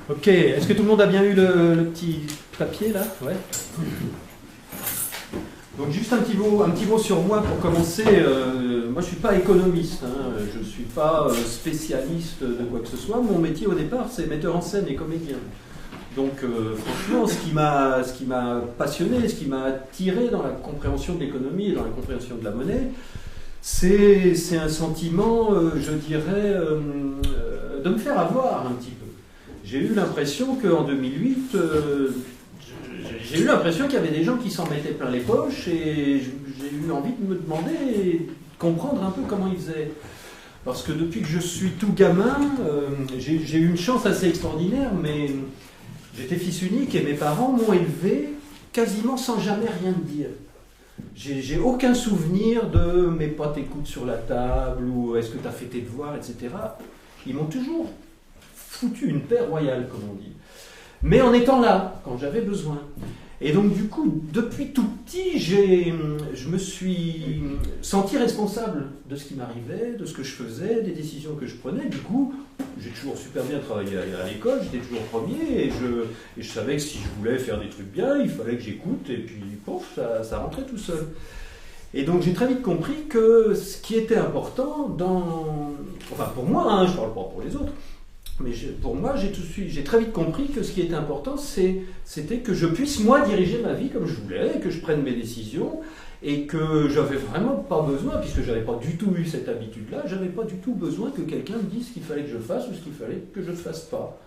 Ok, est-ce que tout le monde a bien eu le petit papier là? Ouais. Donc juste un petit mot sur moi pour commencer. Moi je ne suis pas économiste, hein. Je ne suis pas spécialiste de quoi que ce soit. Mon métier au départ c'est metteur en scène et comédien. Donc franchement ce qui m'a passionné, ce qui m'a attiré dans la compréhension de l'économie et dans la compréhension de la monnaie, c'est un sentiment, je dirais, de me faire avoir un petit peu. J'ai eu l'impression qu'en 2008, j'ai eu l'impression qu'il y avait des gens qui s'en mettaient plein les poches et j'ai eu envie de me demander et de comprendre un peu comment ils faisaient. Parce que depuis que je suis tout gamin, j'ai eu une chance assez extraordinaire, mais j'étais fils unique et mes parents m'ont élevé quasiment sans jamais rien me dire. J'ai aucun souvenir de mes potes écoutent sur la table ou est-ce que tu as fait tes devoirs, etc. Ils m'ont toujours foutu une paix royale, comme on dit. Mais en étant là, quand j'avais besoin. Et donc du coup, depuis tout petit, je me suis senti responsable de ce qui m'arrivait, de ce que je faisais, des décisions que je prenais. Du coup, j'ai toujours super bien travaillé à l'école, j'étais toujours premier, et je savais que si je voulais faire des trucs bien, il fallait que j'écoute, et puis pouf, ça rentrait tout seul. Et donc j'ai très vite compris que ce qui était important enfin pour moi, hein, je ne parle pas pour les autres, mais pour moi, j'ai très vite compris que ce qui était important, c'était que je puisse, moi, diriger ma vie comme je voulais, que je prenne mes décisions, et que j'avais vraiment pas besoin, puisque j'avais pas du tout eu cette habitude-là, j'avais pas du tout besoin que quelqu'un me dise ce qu'il fallait que je fasse ou ce qu'il fallait que je ne fasse pas.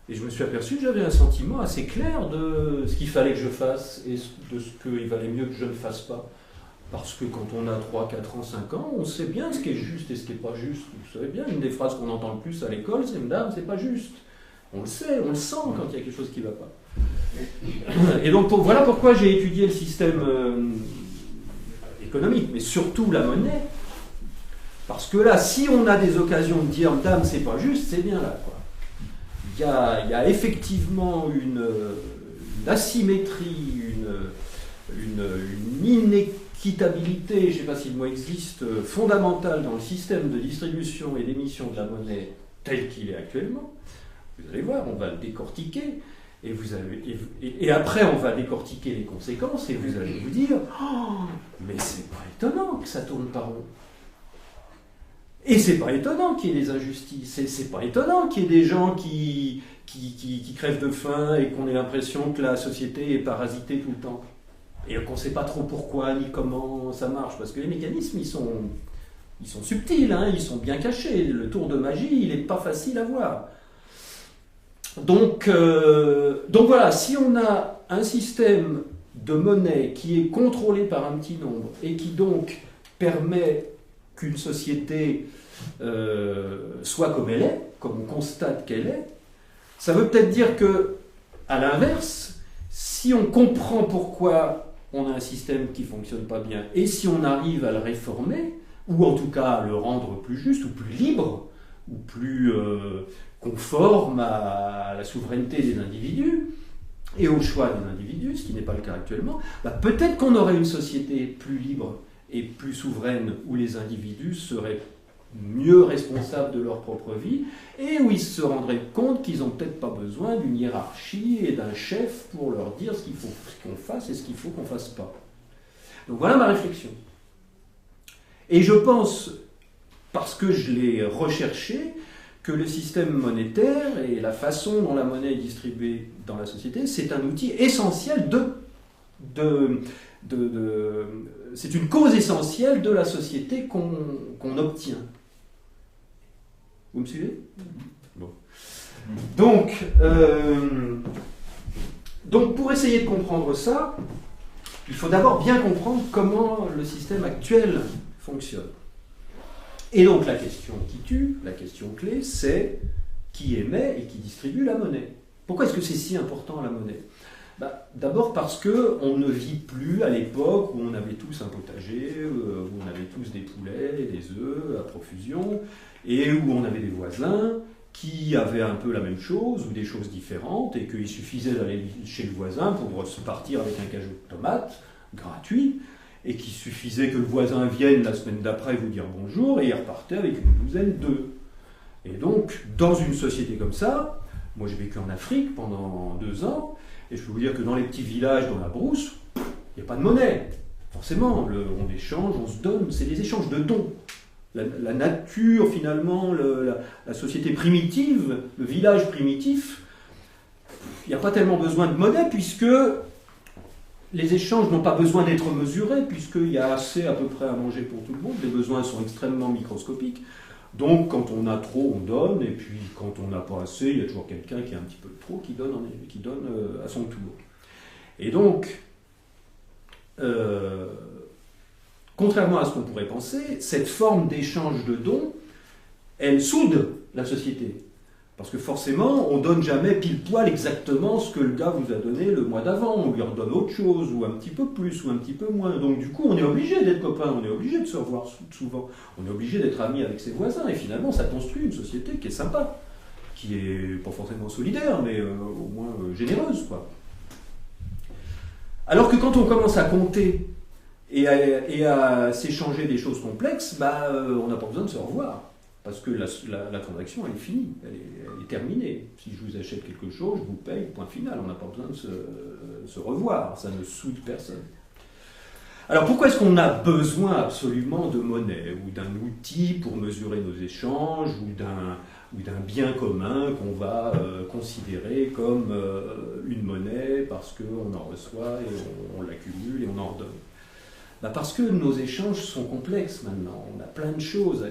Et je me suis aperçu que j'avais un sentiment assez clair de ce qu'il fallait que je fasse et de ce qu'il valait mieux que je ne fasse pas. Parce que quand on a 3, 4 ans, 5 ans, on sait bien ce qui est juste et ce qui n'est pas juste. Vous savez bien, une des phrases qu'on entend le plus à l'école, c'est « Madame, c'est pas juste ». On le sait, on le sent quand il y a quelque chose qui ne va pas. Et donc voilà pourquoi j'ai étudié le système économique, mais surtout la monnaie. Parce que là, si on a des occasions de dire « Madame, c'est pas juste », c'est bien là, quoi. Il y a effectivement une asymétrie, une inéquitabilité, je ne sais pas si le mot existe, fondamentale dans le système de distribution et d'émission de la monnaie tel qu'il est actuellement. Vous allez voir, on va le décortiquer, et après on va décortiquer les conséquences, et vous allez vous dire « Oh, mais c'est pas étonnant que ça tourne par rond ». Et c'est pas étonnant qu'il y ait des injustices, c'est pas étonnant qu'il y ait des gens qui crèvent de faim et qu'on ait l'impression que la société est parasitée tout le temps. Et qu'on ne sait pas trop pourquoi ni comment ça marche, parce que les mécanismes, ils sont subtils, hein, ils sont bien cachés. Le tour de magie, il n'est pas facile à voir. Donc voilà, si on a un système de monnaie qui est contrôlé par un petit nombre et qui donc permet qu'une société soit comme elle est, comme on constate qu'elle est, ça veut peut-être dire que, à l'inverse, si on comprend pourquoi on a un système qui ne fonctionne pas bien, et si on arrive à le réformer, ou en tout cas à le rendre plus juste, ou plus libre, ou plus conforme à la souveraineté des individus, et au choix des individus, ce qui n'est pas le cas actuellement, peut-être qu'on aurait une société plus libre et plus souveraine, où les individus seraient mieux responsables de leur propre vie, et où ils se rendraient compte qu'ils n'ont peut-être pas besoin d'une hiérarchie et d'un chef pour leur dire ce qu'il faut qu'on fasse et ce qu'il faut qu'on ne fasse pas. Donc voilà ma réflexion. Et je pense, parce que je l'ai recherché, que le système monétaire et la façon dont la monnaie est distribuée dans la société, c'est un outil essentiel c'est une cause essentielle de la société qu'on obtient. Vous me suivez? Bon. Donc, pour essayer de comprendre ça, il faut d'abord bien comprendre comment le système actuel fonctionne. Et donc la question qui tue, la question clé, c'est qui émet et qui distribue la monnaie. Pourquoi est-ce que c'est si important la monnaie? D'abord parce qu'on ne vit plus à l'époque où on avait tous un potager, où on avait tous des poulets, des œufs à profusion, et où on avait des voisins qui avaient un peu la même chose ou des choses différentes, et qu'il suffisait d'aller chez le voisin pour se partir avec un cajou de tomates gratuit, et qu'il suffisait que le voisin vienne la semaine d'après vous dire bonjour, et il repartait avec une douzaine d'œufs. Et donc, dans une société comme ça, Moi, j'ai vécu en Afrique pendant 2 ans, et je peux vous dire que dans les petits villages, dans la brousse, il n'y a pas de monnaie. Forcément, on échange, on se donne, c'est des échanges de dons. La nature, finalement, la société primitive, le village primitif, il n'y a pas tellement besoin de monnaie, puisque les échanges n'ont pas besoin d'être mesurés, puisqu'il y a assez à peu près à manger pour tout le monde, les besoins sont extrêmement microscopiques. Donc quand on a trop, on donne, et puis quand on n'a pas assez, il y a toujours quelqu'un qui a un petit peu de trop, qui donne à son tour. Et donc, contrairement à ce qu'on pourrait penser, cette forme d'échange de dons, elle soude la société. Parce que forcément, on ne donne jamais pile poil exactement ce que le gars vous a donné le mois d'avant. On lui redonne autre chose, ou un petit peu plus, ou un petit peu moins. Donc du coup, on est obligé d'être copains, on est obligé de se revoir souvent. On est obligé d'être amis avec ses voisins. Et finalement, ça construit une société qui est sympa, qui est pas forcément solidaire, mais au moins généreuse, quoi. Alors que quand on commence à compter et à s'échanger des choses complexes, on n'a pas besoin de se revoir. Parce que la transaction, elle est finie, elle est terminée. Si je vous achète quelque chose, je vous paye, point final. On n'a pas besoin de se revoir, ça ne soude personne. Alors pourquoi est-ce qu'on a besoin absolument de monnaie, ou d'un outil pour mesurer nos échanges, ou d'un bien commun qu'on va considérer comme une monnaie parce qu'on en reçoit et on l'accumule et on en redonne? Parce que nos échanges sont complexes maintenant, on a plein de choses à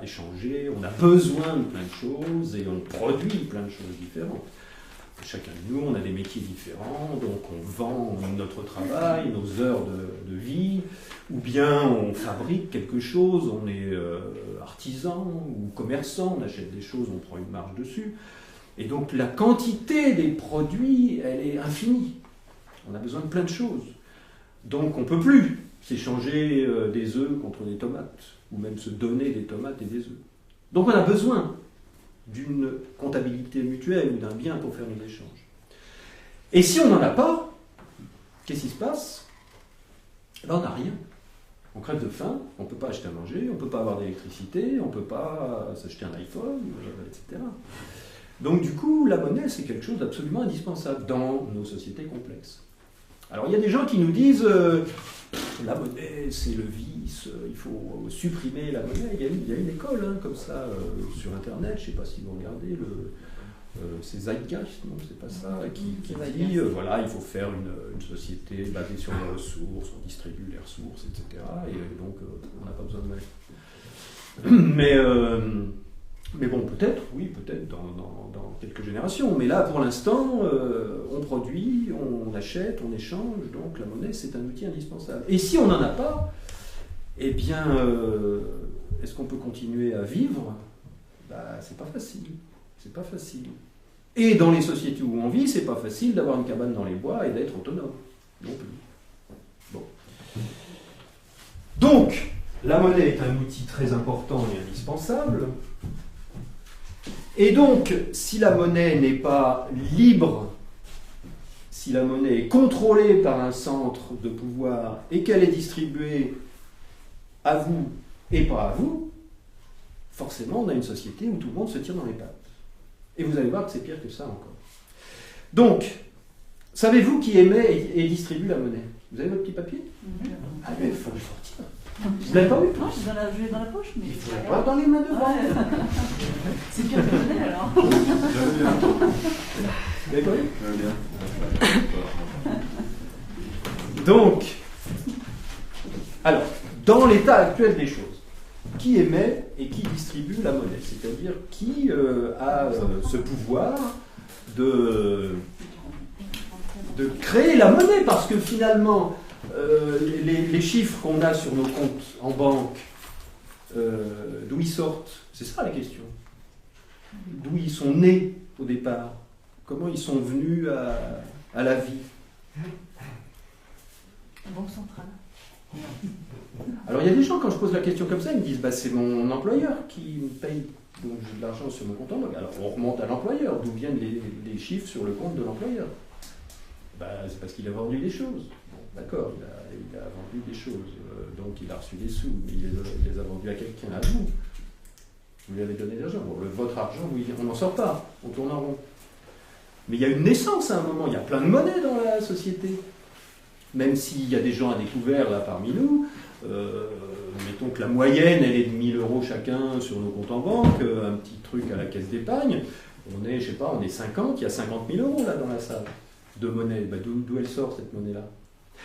échanger, on a besoin de plein de choses et on produit plein de choses différentes. Chacun de nous, on a des métiers différents, donc on vend notre travail, nos heures de vie, ou bien on fabrique quelque chose, on est artisan ou commerçant, on achète des choses, on prend une marge dessus. Et donc la quantité des produits, elle est infinie. On a besoin de plein de choses. Donc on ne peut plus s'échanger des œufs contre des tomates, ou même se donner des tomates et des œufs. Donc on a besoin d'une comptabilité mutuelle ou d'un bien pour faire nos échanges. Et si on n'en a pas, qu'est-ce qui se passe? On n'a rien. On crève de faim, on ne peut pas acheter à manger, on ne peut pas avoir d'électricité, on ne peut pas s'acheter un iPhone, etc. Donc du coup, la monnaie, c'est quelque chose d'absolument indispensable dans nos sociétés complexes. Alors il y a des gens qui nous disent la monnaie c'est le vice, il faut supprimer la monnaie. Il y a une école comme ça sur internet, je ne sais pas si vous regardez, c'est Zeitgeist, non c'est pas ça, qui dit voilà, il faut faire une société basée sur les ressources, on distribue les ressources, etc. Et donc on n'a pas besoin de monnaie. Mais bon, peut-être, oui, peut-être dans quelques générations. Mais là, pour l'instant, on produit, on achète, on échange, donc la monnaie, c'est un outil indispensable. Et si on n'en a pas, eh bien, est-ce qu'on peut continuer à vivre? C'est pas facile. C'est pas facile. Et dans les sociétés où on vit, c'est pas facile d'avoir une cabane dans les bois et d'être autonome. Non plus. Bon. Donc, la monnaie est un outil très important et indispensable. Et donc, si la monnaie n'est pas libre, si la monnaie est contrôlée par un centre de pouvoir et qu'elle est distribuée à vous et pas à vous, forcément, on a une société où tout le monde se tire dans les pattes. Et vous allez voir que c'est pire que ça encore. Donc, savez-vous qui émet et distribue la monnaie? Vous avez votre petit papier? Ah mais il faut le sortir. Vous l'avez pas vu? Non, je l'ai dans la poche, mais il faut l'avoir dans les mains devant. C'est pire que la monnaie alors. Vous l'avez pas vu? Donc, alors, dans l'état actuel des choses, qui émet et qui distribue la monnaie? C'est-à-dire qui a ce pouvoir de créer la monnaie? Parce que finalement, les chiffres qu'on a sur nos comptes en banque, d'où ils sortent? C'est ça la question. D'où ils sont nés au départ? Comment ils sont venus à la vie? La Banque centrale. Alors il y a des gens, quand je pose la question comme ça, ils me disent c'est mon employeur qui me paye, donc j'ai de l'argent sur mon compte en banque. Alors on remonte à l'employeur, d'où viennent les chiffres sur le compte de l'employeur? C'est parce qu'il a vendu des choses. Bon, d'accord, il a vendu des choses, donc il a reçu des sous, mais il les a vendus à quelqu'un, à vous. Vous lui avez donné de l'argent. Bon, votre argent, oui, on n'en sort pas, on tourne en rond. Mais il y a une naissance à un moment, il y a plein de monnaie dans la société. Même s'il y a des gens à découvert là parmi nous, mettons que la moyenne elle est de 1000 € chacun sur nos comptes en banque, un petit truc à la caisse d'épargne, on est, je sais pas, on est 50, il y a 50 000 € là dans la salle de monnaie. Ben, d'où elle sort cette monnaie-là?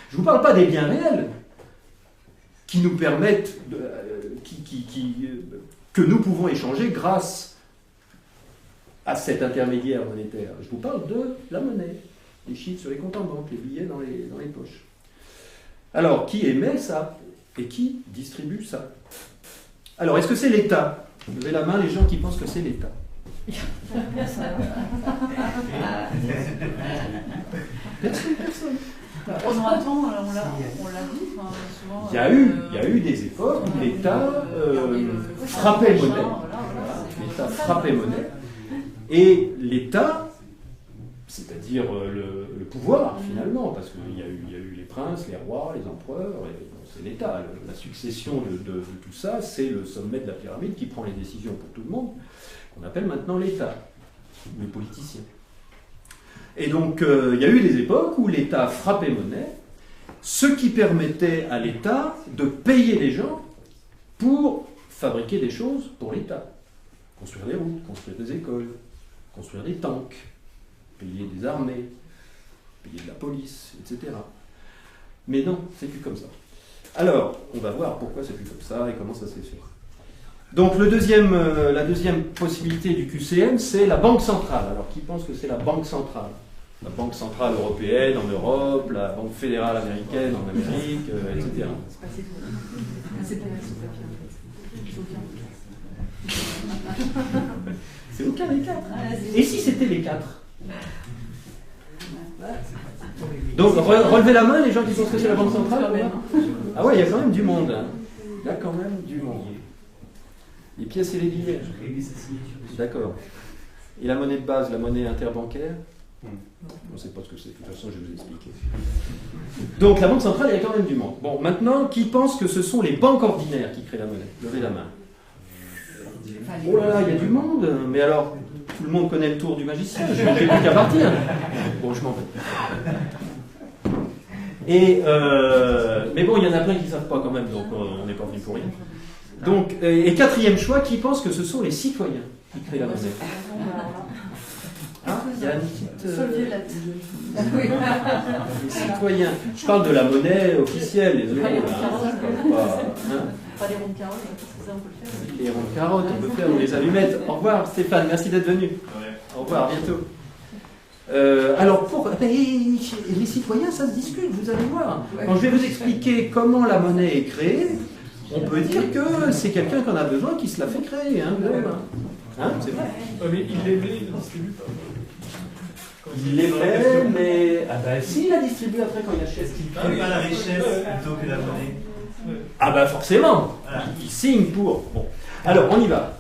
Je ne vous parle pas des biens réels qui nous permettent, que nous pouvons échanger grâce à cet intermédiaire monétaire. Je vous parle de la monnaie, les chiffres sur les comptes en banque, les billets dans les poches. Alors, qui émet ça et qui distribue ça? Alors, est-ce que c'est l'État? Levez la main les gens qui pensent que c'est l'État. Personne. Pendant un temps, on l'a vu, souvent. Il y a eu des époques où l'État frappait monnaie. L'État frappait monnaie. Et l'État, c'est-à-dire le pouvoir finalement, parce qu'il y a eu les princes, les rois, les empereurs, et c'est l'État. La succession de tout ça, c'est le sommet de la pyramide qui prend les décisions pour tout le monde, qu'on appelle maintenant l'État, les politiciens. Et donc, il y a eu des époques où l'État frappait monnaie, ce qui permettait à l'État de payer les gens pour fabriquer des choses pour l'État. Construire des routes, construire des écoles, construire des tanks, payer des armées, payer de la police, etc. Mais non, c'est plus comme ça. Alors, on va voir pourquoi c'est plus comme ça et comment ça s'est fait. Donc la deuxième possibilité du QCM, c'est la Banque centrale. Alors qui pense que c'est la Banque centrale? La Banque centrale européenne en Europe, la Banque fédérale américaine en Amérique, etc. C'est aucun des quatre. Et si c'était les quatre? Donc relevez la main les gens qui pensent que c'est la Banque centrale. Ah ouais, il y a quand même du monde. Hein. Il y a quand même du monde. Les pièces et les billets. D'accord. Et la monnaie de base, la monnaie interbancaire? On ne sait pas ce que c'est, de toute façon je vais vous expliquer. Donc la Banque centrale, il y a quand même du monde. Bon, maintenant, qui pense que ce sont les banques ordinaires qui créent la monnaie? Levez la main. Oh là là, il y a du monde. Mais alors, tout le monde connaît le tour du magicien, je n'ai plus qu'à partir. Bon, je m'en vais. Mais bon, il y en a plein qui ne savent pas quand même, donc on n'est pas venu pour rien. Donc, et quatrième choix, qui pense que ce sont les citoyens qui créent la monnaie? Ah, il y a une petite... Les citoyens. Je parle de la monnaie officielle, les euros. Pas les ronds de carottes, parce que ça on peut le faire. Les ronds de carottes, on peut faire, ou les allumettes. Au revoir Stéphane, merci d'être venu. Au revoir, à bientôt. Alors, les citoyens, ça se discute, vous allez voir. Quand je vais vous expliquer comment la monnaie est créée, on peut dire que c'est quelqu'un qu'on a besoin qui se la fait créer. Hein, c'est vrai. Mais il l'aimait, il ne distribue pas. Il l'aimait, mais... Ah ben si, il la distribue après quand il achète. Il ne crée pas la richesse plutôt que la monnaie. Ah ben forcément, Voilà. il signe pour. Bon. Alors, on y va.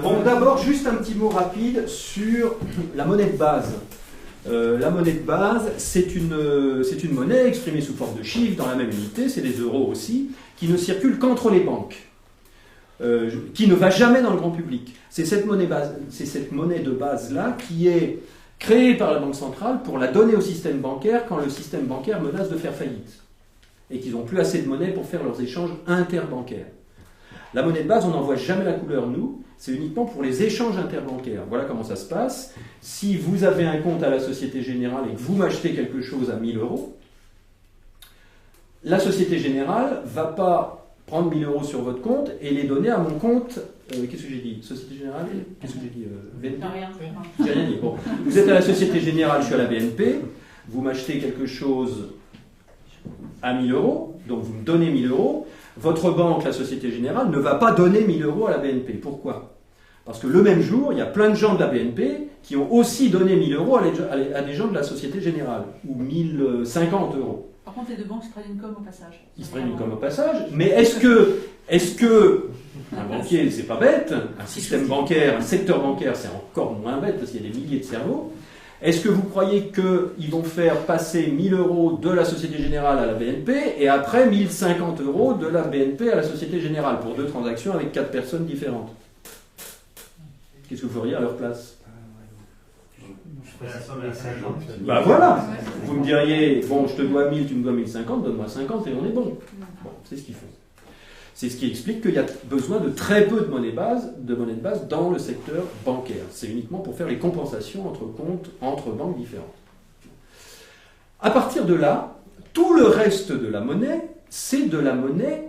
Bon, d'abord, juste un petit mot rapide sur la monnaie de base. La monnaie de base, c'est une monnaie exprimée sous forme de chiffres dans la même unité, c'est des euros aussi, qui ne circule qu'entre les banques, qui ne va jamais dans le grand public. C'est cette monnaie de base-là qui est créée par la Banque centrale pour la donner au système bancaire quand le système bancaire menace de faire faillite et qu'ils n'ont plus assez de monnaie pour faire leurs échanges interbancaires. La monnaie de base, on n'en voit jamais la couleur, nous, c'est uniquement pour les échanges interbancaires. Voilà comment ça se passe. Si vous avez un compte à la Société Générale et que vous m'achetez quelque chose à 1000 €, la Société Générale ne va pas prendre 1000 € sur votre compte et les donner à mon compte. Qu'est-ce que j'ai dit? Société Générale? Qu'est-ce que j'ai dit? BNP? J'ai rien dit. Bon. Vous êtes à la Société Générale, je suis à la BNP, vous m'achetez quelque chose à 1000 €, donc vous me donnez 1000 €. Votre banque, la Société Générale, ne va pas donner 1000 € à la BNP. Pourquoi? Parce que le même jour, il y a plein de gens de la BNP qui ont aussi donné 1000 € à des gens de la Société Générale, ou 1050 €. Par contre, les deux banques se prennent une com au passage. Ils se prennent une com au passage, mais est-ce que un banquier, c'est pas bête, un système bancaire, un secteur bancaire, c'est encore moins bête parce qu'il y a des milliers de cerveaux. Est-ce que vous croyez qu'ils vont faire passer 1000 € de la Société Générale à la BNP et après 1050 € de la BNP à la Société Générale pour 2 transactions avec 4 personnes différentes? Qu'est-ce que vous feriez à leur place? ferai la somme à la fin de l'an. Bah voilà. Vous me diriez, bon, je te dois 1000, tu me dois 1050, donne-moi 50 et on est bon. Bon, c'est ce qu'ils font. C'est ce qui explique qu'il y a besoin de très peu de monnaie de base dans le secteur bancaire. C'est uniquement pour faire les compensations entre comptes, entre banques différentes. À partir de là, tout le reste de la monnaie, c'est de la monnaie.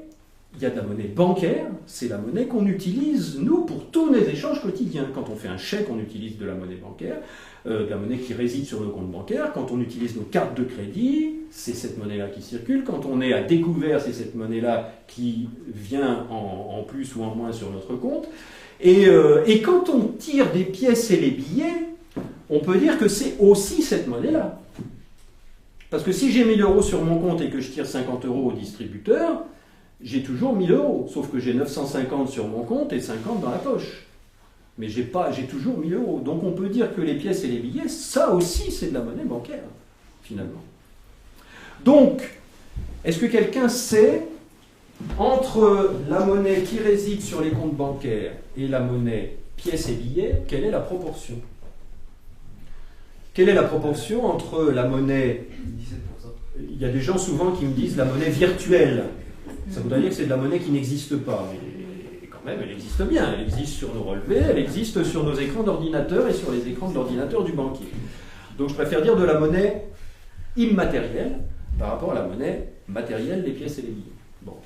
Il y a de la monnaie bancaire, c'est la monnaie qu'on utilise, nous, pour tous nos échanges quotidiens. Quand on fait un chèque, on utilise de la monnaie bancaire, de la monnaie qui réside sur nos comptes bancaires. Quand on utilise nos cartes de crédit, c'est cette monnaie-là qui circule. Quand on est à découvert, c'est cette monnaie-là qui vient en plus ou en moins sur notre compte. Et quand on tire des pièces et les billets, on peut dire que c'est aussi cette monnaie-là. Parce que si j'ai 1000 € sur mon compte et que je tire 50 € au distributeur, j'ai toujours 1000 €, sauf que j'ai 950 sur mon compte et 50 dans la poche. Mais j'ai toujours 1000 €. Donc on peut dire que les pièces et les billets, ça aussi c'est de la monnaie bancaire, finalement. Donc, est-ce que quelqu'un sait, entre la monnaie qui réside sur les comptes bancaires et la monnaie pièces et billets, quelle est la proportion? Quelle est la proportion entre la monnaie... 17%. Il y a des gens souvent qui me disent la monnaie virtuelle. Ça voudrait dire que c'est de la monnaie qui n'existe pas. Mais quand même, elle existe bien. Elle existe sur nos relevés, elle existe sur nos écrans d'ordinateur et sur les écrans de l'ordinateur du banquier. Donc je préfère dire de la monnaie immatérielle par rapport à la monnaie matérielle, les pièces et les billets. Bon.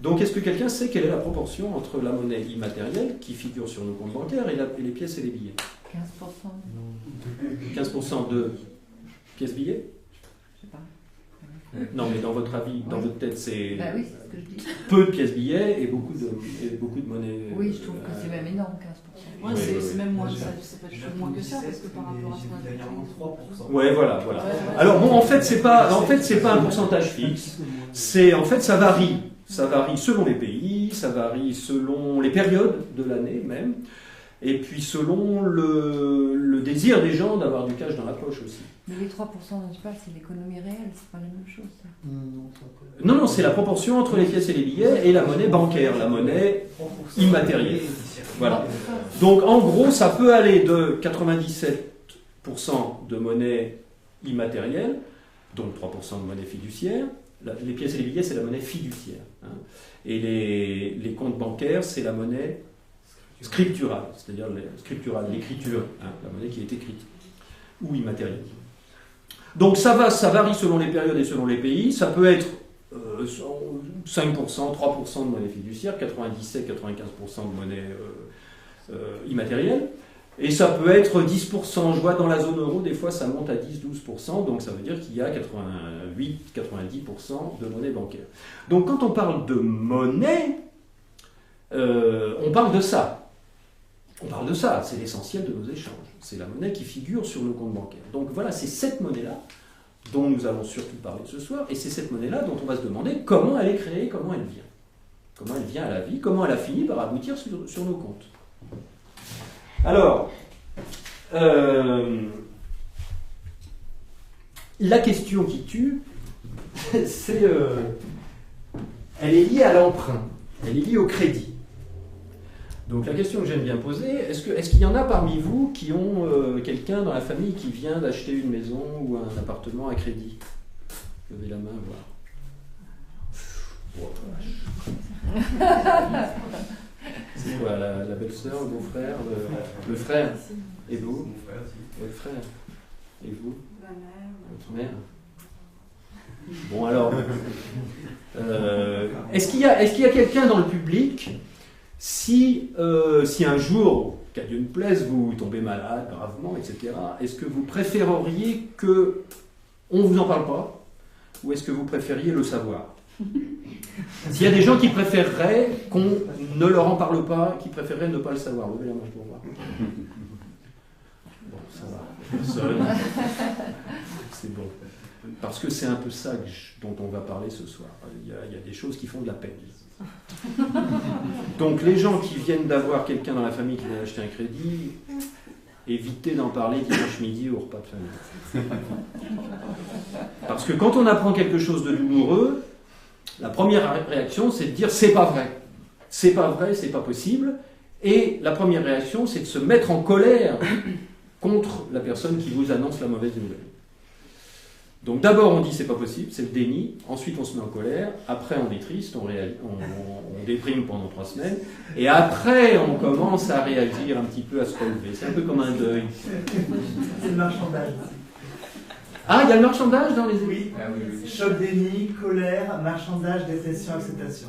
Donc est-ce que quelqu'un sait quelle est la proportion entre la monnaie immatérielle qui figure sur nos comptes bancaires et les pièces et les billets? 15%. 15% de pièces-billets? Je sais pas. Non, mais dans votre avis, dans votre tête, c'est Bah oui, c'est ce que je dis. peu de pièces-billets et beaucoup de monnaie. Oui, je trouve que c'est même énorme, 15%. Ouais, Oui, oui, c'est même moins, ça peut être moins que ça, parce que par rapport à ce qu'on a Ouais, voilà. Alors bon, en fait, c'est pas un pourcentage fixe. En fait, ça varie. Ça varie selon les pays, ça varie selon les périodes de l'année même, et puis selon le désir des gens d'avoir du cash dans la poche aussi. Mais les 3% dont tu parles, c'est l'économie réelle, c'est pas la même chose. Ça. Non, c'est la proportion entre les pièces et les billets et la monnaie bancaire, la monnaie immatérielle. Voilà. Donc en gros, ça peut aller de 97% de monnaie immatérielle, donc 3% de monnaie fiduciaire. Les pièces et les billets, c'est la monnaie fiduciaire. Hein. Et les comptes bancaires, c'est la monnaie scripturale, c'est-à-dire l'écriture, hein, la monnaie qui est écrite, ou immatérielle. Donc ça varie selon les périodes et selon les pays. Ça peut être 5%, 3% de monnaie fiduciaire, 97-95% de monnaie immatérielle. Et ça peut être 10%. Je vois dans la zone euro, des fois ça monte à 10-12%, donc ça veut dire qu'il y a 88-90% de monnaie bancaire. Donc quand on parle de monnaie, on parle de ça. On parle de ça, c'est l'essentiel de nos échanges. C'est la monnaie qui figure sur nos comptes bancaires. Donc voilà, c'est cette monnaie-là dont nous allons surtout parler ce soir, et c'est cette monnaie-là dont on va se demander comment elle est créée, comment elle vient. Comment elle vient à la vie, comment elle a fini par aboutir sur nos comptes. Alors, la question qui tue, c'est, elle est liée à l'emprunt, elle est liée au crédit. Donc la question que j'aime bien poser, est-ce qu'il y en a parmi vous qui ont quelqu'un dans la famille qui vient d'acheter une maison ou un appartement à crédit? Levez la main, voir. Oh, c'est quoi, la belle-sœur, le beau-frère, le frère? Et vous? Votre frère? Et vous? Votre mère? Bon alors, est-ce qu'il y a quelqu'un dans le public, si un jour, qu'à Dieu ne plaise, vous tombez malade gravement, etc., est-ce que vous préféreriez qu'on ne vous en parle pas, ou est-ce que vous préfériez le savoir? S'il y a des gens qui préféreraient qu'on ne leur en parle pas, qui préféreraient ne pas le savoir, levez la main pour voir. Bon, ça va. Personne. C'est bon. Parce que c'est un peu ça dont on va parler ce soir. Il y a des choses qui font de la peine. Donc les gens qui viennent d'avoir quelqu'un dans la famille qui vient acheter un crédit, évitez d'en parler dimanche midi au repas de famille. Parce que quand on apprend quelque chose de douloureux, la première réaction, c'est de dire c'est pas vrai. C'est pas vrai, c'est pas possible. Et la première réaction, c'est de se mettre en colère contre la personne qui vous annonce la mauvaise nouvelle. Donc d'abord on dit c'est pas possible, c'est le déni, ensuite on se met en colère, après on est triste, on déprime pendant 3 semaines, et après on commence à réagir un petit peu, à se relever. C'est un peu comme un deuil. C'est le marchandage. Ah, il y a le marchandage dans les... Oui. Choc, déni, colère, marchandage, dépression, acceptation.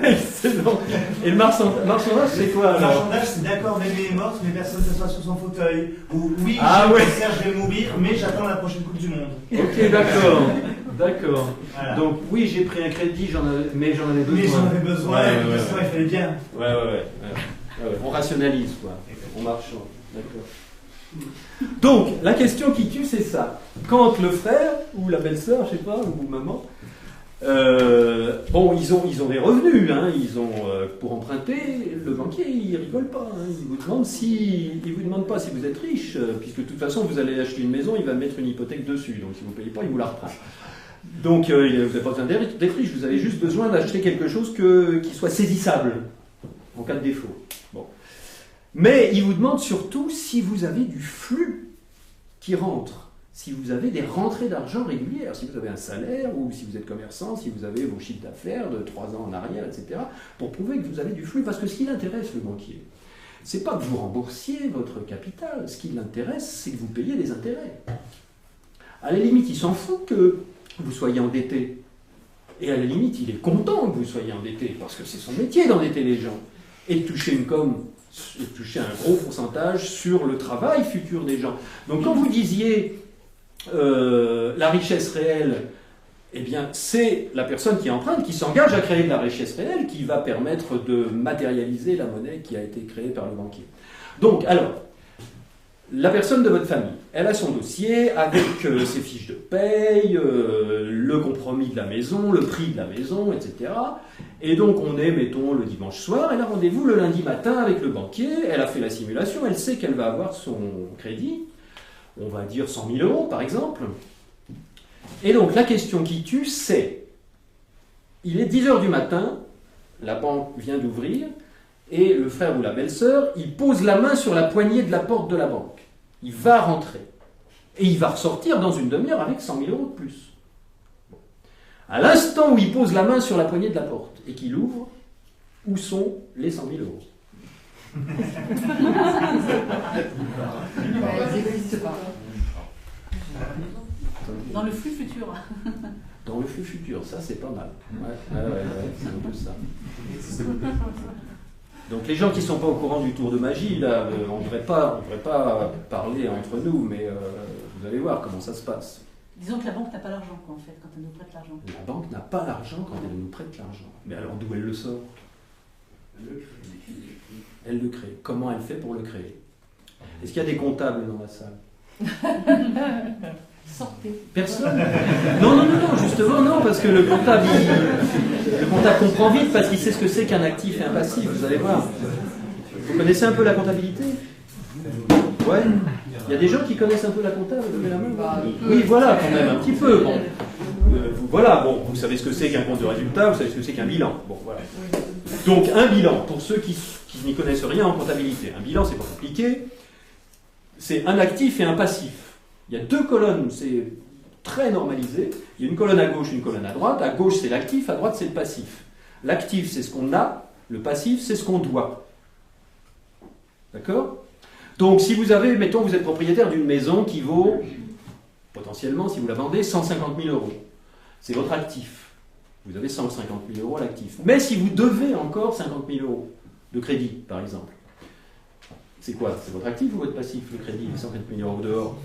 Excellent. Et le marchandage, c'est quoi Le alors? marchandage, c'est d'accord, Mémé est morte, mais personne ne s'assoit sur son fauteuil. Ou oui, je vais mourir, mais j'attends la prochaine Coupe du Monde. Ok, d'accord. D'accord. Voilà. Donc oui, j'ai pris un crédit, mais j'en avais besoin. Mais j'en avais besoin, Ouais, et ouais, il fallait bien. Ouais. On rationalise, quoi. On marchande. D'accord. Donc, la question qui tue, c'est ça. Quand le frère, ou la belle-sœur, je sais pas, ou maman, bon, ils ont des revenus, hein, pour emprunter, le banquier, il rigole pas. Hein, il vous demande pas si vous êtes riche, puisque de toute façon, vous allez acheter une maison, il va mettre une hypothèque dessus. Donc, si vous ne payez pas, il vous la reprend. Donc, vous n'avez pas besoin d'être riche, vous avez juste besoin d'acheter quelque chose qui soit saisissable, en cas de défaut. Bon. Mais il vous demande surtout si vous avez du flux qui rentre, si vous avez des rentrées d'argent régulières, si vous avez un salaire, ou si vous êtes commerçant, si vous avez vos chiffres d'affaires de 3 ans en arrière, etc., pour prouver que vous avez du flux. Parce que ce qui l'intéresse, le banquier, c'est pas que vous remboursiez votre capital, ce qui l'intéresse, c'est que vous payiez des intérêts. À la limite, il s'en fout que vous soyez endetté. Et à la limite, il est content que vous soyez endetté, parce que c'est son métier d'endetter les gens, et de toucher une com, toucher un gros pourcentage sur le travail futur des gens. Donc quand vous disiez la richesse réelle, eh bien c'est la personne qui emprunte, qui s'engage à créer de la richesse réelle, qui va permettre de matérialiser la monnaie qui a été créée par le banquier. Donc alors, la personne de votre famille, elle a son dossier avec ses fiches de paye, le compromis de la maison, le prix de la maison, etc. Et donc on est, mettons, le dimanche soir, elle a rendez-vous le lundi matin avec le banquier, elle a fait la simulation, elle sait qu'elle va avoir son crédit, on va dire 100 000 euros par exemple. Et donc la question qui tue, c'est, il est 10 heures du matin, la banque vient d'ouvrir, et le frère ou la belle-sœur, il pose la main sur la poignée de la porte de la banque. Il va rentrer. Et il va ressortir dans une demi-heure avec 100 000 euros de plus. À l'instant où il pose la main sur la poignée de la porte et qu'il ouvre, où sont les 100 000 euros? Ils n'existent pas. Dans le flux futur. Dans le flux futur, ça c'est pas mal. Ouais, c'est un peu ça. Donc les gens qui ne sont pas au courant du tour de magie, là, on ne devrait pas parler entre nous, mais vous allez voir comment ça se passe. Disons que la banque n'a pas l'argent, quoi, en fait, quand elle nous prête l'argent. La banque n'a pas l'argent quand elle nous prête l'argent. Mais alors d'où elle le sort? Elle le crée. Comment elle fait pour le créer? Est-ce qu'il y a des comptables dans la salle? Sortez. Personne? Non, justement, non, parce que le comptable comprend vite, parce qu'il sait ce que c'est qu'un actif et un passif, vous allez voir. Vous connaissez un peu la comptabilité? Ouais. Il y a des gens qui connaissent un peu la compta, vous levez la main? Oui, voilà, quand même, un petit peu. Bon. Voilà, bon, vous savez ce que c'est qu'un compte de résultat, vous savez ce que c'est qu'un bilan. Bon, voilà. Donc, un bilan, pour ceux qui n'y connaissent rien en comptabilité, un bilan, c'est pas compliqué, c'est un actif et un passif. Il y a 2 colonnes, c'est très normalisé. Il y a une colonne à gauche, une colonne à droite. À gauche, c'est l'actif, à droite, c'est le passif. L'actif, c'est ce qu'on a, le passif, c'est ce qu'on doit. D'accord? Donc, si vous avez, mettons, vous êtes propriétaire d'une maison qui vaut, potentiellement, si vous la vendez, 150 000 euros. C'est votre actif. Vous avez 150 000 euros à l'actif. Mais si vous devez encore 50 000 euros de crédit, par exemple, c'est quoi? C'est votre actif ou votre passif, le crédit, les 150 000 euros dehors?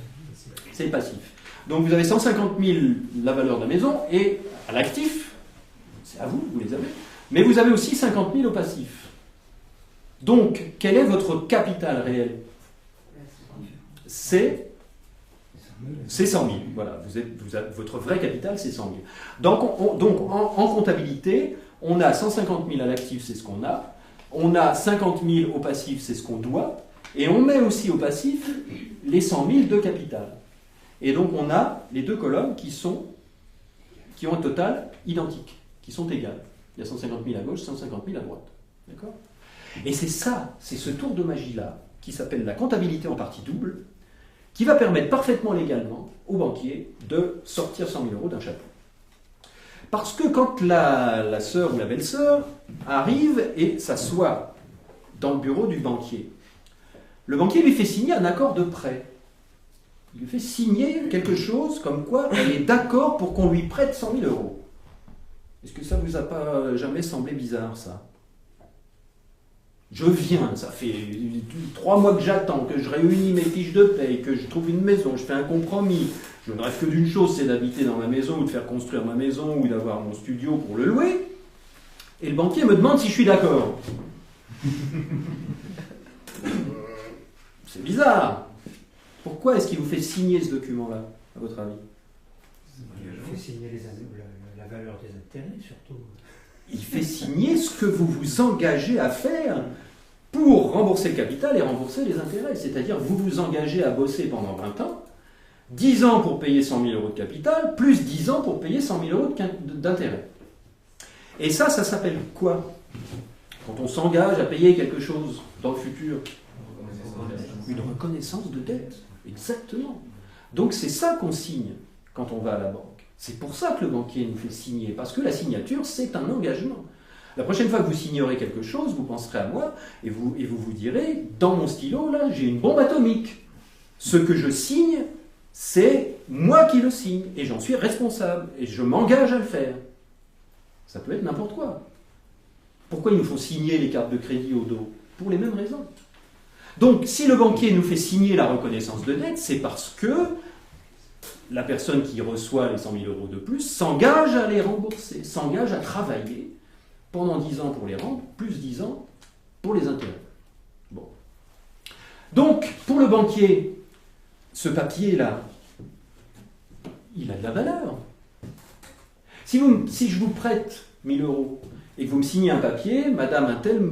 C'est le passif. Donc vous avez 150 000 la valeur de la maison, et à l'actif, c'est à vous, vous les avez, mais vous avez aussi 50 000 au passif. Donc, quel est votre capital réel? C'est 100 000. Voilà, votre vrai capital, c'est 100 000. Donc, en comptabilité, on a 150 000 à l'actif, c'est ce qu'on a. On a 50 000 au passif, c'est ce qu'on doit. Et on met aussi au passif les 100 000 de capital. Et donc, on a les 2 colonnes qui ont un total identique, qui sont égales. Il y a 150 000 à gauche, 150 000 à droite. D'accord? Et c'est ça, c'est ce tour de magie-là qui s'appelle la comptabilité en partie double, qui va permettre parfaitement légalement au banquier de sortir 100 000 euros d'un chapeau. Parce que quand la sœur ou la belle-sœur arrive et s'assoit dans le bureau du banquier, le banquier lui fait signer un accord de prêt. Il lui fait signer quelque chose comme quoi elle est d'accord pour qu'on lui prête 100 000 euros. Est-ce que ça ne vous a pas jamais semblé bizarre, ça? Je viens, ça fait 3 mois que j'attends, que je réunis mes fiches de paye, que je trouve une maison, je fais un compromis. Je ne rêve que d'une chose, c'est d'habiter dans ma maison ou de faire construire ma maison ou d'avoir mon studio pour le louer. Et le banquier me demande si je suis d'accord. C'est bizarre. Pourquoi est-ce qu'il vous fait signer ce document-là, à votre avis? Il fait signer la valeur des intérêts, surtout. Il fait signer ce que vous vous engagez à faire pour rembourser le capital et rembourser les intérêts. C'est-à-dire vous vous engagez à bosser pendant 20 ans, 10 ans pour payer 100 000 euros de capital, plus 10 ans pour payer 100 000 euros d'intérêt. Et ça s'appelle quoi? Quand on s'engage à payer quelque chose dans le futur? Une reconnaissance de dette. Exactement. Donc c'est ça qu'on signe quand on va à la banque. C'est pour ça que le banquier nous fait signer, parce que la signature, c'est un engagement. La prochaine fois que vous signerez quelque chose, vous penserez à moi et vous vous direz, dans mon stylo, là, j'ai une bombe atomique. Ce que je signe, c'est moi qui le signe, et j'en suis responsable, et je m'engage à le faire. Ça peut être n'importe quoi. Pourquoi ils nous font signer les cartes de crédit au dos? Pour les mêmes raisons. Donc, si le banquier nous fait signer la reconnaissance de dette, c'est parce que la personne qui reçoit les 100 000 euros de plus s'engage à les rembourser, s'engage à travailler pendant 10 ans pour les rendre, plus 10 ans pour les intérêts. Bon. Donc, pour le banquier, ce papier-là, il a de la valeur. Si je vous prête 1000 euros et que vous me signez un papier, Madame Untel,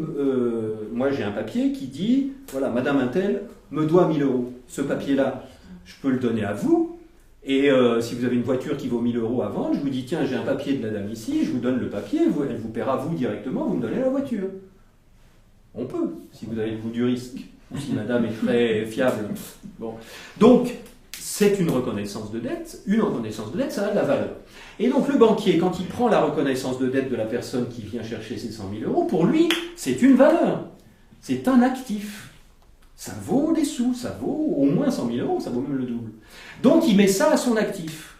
moi j'ai un papier qui dit, voilà, Madame Untel me doit 1000 euros. Ce papier-là, je peux le donner à vous. Et si vous avez une voiture qui vaut 1000 euros à vendre, je vous dis, tiens, j'ai un papier de la dame ici, je vous donne le papier, elle vous paiera vous directement, vous me donnez la voiture. On peut, si vous avez le goût du risque, ou si madame est très fiable. Bon. Donc, c'est une reconnaissance de dette. Une reconnaissance de dette, ça a de la valeur. Et donc, le banquier, quand il prend la reconnaissance de dette de la personne qui vient chercher ses 100 000 euros, pour lui, c'est une valeur. C'est un actif. Ça vaut des sous, ça vaut au moins 100 000 euros, ça vaut même le double. Donc il met ça à son actif.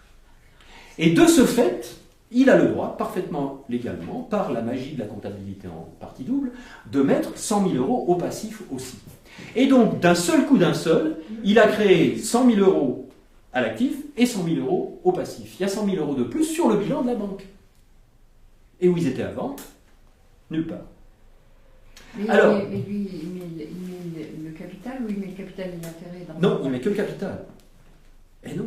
Et de ce fait, il a le droit, parfaitement légalement, par la magie de la comptabilité en partie double, de mettre 100 000 euros au passif aussi. Et donc, d'un seul coup il a créé 100 000 euros à l'actif et 100 000 euros au passif. Il y a 100 000 euros de plus sur le bilan de la banque. Et où ils étaient avant? Nulle part. Mais alors, lui, il met le capital ou il met le capital et l'intérêt dans non, il met que le capital. Et non,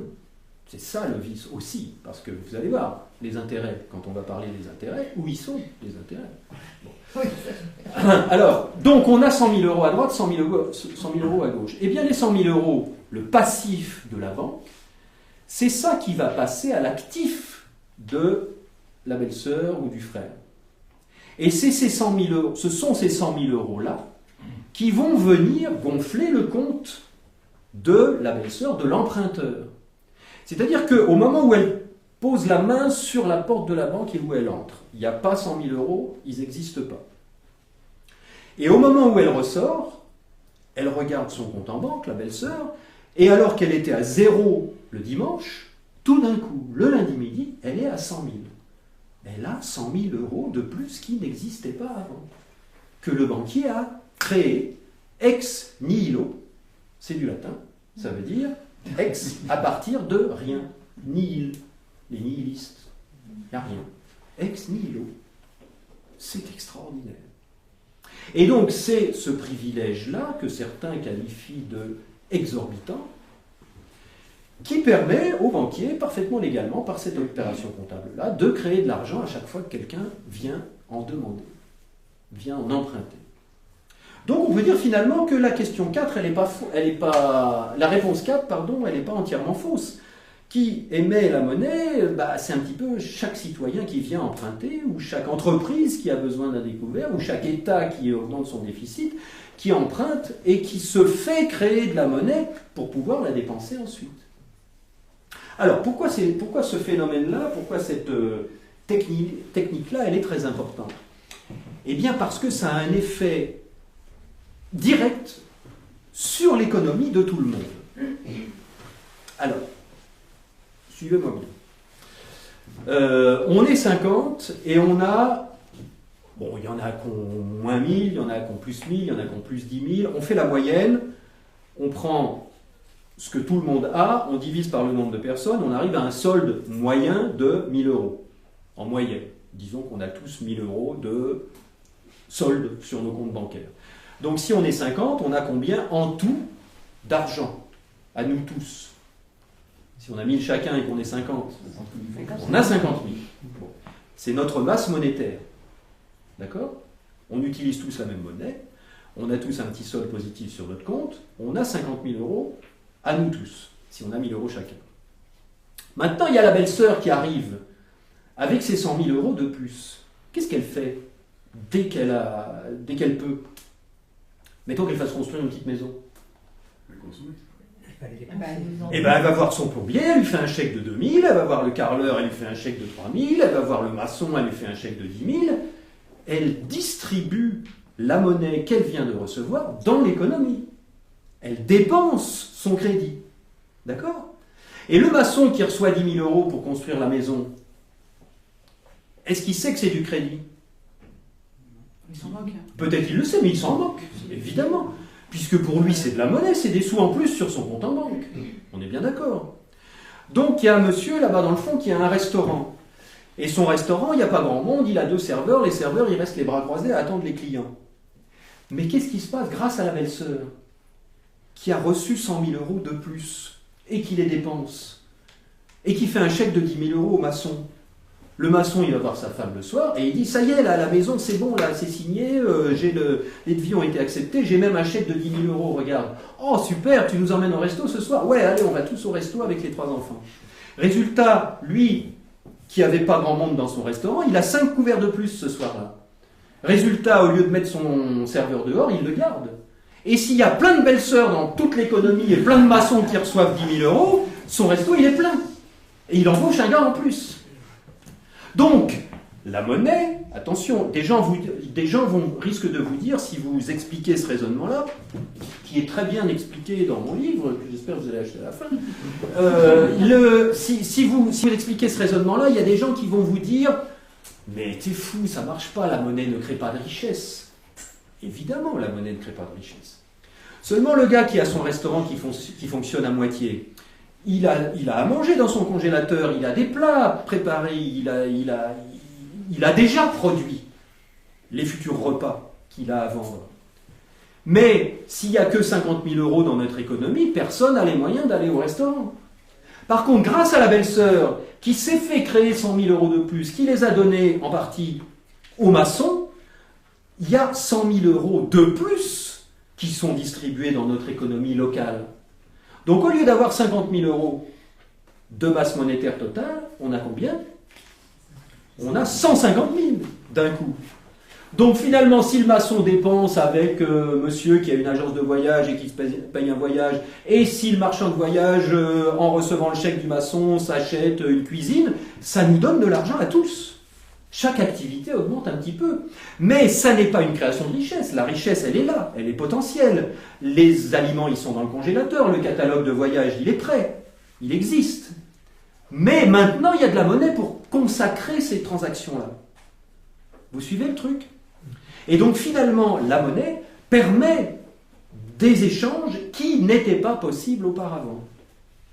c'est ça le vice aussi, parce que vous allez voir, les intérêts, quand on va parler des intérêts, où ils sont les intérêts? Bon. Oui. Alors, donc on a 100 000 euros à droite, 100 000 euros à gauche. Eh bien les 100 000 euros, le passif de la banque, c'est ça qui va passer à l'actif de la belle-sœur ou du frère. Et c'est ce sont ces 100 000 euros-là qui vont venir gonfler le compte de la belle-sœur, de l'emprunteur. C'est-à-dire qu'au moment où elle pose la main sur la porte de la banque et où elle entre, il n'y a pas 100 000 euros, ils n'existent pas. Et au moment où elle ressort, elle regarde son compte en banque, la belle-sœur, et alors qu'elle était à 0 le dimanche, tout d'un coup, le lundi midi, elle est à 100 000. Elle a 100 000 euros de plus qui n'existaient pas avant, que le banquier a créé ex nihilo, c'est du latin, ça veut dire ex à partir de rien, nihil, les nihilistes, il n'y a rien, ex nihilo, c'est extraordinaire. Et donc c'est ce privilège-là que certains qualifient de exorbitant, qui permet au banquier, parfaitement légalement, par cette opération comptable-là, de créer de l'argent à chaque fois que quelqu'un vient en demander, vient en emprunter. Donc on peut dire finalement que la question 4, la réponse 4, pardon, elle n'est pas entièrement fausse. qui émet la monnaie, c'est un petit peu chaque citoyen qui vient emprunter, ou chaque entreprise qui a besoin d'un découvert, ou chaque État qui augmente son déficit, qui emprunte et qui se fait créer de la monnaie pour pouvoir la dépenser ensuite. Alors, pourquoi ce phénomène-là, pourquoi cette technique-là, elle est très importante? Eh bien, parce que ça a un effet direct sur l'économie de tout le monde. Alors, suivez-moi bien. On est 50 et on a... Bon, il y en a qui ont moins 1000, il y en a qui ont plus 1000, il y en a qui ont plus 10 000. On fait la moyenne, on prend ce que tout le monde a, on divise par le nombre de personnes, on arrive à un solde moyen de 1000 euros. En moyenne. Disons qu'on a tous 1000 euros de solde sur nos comptes bancaires. Donc si on est 50, on a combien en tout d'argent, à nous tous? Si on a 1000 chacun et qu'on est 50, on a 50 000. Bon. C'est notre masse monétaire. D'accord? On utilise tous la même monnaie, on a tous un petit solde positif sur notre compte, on a 50 000 euros à nous tous, si on a 1000 euros chacun. Maintenant, il y a la belle-sœur qui arrive avec ses 100 000 euros de plus. Qu'est-ce qu'elle fait dès qu'elle peut? Mettons qu'elle fasse construire une petite maison. Eh ben, elle va voir son plombier, elle lui fait un chèque de 2000, elle va voir le carreleur, elle lui fait un chèque de 3000, elle va voir le maçon, elle lui fait un chèque de 10 000. Elle distribue la monnaie qu'elle vient de recevoir dans l'économie. Elle dépense son crédit. D'accord? Et le maçon qui reçoit 10 000 euros pour construire la maison, est-ce qu'il sait que c'est du crédit? Il s'en moque. Peut-être qu'il le sait, mais il s'en moque, évidemment. Puisque pour lui, c'est de la monnaie, c'est des sous en plus sur son compte en banque. On est bien d'accord. Donc, il y a un monsieur là-bas dans le fond qui a un restaurant. Et son restaurant, il n'y a pas grand monde, il a 2 serveurs. Les serveurs, ils restent les bras croisés à attendre les clients. Mais qu'est-ce qui se passe grâce à la belle-sœur qui a reçu 100 000 euros de plus et qui les dépense et qui fait un chèque de 10 000 euros au maçon? Le maçon, il va voir sa femme le soir et il dit « Ça y est, là, la maison, c'est bon, là, c'est signé, les devis ont été acceptés, j'ai même un chèque de 10 000 euros, regarde. Oh, super, tu nous emmènes au resto ce soir? Ouais, allez, on va tous au resto avec les 3 enfants. » Résultat, lui, qui n'avait pas grand monde dans son restaurant, il a 5 couverts de plus ce soir-là. Résultat, au lieu de mettre son serveur dehors, il le garde. Et s'il y a plein de belles-sœurs dans toute l'économie et plein de maçons qui reçoivent 10 000 euros, son resto, il est plein. Et il embauche un gars en plus. Donc, la monnaie, attention, des gens risquent de vous dire, si vous expliquez ce raisonnement-là, qui est très bien expliqué dans mon livre, que j'espère que vous allez acheter à la fin, si vous expliquez ce raisonnement-là, il y a des gens qui vont vous dire « Mais t'es fou, ça marche pas, la monnaie ne crée pas de richesse. » Évidemment, la monnaie ne crée pas de richesse. Seulement le gars qui a son restaurant qui fonctionne à moitié, il a à manger dans son congélateur, il a des plats préparés, il a déjà produit les futurs repas qu'il a à vendre. Mais s'il n'y a que 50 000 euros dans notre économie, personne n'a les moyens d'aller au restaurant. Par contre, grâce à la belle-sœur qui s'est fait créer 100 000 euros de plus, qui les a donnés en partie aux maçons, il y a 100 000 euros de plus qui sont distribués dans notre économie locale. Donc au lieu d'avoir 50 000 euros de masse monétaire totale, on a combien? On a 150 000 d'un coup. Donc finalement, si le maçon dépense avec monsieur qui a une agence de voyage et qui se paye un voyage, et si le marchand de voyage, en recevant le chèque du maçon, s'achète une cuisine, ça nous donne de l'argent à tous. Chaque activité augmente un petit peu. Mais ça n'est pas une création de richesse. La richesse, elle est là, elle est potentielle. Les aliments, ils sont dans le congélateur. Le catalogue de voyage, il est prêt. Il existe. Mais maintenant, il y a de la monnaie pour consacrer ces transactions-là. Vous suivez le truc? Et donc, finalement, la monnaie permet des échanges qui n'étaient pas possibles auparavant.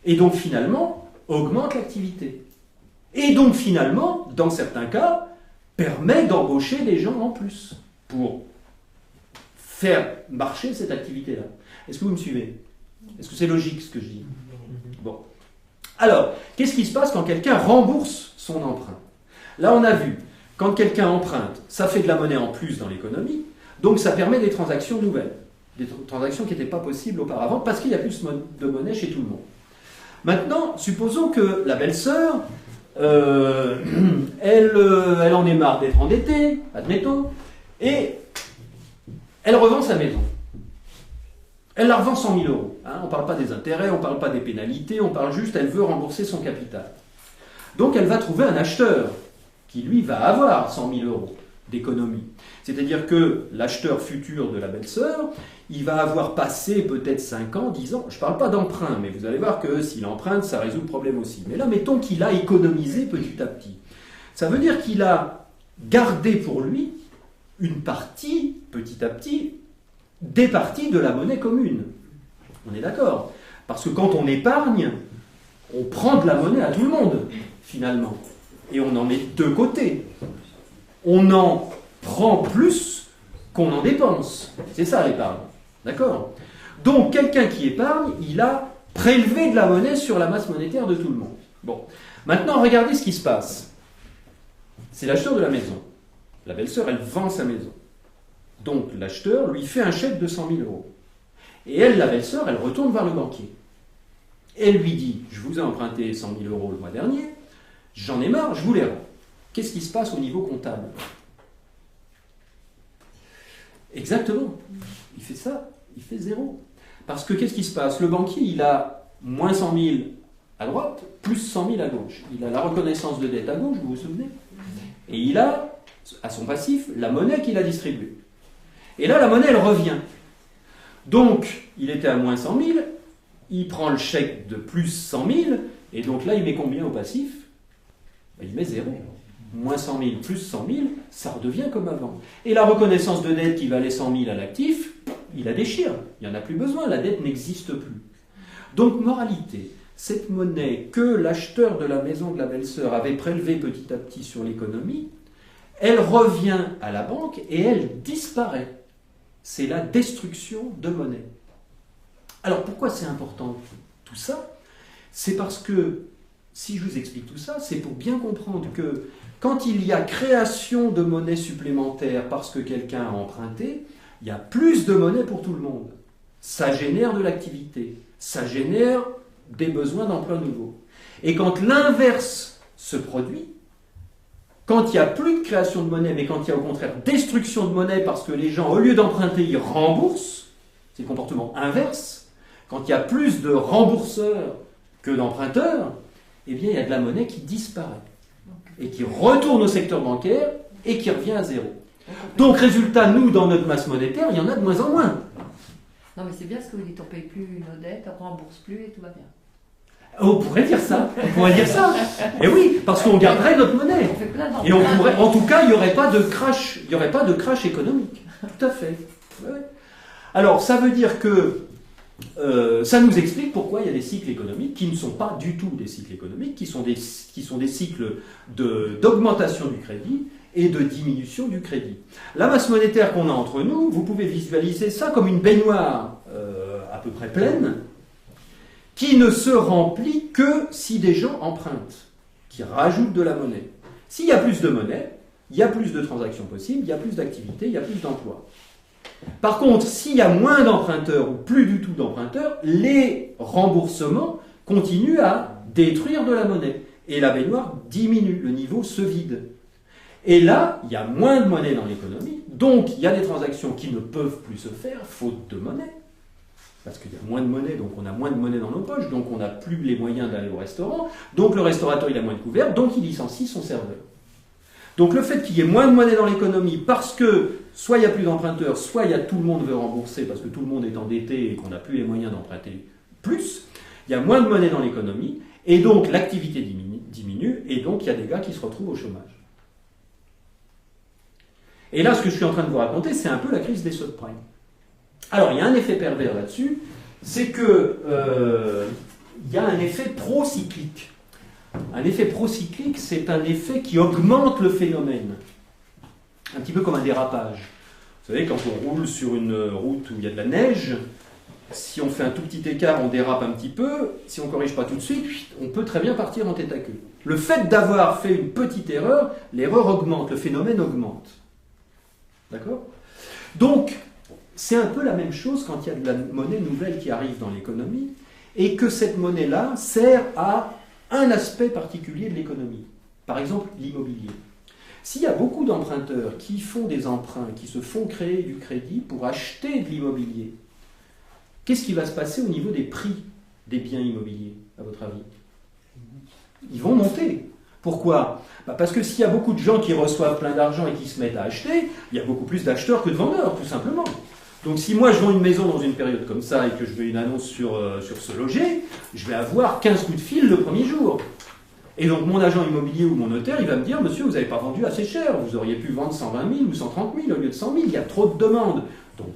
Et donc, finalement, augmente l'activité. Et donc, finalement, dans certains cas, permet d'embaucher des gens en plus pour faire marcher cette activité-là. Est-ce que vous me suivez? Est-ce que c'est logique ce que je dis? Bon. Alors, qu'est-ce qui se passe quand quelqu'un rembourse son emprunt? Là, on a vu, quand quelqu'un emprunte, ça fait de la monnaie en plus dans l'économie, donc ça permet des transactions nouvelles, des transactions qui n'étaient pas possibles auparavant, parce qu'il y a plus de monnaie chez tout le monde. Maintenant, supposons que la belle-sœur, elle en est marre d'être endettée, admettons, et elle revend sa maison. Elle la revend 100 000 euros. Hein, on ne parle pas des intérêts, on ne parle pas des pénalités, on parle juste, elle veut rembourser son capital. Donc elle va trouver un acheteur qui, lui, va avoir 100 000 euros d'économie. C'est-à-dire que l'acheteur futur de la belle-sœur, il va avoir passé peut-être 5 ans, 10 ans, je ne parle pas d'emprunt, mais vous allez voir que s'il emprunte, ça résout le problème aussi. Mais là, mettons qu'il a économisé petit à petit. Ça veut dire qu'il a gardé pour lui une partie, petit à petit, des parties de la monnaie commune. On est d'accord? Parce que quand on épargne, on prend de la monnaie à tout le monde, finalement. Et on en met deux côtés. On en prend plus qu'on en dépense. C'est ça l'épargne. D'accord? Donc, quelqu'un qui épargne, il a prélevé de la monnaie sur la masse monétaire de tout le monde. Bon. Maintenant, regardez ce qui se passe. C'est l'acheteur de la maison. La belle-sœur, elle vend sa maison. Donc, l'acheteur lui fait un chèque de 100 000 euros. Et elle, la belle-sœur, elle retourne vers le banquier. Elle lui dit, je vous ai emprunté 100 000 euros le mois dernier, j'en ai marre, je vous les rends. Qu'est-ce qui se passe au niveau comptable? Exactement. Il fait ça, il fait zéro. Parce que qu'est-ce qui se passe? Le banquier, il a moins 100 000 à droite, plus 100 000 à gauche. Il a la reconnaissance de dette à gauche, vous vous souvenez? Et il a, à son passif, la monnaie qu'il a distribuée. Et là, la monnaie, elle revient. Donc, il était à moins 100 000, il prend le chèque de plus 100 000, et donc là, il met combien au passif? Il met zéro. Moins 100 000 plus 100 000, ça redevient comme avant. Et la reconnaissance de dette qui valait 100 000 à l'actif, il la déchire. Il n'y en a plus besoin, la dette n'existe plus. Donc, moralité, cette monnaie que l'acheteur de la maison de la belle-sœur avait prélevée petit à petit sur l'économie, elle revient à la banque et elle disparaît. C'est la destruction de monnaie. Alors, pourquoi c'est important tout ça? C'est parce que, si je vous explique tout ça, c'est pour bien comprendre que quand il y a création de monnaie supplémentaire parce que quelqu'un a emprunté, il y a plus de monnaie pour tout le monde. Ça génère de l'activité, ça génère des besoins d'emploi nouveaux. Et quand l'inverse se produit, quand il n'y a plus de création de monnaie, mais quand il y a au contraire destruction de monnaie parce que les gens, au lieu d'emprunter, ils remboursent, c'est le comportement inverse, quand il y a plus de rembourseurs que d'emprunteurs, eh bien il y a de la monnaie qui disparaît et qui retourne au secteur bancaire et qui revient à zéro. Donc résultat, nous, dans notre masse monétaire, il y en a de moins en moins. Non mais c'est bien ce que vous dites, on ne paye plus nos dettes, on ne rembourse plus et tout va bien. On pourrait dire ça, on pourrait dire ça. Et oui, parce qu'on garderait notre monnaie. On fait plein d'emprunts. Et on pourrait, en tout cas, il n'y aurait pas de crash, il n'y aurait pas de crash économique. Tout à fait. Ouais. Alors, ça veut dire que ça nous explique pourquoi il y a des cycles économiques qui ne sont pas du tout des cycles économiques, qui sont des cycles d'augmentation du crédit et de diminution du crédit. La masse monétaire qu'on a entre nous, vous pouvez visualiser ça comme une baignoire à peu près pleine, qui ne se remplit que si des gens empruntent, qui rajoutent de la monnaie. S'il y a plus de monnaie, il y a plus de transactions possibles, il y a plus d'activités, il y a plus d'emplois. Par contre, s'il y a moins d'emprunteurs ou plus du tout d'emprunteurs, les remboursements continuent à détruire de la monnaie. Et la baignoire diminue, le niveau se vide. Et là, il y a moins de monnaie dans l'économie, donc il y a des transactions qui ne peuvent plus se faire, faute de monnaie. Parce qu'il y a moins de monnaie, donc on a moins de monnaie dans nos poches, donc on n'a plus les moyens d'aller au restaurant, donc le restaurateur il a moins de couverts, donc il licencie son serveur. Donc le fait qu'il y ait moins de monnaie dans l'économie, parce que soit il n'y a plus d'emprunteurs, soit il y a tout le monde veut rembourser, parce que tout le monde est endetté et qu'on n'a plus les moyens d'emprunter plus, il y a moins de monnaie dans l'économie, et donc l'activité diminue, et donc il y a des gars qui se retrouvent au chômage. Et là, ce que je suis en train de vous raconter, c'est un peu la crise des subprimes. Alors, il y a un effet pervers là-dessus, c'est que il y a un effet procyclique. Un effet procyclique, c'est un effet qui augmente le phénomène. Un petit peu comme un dérapage. Vous savez, quand on roule sur une route où il y a de la neige, si on fait un tout petit écart, on dérape un petit peu. Si on ne corrige pas tout de suite, on peut très bien partir en tête à queue. Le fait d'avoir fait une petite erreur, l'erreur augmente, le phénomène augmente. D'accord ? Donc, c'est un peu la même chose quand il y a de la monnaie nouvelle qui arrive dans l'économie. et que cette monnaie-là sert à un aspect particulier de l'économie. Par exemple, l'immobilier. S'il y a beaucoup d'emprunteurs qui font des emprunts, qui se font créer du crédit pour acheter de l'immobilier, qu'est-ce qui va se passer au niveau des prix des biens immobiliers, à votre avis? Ils vont monter. Pourquoi? Parce que s'il y a beaucoup de gens qui reçoivent plein d'argent et qui se mettent à acheter, il y a beaucoup plus d'acheteurs que de vendeurs, tout simplement. Donc si moi je vends une maison dans une période comme ça et que je fais une annonce sur Se Loger, je vais avoir 15 coups de fil le premier jour. Et donc mon agent immobilier ou mon notaire, il va me dire « Monsieur, vous n'avez pas vendu assez cher, vous auriez pu vendre 120 000 ou 130 000 au lieu de 100 000, il y a trop de demandes. Donc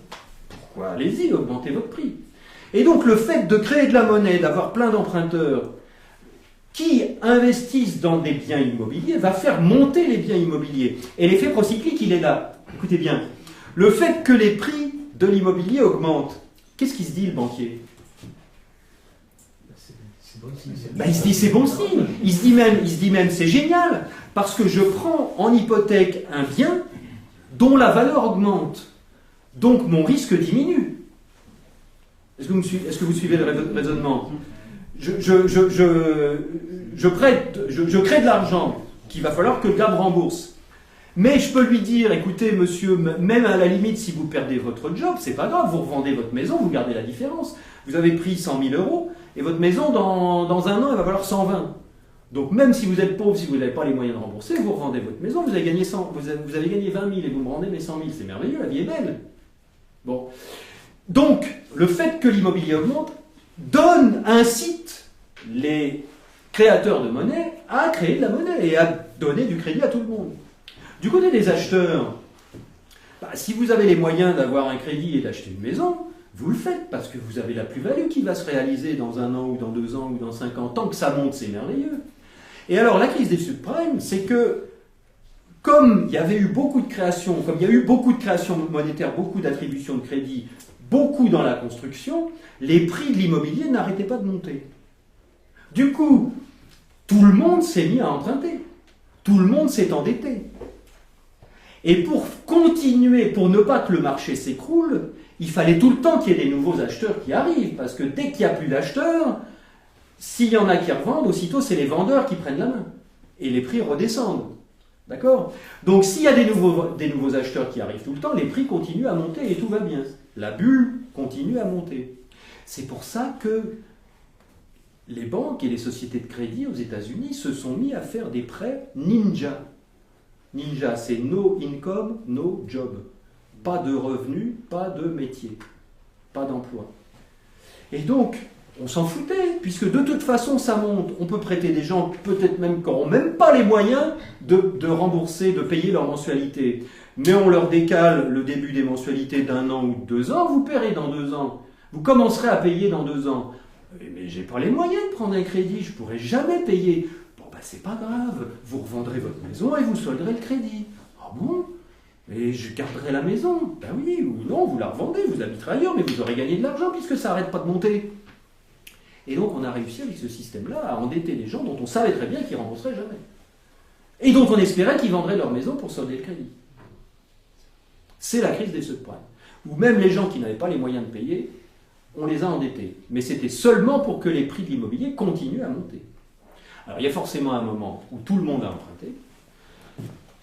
pourquoi allez-y, augmentez votre prix ?» Et donc le fait de créer de la monnaie, d'avoir plein d'emprunteurs qui investissent dans des biens immobiliers va faire monter les biens immobiliers. Et l'effet procyclique, il est là. Écoutez bien, le fait que les prix de l'immobilier augmentent, qu'est-ce qu'il se dit le banquier? Il se dit c'est bon signe. Il se dit même c'est génial, parce que je prends en hypothèque un bien dont la valeur augmente. Donc mon risque diminue. Est-ce que vous suivez le raisonnement? Je crée de l'argent qu'il va falloir que le gars me rembourse. Mais je peux lui dire, écoutez monsieur, même à la limite si vous perdez votre job, c'est pas grave, vous revendez votre maison, vous gardez la différence. Vous avez pris 100 000 € et votre maison dans un an elle va valoir 120. Donc même si vous êtes pauvre, si vous n'avez pas les moyens de rembourser, vous revendez votre maison, vous avez gagné 20 000 et vous me rendez mes 100 000, c'est merveilleux, la vie est belle. Bon. Donc le fait que l'immobilier augmente incite les créateurs de monnaie à créer de la monnaie et à donner du crédit à tout le monde. Du côté des acheteurs, si vous avez les moyens d'avoir un crédit et d'acheter une maison, vous le faites parce que vous avez la plus-value qui va se réaliser dans 1 an ou dans 2 ans ou dans 5 ans. Tant que ça monte, c'est merveilleux. Et alors la crise des subprimes, c'est que comme il y avait eu beaucoup de créations, comme il y a eu beaucoup de créations monétaires, beaucoup d'attributions de crédit, beaucoup dans la construction, les prix de l'immobilier n'arrêtaient pas de monter. Du coup, tout le monde s'est mis à emprunter. Tout le monde s'est endetté. Et pour continuer, pour ne pas que le marché s'écroule, il fallait tout le temps qu'il y ait des nouveaux acheteurs qui arrivent. Parce que dès qu'il n'y a plus d'acheteurs, s'il y en a qui revendent, aussitôt c'est les vendeurs qui prennent la main. Et les prix redescendent. D'accord? Donc s'il y a des nouveaux acheteurs qui arrivent tout le temps, les prix continuent à monter et tout va bien. La bulle continue à monter. C'est pour ça que les banques et les sociétés de crédit aux États-Unis se sont mis à faire des prêts ninja. Ninja, c'est no income, no job. Pas de revenus, pas de métier, pas d'emploi. Et donc, on s'en foutait, puisque de toute façon ça monte. On peut prêter des gens, peut-être même qui n'auront même pas les moyens de rembourser, de payer leur mensualité. Mais on leur décale le début des mensualités d'1 an ou de 2 ans, vous paierez dans 2 ans. Vous commencerez à payer dans 2 ans. Mais j'ai pas les moyens de prendre un crédit, je pourrai jamais payer. Bon, c'est pas grave, vous revendrez votre maison et vous solderez le crédit. Ah bon? Mais je garderai la maison. Ben oui, ou non, vous la revendez, vous habiterez ailleurs, mais vous aurez gagné de l'argent puisque ça n'arrête pas de monter. Et donc on a réussi avec ce système-là à endetter les gens dont on savait très bien qu'ils ne rembourseraient jamais. Et donc on espérait qu'ils vendraient leur maison pour solder le crédit. C'est la crise des subprimes. Où même les gens qui n'avaient pas les moyens de payer, on les a endettés. Mais c'était seulement pour que les prix de l'immobilier continuent à monter. Alors il y a forcément un moment où tout le monde a emprunté.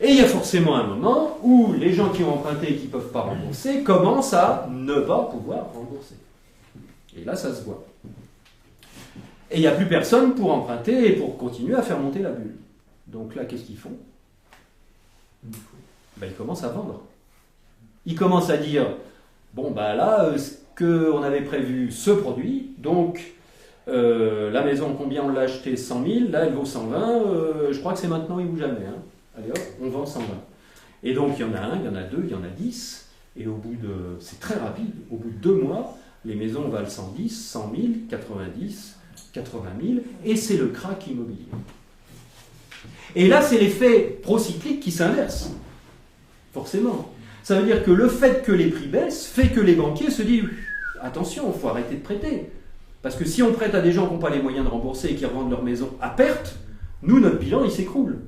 Et il y a forcément un moment où les gens qui ont emprunté et qui ne peuvent pas rembourser commencent à ne pas pouvoir rembourser. Et là, ça se voit. Et il n'y a plus personne pour emprunter et pour continuer à faire monter la bulle. Donc là, qu'est-ce qu'ils font? Ils commencent à vendre. Ils commencent à dire, bon, là, ce qu'on avait prévu se produit, donc la maison, combien on l'a acheté? 100 000, là, elle vaut 120, je crois que c'est maintenant ou jamais. Hein. Allez hop, on vend 120. Et donc, il y en a 1, il y en a 2, il y en a 10, et au bout de... C'est très rapide, au bout de 2 mois, les maisons valent 110, 100 000, 90, 80 000, et c'est le crack immobilier. Et là, c'est l'effet procyclique qui s'inverse. Forcément. Ça veut dire que le fait que les prix baissent fait que les banquiers se disent « Attention, il faut arrêter de prêter. » Parce que si on prête à des gens qui n'ont pas les moyens de rembourser et qui revendent leur maison à perte, nous, notre bilan, il s'écroule.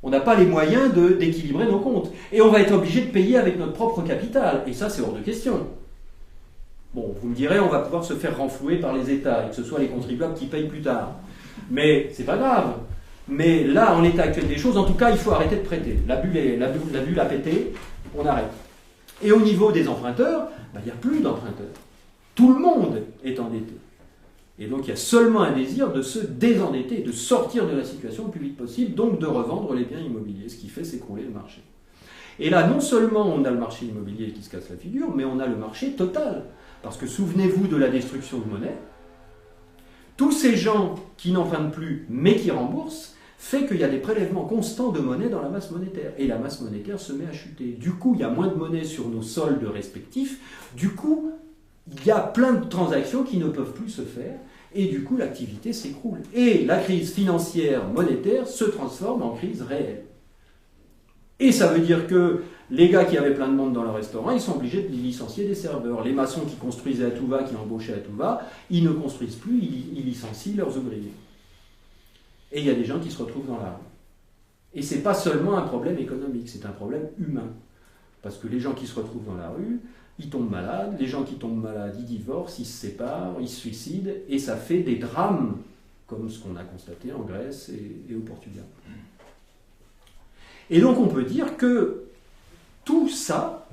On n'a pas les moyens d'équilibrer nos comptes. Et on va être obligé de payer avec notre propre capital. Et ça, c'est hors de question. Bon, vous me direz, on va pouvoir se faire renflouer par les États, et que ce soit les contribuables qui payent plus tard. Mais c'est pas grave. Mais là, en l'état actuel des choses, en tout cas, il faut arrêter de prêter. La bulle a pété, on arrête. Et au niveau des emprunteurs, il n'y a plus d'emprunteurs. Tout le monde est endetté. Et donc il y a seulement un désir de se désendetter, de sortir de la situation le plus vite possible, donc de revendre les biens immobiliers, ce qui fait s'écrouler le marché. Et là, non seulement on a le marché immobilier qui se casse la figure, mais on a le marché total. Parce que souvenez-vous de la destruction de monnaie. Tous ces gens qui n'empruntent plus, mais qui remboursent, fait qu'il y a des prélèvements constants de monnaie dans la masse monétaire. Et la masse monétaire se met à chuter. Du coup, il y a moins de monnaie sur nos soldes respectifs. Du coup, il y a plein de transactions qui ne peuvent plus se faire. Et du coup, l'activité s'écroule. Et la crise financière monétaire se transforme en crise réelle. Et ça veut dire que les gars qui avaient plein de monde dans leur restaurant, ils sont obligés de licencier des serveurs. Les maçons qui construisaient à tout va, qui embauchaient à tout va, ils ne construisent plus, ils licencient leurs ouvriers. Et il y a des gens qui se retrouvent dans la rue. Et ce n'est pas seulement un problème économique, c'est un problème humain. Parce que les gens qui se retrouvent dans la rue, ils tombent malades, les gens qui tombent malades, ils divorcent, ils se séparent, ils se suicident, et ça fait des drames, comme ce qu'on a constaté en Grèce et au Portugal. Et donc on peut dire que tout ça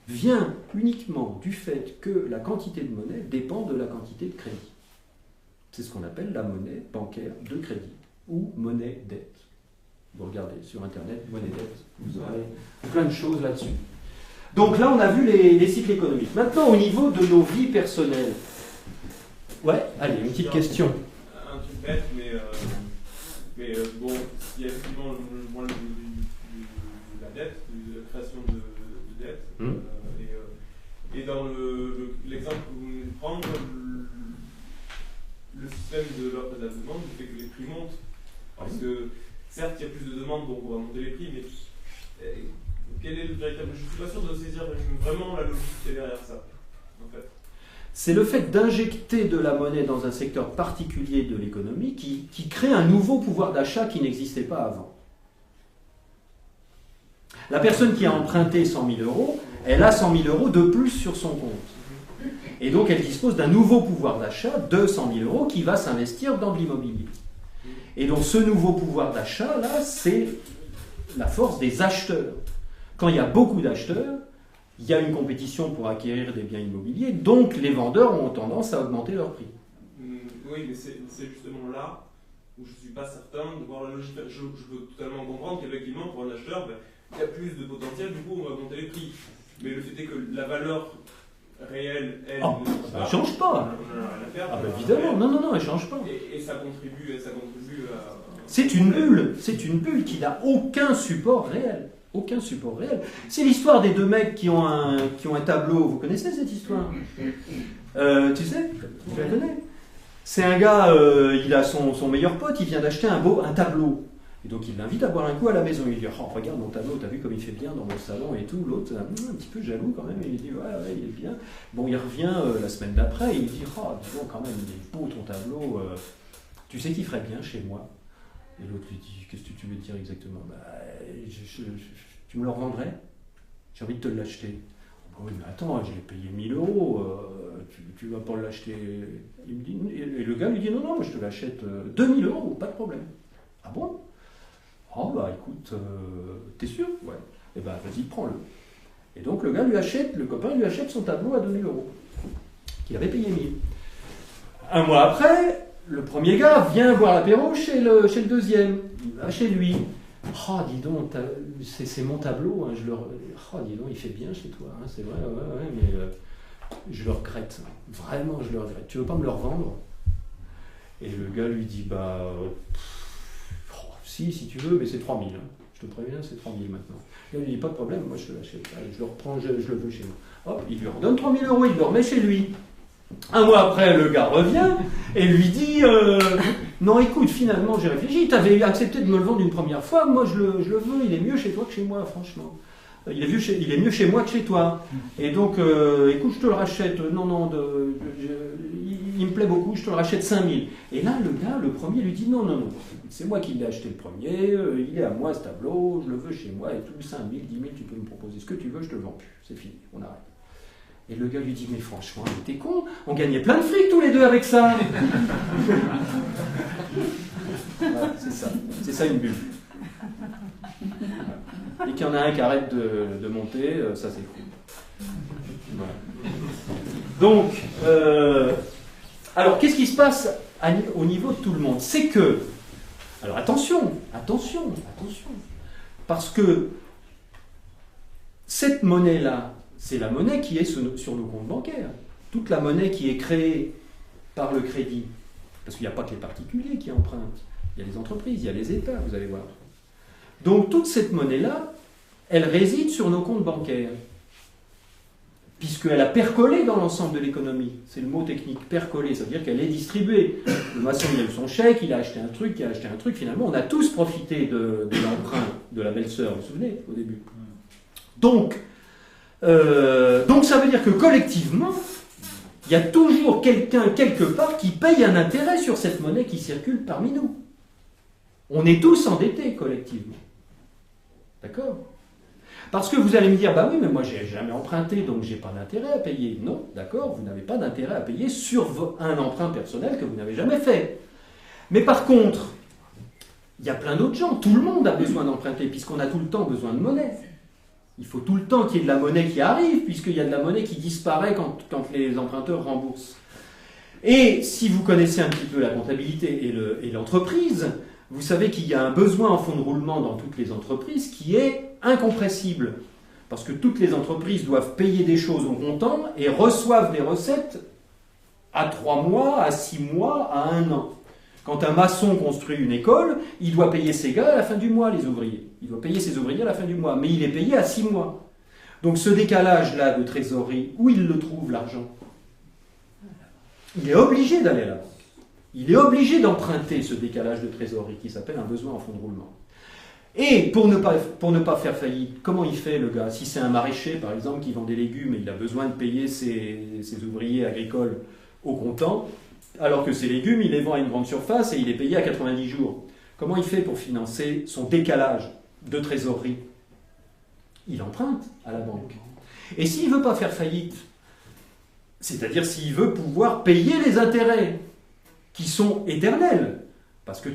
vient uniquement du fait que la quantité de monnaie dépend de la quantité de crédit. C'est ce qu'on appelle la monnaie bancaire de crédit, ou monnaie dette. Vous regardez sur Internet, monnaie dette, vous aurez plein de choses là-dessus. Donc là, on a vu les cycles économiques. Maintenant, au niveau de nos vies personnelles. Ouais, allez, une petite question. Un truc bête, mais bon, il y a effectivement le point de la dette, de la création de dette. Et dans l'exemple que vous venez de prendre, le système de l'offre et de la demande fait que les prix montent. Parce que, certes, il y a plus de demandes, donc on va monter les prix, mais quel est le véritable... Je ne suis pas sûr de saisir vraiment la logique qui est derrière ça, en fait. C'est le fait d'injecter de la monnaie dans un secteur particulier de l'économie qui crée un nouveau pouvoir d'achat qui n'existait pas avant. La personne qui a emprunté 100 000 euros, elle a 100 000 euros de plus sur son compte. Et donc elle dispose d'un nouveau pouvoir d'achat de 100 000 euros qui va s'investir dans de l'immobilier. Et donc ce nouveau pouvoir d'achat, là, c'est la force des acheteurs. Quand il y a beaucoup d'acheteurs, il y a une compétition pour acquérir des biens immobiliers, donc les vendeurs ont tendance à augmenter leur prix. Oui, mais c'est justement là où je ne suis pas certain de voir la logique. Je peux totalement comprendre qu'effectivement, pour un acheteur, il y a plus de potentiel, du coup on va augmenter les prix. Mais le fait est que la valeur réelle, elle ne change pas. Évidemment, non, elle ne change pas. Et ça contribue à... C'est une bulle qui n'a aucun support réel. Aucun support réel. C'est l'histoire des deux mecs qui ont un tableau. Vous connaissez cette histoire? Tu sais? Tu la connais? C'est un gars, il a son meilleur pote, il vient d'acheter un tableau. Et donc il l'invite à boire un coup à la maison. Il dit, oh, regarde mon tableau, t'as vu comme il fait bien dans mon salon et tout. L'autre, un petit peu jaloux quand même, et il dit, ouais, il est bien. Bon, il revient la semaine d'après, il dit, oh, dis donc quand même, il est beau ton tableau. Tu sais qu'il ferait bien chez moi? Et l'autre lui dit, qu'est-ce que tu veux dire exactement? Tu me le revendrais? J'ai envie de te l'acheter. Oui, mais attends, je l'ai payé 1 000 euros, tu vas pas l'acheter. Il me dit, et le gars lui dit, non, moi je te l'achète 2 000 euros, pas de problème. Ah bon? Oh écoute, t'es sûr? Ouais. Eh vas-y, prends-le. Et donc le copain lui achète son tableau à 2 000 euros, qu'il avait payé 1 000. Un mois après, le premier gars vient boire l'apéro chez le deuxième, il va chez lui. Oh, dis donc, c'est mon tableau, hein, oh, dis donc, il fait bien chez toi, hein, c'est vrai, ouais, mais je le regrette, vraiment, je le regrette. Tu veux pas me le revendre? Et le gars lui dit, si tu veux, mais c'est 3 000, hein. Je te préviens, c'est 3 000 maintenant. Il lui dit, pas de problème, moi je te l'achète, je le reprends, je le veux chez moi. Hop, il lui redonne 3 000 euros, il le remet chez lui. Un mois après, le gars revient et lui dit non, écoute, finalement, j'ai réfléchi, tu avais accepté de me le vendre une première fois, moi je le veux, il est mieux chez toi que chez moi, franchement. Il est mieux chez moi que chez toi. Et donc, écoute, je te le rachète, il me plaît beaucoup, je te le rachète 5 000. Et là, le gars, le premier, lui dit non, c'est moi qui l'ai acheté le premier, il est à moi ce tableau, je le veux chez moi, et tout, 5 000, 10 000, tu peux me proposer ce que tu veux, je te le vends plus, c'est fini, on arrête. Et le gars lui dit, mais franchement, t'es con, on gagnait plein de fric tous les deux avec ça. Voilà, c'est ça une bulle. Et qu'il y en a un qui arrête de monter, ça s'écroule. Voilà. Donc, alors qu'est-ce qui se passe au niveau de tout le monde? C'est que, alors attention, parce que cette monnaie-là, c'est la monnaie qui est sur nos comptes bancaires. Toute la monnaie qui est créée par le crédit, parce qu'il n'y a pas que les particuliers qui empruntent, il y a les entreprises, il y a les États, vous allez voir. Donc toute cette monnaie-là, elle réside sur nos comptes bancaires, puisqu'elle a percolé dans l'ensemble de l'économie. C'est le mot technique, percolé, ça veut dire qu'elle est distribuée. Le maçon, il a eu son chèque, il a acheté un truc, finalement, on a tous profité de l'emprunt de la belle-sœur, vous vous souvenez, au début. Donc ça veut dire que collectivement, il y a toujours quelqu'un, quelque part, qui paye un intérêt sur cette monnaie qui circule parmi nous. On est tous endettés collectivement. D'accord? Parce que vous allez me dire, bah oui, mais moi j'ai jamais emprunté, donc j'ai pas d'intérêt à payer. Non, d'accord, vous n'avez pas d'intérêt à payer sur un emprunt personnel que vous n'avez jamais fait. Mais par contre, il y a plein d'autres gens, tout le monde a besoin d'emprunter, puisqu'on a tout le temps besoin de monnaie. Il faut tout le temps qu'il y ait de la monnaie qui arrive, puisqu'il y a de la monnaie qui disparaît quand les emprunteurs remboursent. Et si vous connaissez un petit peu la comptabilité et l'entreprise, vous savez qu'il y a un besoin en fonds de roulement dans toutes les entreprises qui est incompressible. Parce que toutes les entreprises doivent payer des choses au comptant et reçoivent des recettes à 3 mois, à 6 mois, à 1 an. Quand un maçon construit une école, il doit payer ses gars à la fin du mois, les ouvriers. Il doit payer ses ouvriers à la fin du mois, mais il est payé à 6 mois. Donc ce décalage-là de trésorerie, où il le trouve, l'argent? Il est obligé d'aller à la banque. Il est obligé d'emprunter ce décalage de trésorerie qui s'appelle un besoin en fonds de roulement. Et pour ne pas faire faillite, comment il fait le gars? Si c'est un maraîcher, par exemple, qui vend des légumes et il a besoin de payer ses ouvriers agricoles au comptant, alors que ces légumes, il les vend à une grande surface et il est payé à 90 jours. Comment il fait pour financer son décalage de trésorerie? Il emprunte à la banque. Et s'il ne veut pas faire faillite, c'est-à-dire s'il veut pouvoir payer les intérêts, qui sont éternels, parce que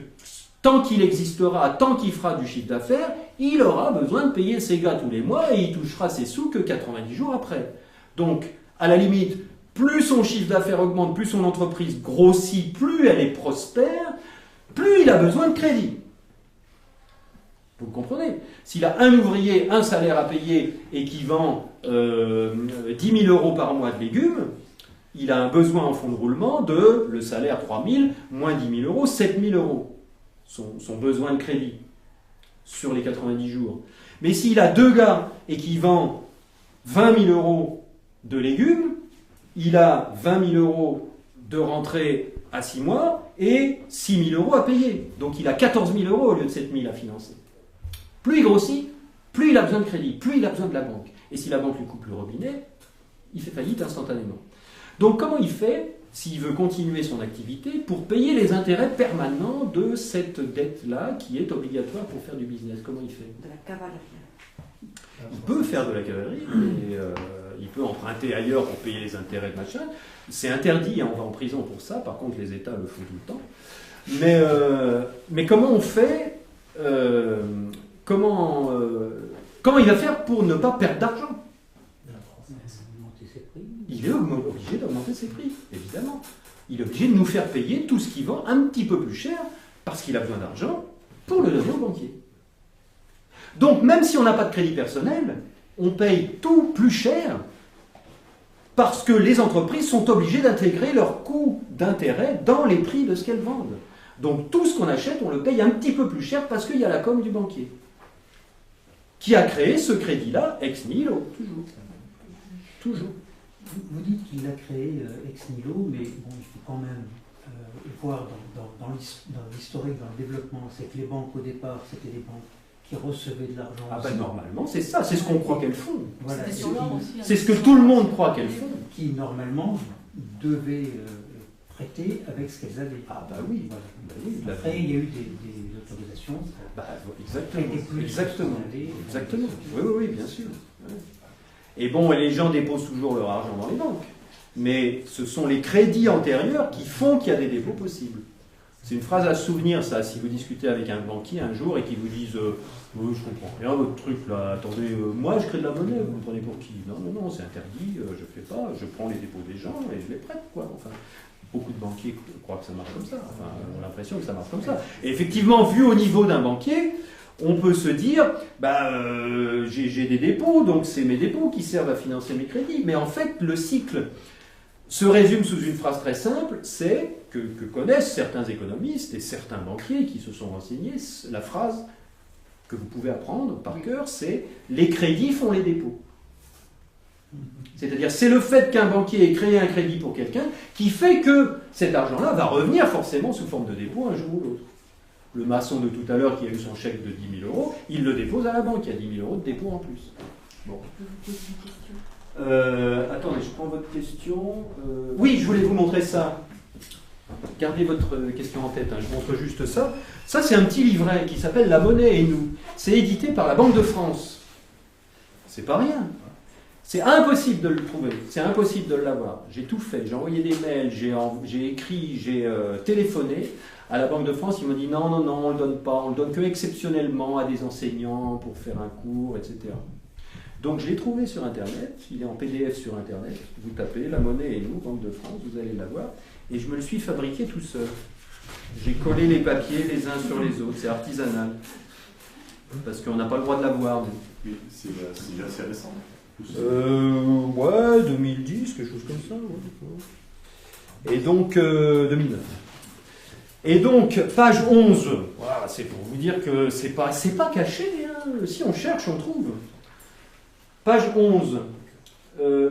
tant qu'il existera, tant qu'il fera du chiffre d'affaires, il aura besoin de payer ses gars tous les mois et il touchera ses sous que 90 jours après. Donc, à la limite, plus son chiffre d'affaires augmente, plus son entreprise grossit, plus elle est prospère, plus il a besoin de crédit. Vous comprenez? S'il a un ouvrier, un salaire à payer et qui vend 10 000 euros par mois de légumes, il a un besoin en fonds de roulement de, le salaire 3 000, moins 10 000 euros, 7 000 euros. Son besoin de crédit sur les 90 jours. Mais s'il a 2 gars et qui vend 20 000 euros de légumes, il a 20 000 euros de rentrée à 6 mois et 6 000 euros à payer. Donc il a 14 000 euros au lieu de 7 000 à financer. Plus il grossit, plus il a besoin de crédit, plus il a besoin de la banque. Et si la banque lui coupe le robinet, il fait faillite instantanément. Donc comment il fait, s'il veut continuer son activité, pour payer les intérêts permanents de cette dette-là qui est obligatoire pour faire du business? Comment il fait? De la cavalerie. Il peut faire de la cavalerie, et, il peut emprunter ailleurs pour payer les intérêts de machin. C'est interdit, on va en prison pour ça, par contre les États le font tout le temps. Mais comment on fait, comment il va faire pour ne pas perdre d'argent? Il est obligé d'augmenter ses prix, évidemment. Il est obligé de nous faire payer tout ce qu'il vend un petit peu plus cher, parce qu'il a besoin d'argent pour le donner au banquier. Donc même si on n'a pas de crédit personnel, on paye tout plus cher, parce que les entreprises sont obligées d'intégrer leurs coûts d'intérêt dans les prix de ce qu'elles vendent. Donc tout ce qu'on achète, on le paye un petit peu plus cher, parce qu'il y a la com du banquier, qui a créé ce crédit-là, ex nihilo, toujours. Toujours. Vous dites qu'il l'a créé ex nihilo, mais bon, il faut quand même voir dans l'historique, dans le développement, c'est que les banques au départ, c'était des banques qui recevaient de l'argent. Ah ben normalement, c'est ça, c'est ce qu'on croit qu'elles font. Voilà, c'est ce que tout le monde croit qu'elles font. Qui normalement devaient prêter avec ce qu'elles avaient. Ah bah oui. Voilà. Bah oui, après, il y a eu des autorisations. Bah, exactement. Exactement. Exactement. Oui, bien sûr. Ouais. Et bon, les gens déposent toujours leur argent dans les banques. Mais ce sont les crédits antérieurs qui font qu'il y a des dépôts possibles. C'est une phrase à se souvenir, ça, si vous discutez avec un banquier un jour et qu'il vous dise oui, je comprends rien, votre truc là, attendez, moi je crée de la monnaie, vous me prenez pour qui? Non, non, non, c'est interdit, je fais pas, je prends les dépôts des gens et je les prête, quoi. Enfin, beaucoup de banquiers croient que ça marche comme ça, enfin, ont l'impression que ça marche comme ça. Et effectivement, vu au niveau d'un banquier, on peut se dire, j'ai des dépôts, donc c'est mes dépôts qui servent à financer mes crédits. Mais en fait, le cycle se résume sous une phrase très simple, c'est que connaissent certains économistes et certains banquiers qui se sont renseignés, la phrase que vous pouvez apprendre par cœur, c'est « les crédits font les dépôts ». C'est-à-dire, c'est le fait qu'un banquier ait créé un crédit pour quelqu'un qui fait que cet argent-là va revenir forcément sous forme de dépôt un jour ou l'autre. Le maçon de tout à l'heure qui a eu son chèque de 10 000 €, il le dépose à la banque, il y a 10 000 € de dépôt en plus. Bon. Attendez, je prends votre question. Oui, je voulais vous montrer ça. Gardez votre question en tête, hein, je montre juste ça. Ça, c'est un petit livret qui s'appelle La monnaie et nous. C'est édité par la Banque de France. C'est pas rien. C'est impossible de le trouver, c'est impossible de l'avoir. J'ai tout fait, j'ai envoyé des mails, j'ai écrit, j'ai téléphoné à la Banque de France. Ils m'ont dit non, non, non, on ne le donne pas, on le donne que exceptionnellement à des enseignants pour faire un cours, etc. Donc je l'ai trouvé sur Internet, il est en PDF sur Internet. Vous tapez La monnaie et nous, Banque de France, vous allez l'avoir. Et je me le suis fabriqué tout seul. J'ai collé les papiers les uns sur les autres, c'est artisanal. Parce qu'on n'a pas le droit de l'avoir. Oui, c'est assez récent. Ouais, 2010, quelque chose comme ça. Ouais. Et donc, 2009. Et donc, page 11, voilà, c'est pour vous dire que c'est pas caché, hein. Si on cherche, on trouve. Page 11,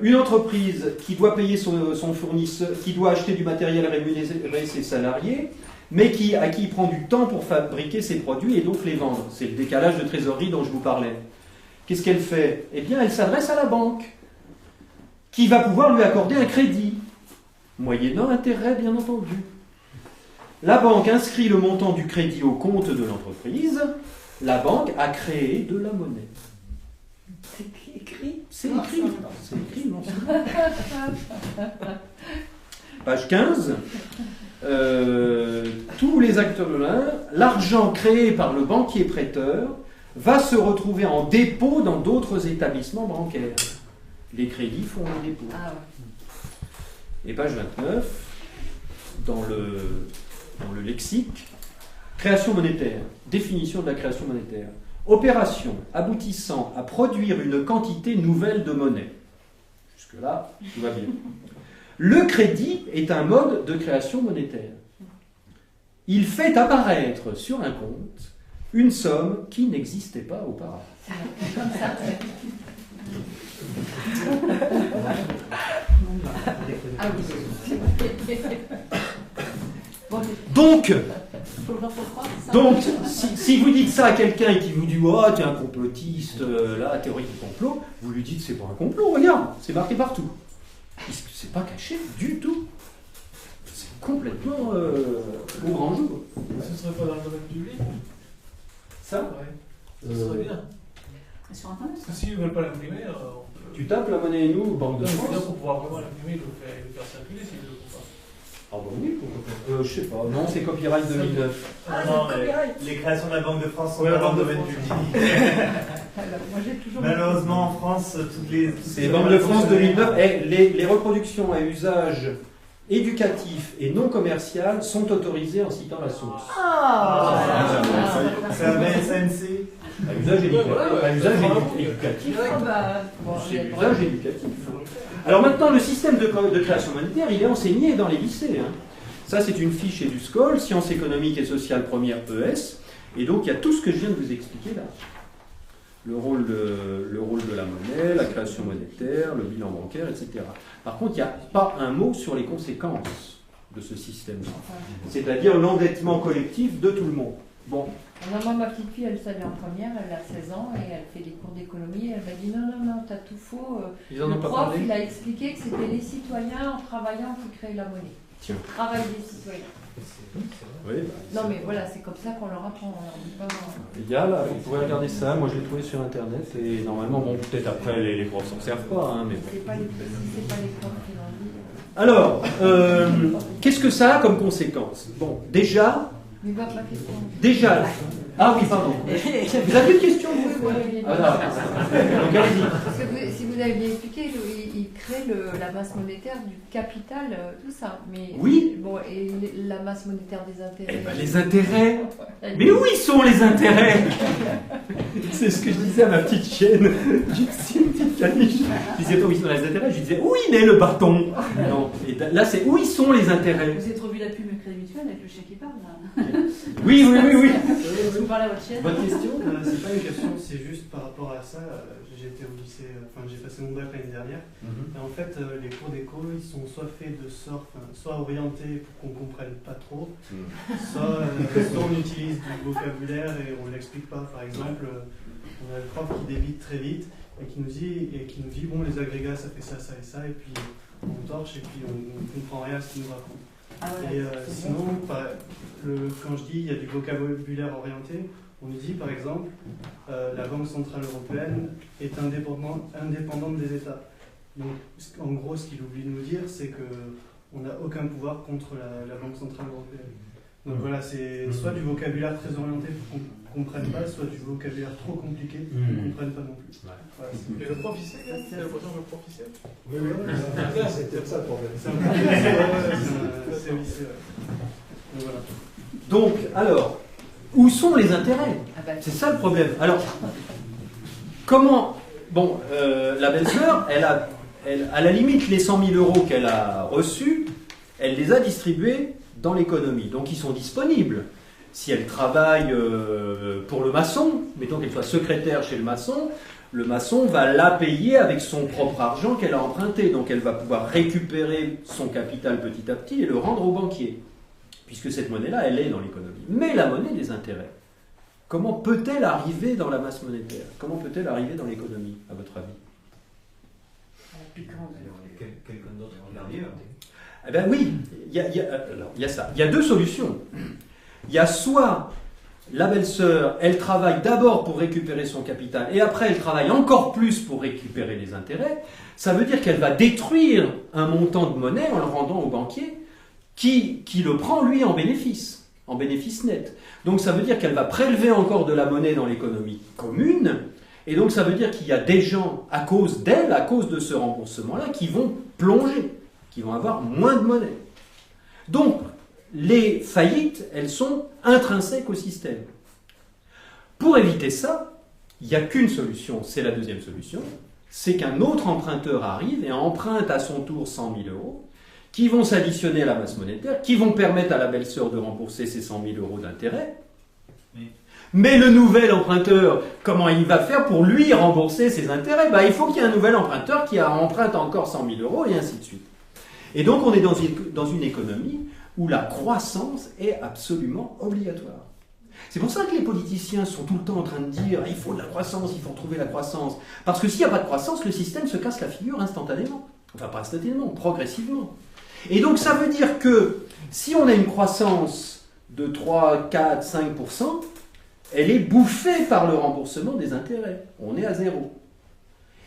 une entreprise qui doit payer son fournisseur, qui doit acheter du matériel et rémunérer ses salariés, mais à qui il prend du temps pour fabriquer ses produits et donc les vendre. C'est le décalage de trésorerie dont je vous parlais. Qu'est-ce qu'elle fait? Eh bien, elle s'adresse à la banque, qui va pouvoir lui accorder un crédit, moyennant intérêt, bien entendu. La banque inscrit le montant du crédit au compte de l'entreprise. La banque a créé de la monnaie. C'est écrit. C'est écrit. C'est écrit, non? Page 15. Tous les acteurs de l'argent créé par le banquier prêteur va se retrouver en dépôt dans d'autres établissements bancaires. Les crédits font un dépôt. Ah ouais. Et page 29, dans le lexique, création monétaire, définition de la création monétaire. Opération aboutissant à produire une quantité nouvelle de monnaie. Jusque-là, tout va bien. Le crédit est un mode de création monétaire. Il fait apparaître sur un compte une somme qui n'existait pas auparavant. Comme ça. Ah oui. Donc, si vous dites ça à quelqu'un et qu'il vous dit « Oh, t'es un complotiste, la théorie du complot », vous lui dites « C'est pas un complot, regarde, c'est marqué partout ». C'est pas caché du tout. C'est complètement au grand jour. Ce serait pas dans le domaine public? Ça? Ouais. Ce serait bien. Sur Internet? Parce que s'ils ne veulent pas l'imprimer, tu tapes La monnaie et nous, Banque de France. Pour pouvoir vraiment l'imprimer, il faut le faire circuler s'ils ne le font pas. Ah bah oui, pourquoi pas. Je sais pas. Non, c'est copyright 2009. Ah non, les créations de la Banque de France sont pas dans le domaine public. Moi, j'ai toujours... Malheureusement, en France, c'est Banque de France 2009. Et les reproductions à usage éducatif et non commercial sont autorisées en citant la source. C'est un BSNC. À usage éducatif. C'est usage éducatif. Alors maintenant, le système de création monétaire, il est enseigné dans les lycées. Hein. Ça, c'est une fiche EduSchool, Sciences économiques et sociales première ES. Et donc, il y a tout ce que je viens de vous expliquer là. Le rôle de la monnaie, la création monétaire, le bilan bancaire, etc. Par contre, il n'y a pas un mot sur les conséquences de ce système-là. C'est-à-dire l'endettement collectif de tout le monde. Bon. Alors moi, ma petite fille, elle savait en première, elle a 16 ans et elle fait des cours d'économie. Elle m'a dit non, non, non, t'as tout faux. Le prof, il a expliqué que c'était les citoyens en travaillant qui créaient la monnaie. Tiens. Le travail des citoyens. Oui, Non, mais voilà, c'est comme ça qu'on leur apprend. On leur dit pas... Il y a là, vous pouvez regarder ça, moi je l'ai trouvé sur internet et normalement, bon, peut-être après les profs s'en servent pas, hein, mais bon. C'est pas les profs qui l'ont dit. Alors, qu'est-ce que ça a comme conséquence? Bon, déjà. Mais pas question. Déjà. Ah oui, pardon. Vous avez une question? Oui. Ah, donc allez-y. Parce que si vous avez bien expliqué, il crée la masse monétaire du capital, tout ça. Mais, oui. Bon, et la masse monétaire des intérêts. Eh ben, les intérêts. Mais où ils sont les intérêts? C'est ce que je disais à ma petite chienne. Gypsy, une petite caniche. Je disais pas où ils sont les intérêts, je disais où il est le bâton. Non. Et là, c'est où ils sont les intérêts. Vous avez trop vu la pub Crédit Mutuel avec le chien qui parle là. Oui. Vous parlez à votre chienne. Votre question, c'est pas une question, c'est juste par rapport à ça. J'étais au lycée, j'ai passé mon bac l'année dernière. Et en fait, les cours d'éco, ils sont soit faits de sorte, soit orientés pour qu'on comprenne pas trop, soit on utilise du vocabulaire et on l'explique pas. Par exemple, on a le prof qui débite très vite et qui nous dit bon, les agrégats ça fait ça, ça et ça, et puis on torche et puis on comprend rien à ce qu'il nous raconte. Et sinon, quand je dis il y a du vocabulaire orienté, on nous dit par exemple la Banque Centrale Européenne est indépendante des États. Donc en gros, ce qu'il oublie de nous dire, c'est qu'on n'a aucun pouvoir contre la Banque Centrale Européenne. Donc voilà, c'est soit du vocabulaire très orienté pour qu'on ne comprenne pas, soit du vocabulaire trop compliqué pour qu'on ne comprenne pas non plus. Voilà, et le prof, il sait, c'est l'impression que le prof, il sait. Oui, c'est peut-être ça le problème. C'est au lycée, donc voilà. Donc, alors, où sont les intérêts? C'est ça le problème. Alors, comment... Bon, la belle-sœur, elle, à la limite, les 100 000 euros qu'elle a reçus, elle les a distribués dans l'économie. Donc, ils sont disponibles. Si elle travaille pour le maçon, mettons qu'elle soit secrétaire chez le maçon va la payer avec son propre argent qu'elle a emprunté. Donc, elle va pouvoir récupérer son capital petit à petit et le rendre au banquier. Puisque cette monnaie-là, elle est dans l'économie. Mais la monnaie des intérêts, comment peut-elle arriver dans la masse monétaire? Comment peut-elle arriver dans l'économie, à votre avis? Quelqu'un d'autre qui l'a. Eh bien oui, il y a ça. Il y a deux solutions. Il y a soit la belle-sœur, elle travaille d'abord pour récupérer son capital, et après elle travaille encore plus pour récupérer les intérêts. Ça veut dire qu'elle va détruire un montant de monnaie en le rendant au banquier, qui le prend, lui, en bénéfice net. Donc ça veut dire qu'elle va prélever encore de la monnaie dans l'économie commune, et donc ça veut dire qu'il y a des gens, à cause d'elle, à cause de ce remboursement-là, qui vont plonger, qui vont avoir moins de monnaie. Donc, les faillites, elles sont intrinsèques au système. Pour éviter ça, il n'y a qu'une solution, c'est la deuxième solution, c'est qu'un autre emprunteur arrive et emprunte à son tour 100 000 euros, qui vont s'additionner à la masse monétaire, qui vont permettre à la belle-sœur de rembourser ses 100 000 euros d'intérêt. Mais le nouvel emprunteur, comment il va faire pour lui rembourser ses intérêts? Il faut qu'il y ait un nouvel emprunteur qui emprunte encore 100 000 euros et ainsi de suite. Et donc on est dans une économie où la croissance est absolument obligatoire. C'est pour ça que les politiciens sont tout le temps en train de dire il faut de la croissance, il faut retrouver la croissance. Parce que s'il n'y a pas de croissance, le système se casse la figure instantanément. Enfin, pas instantanément, progressivement. Et donc ça veut dire que si on a une croissance de 3, 4, 5%, elle est bouffée par le remboursement des intérêts. On est à zéro.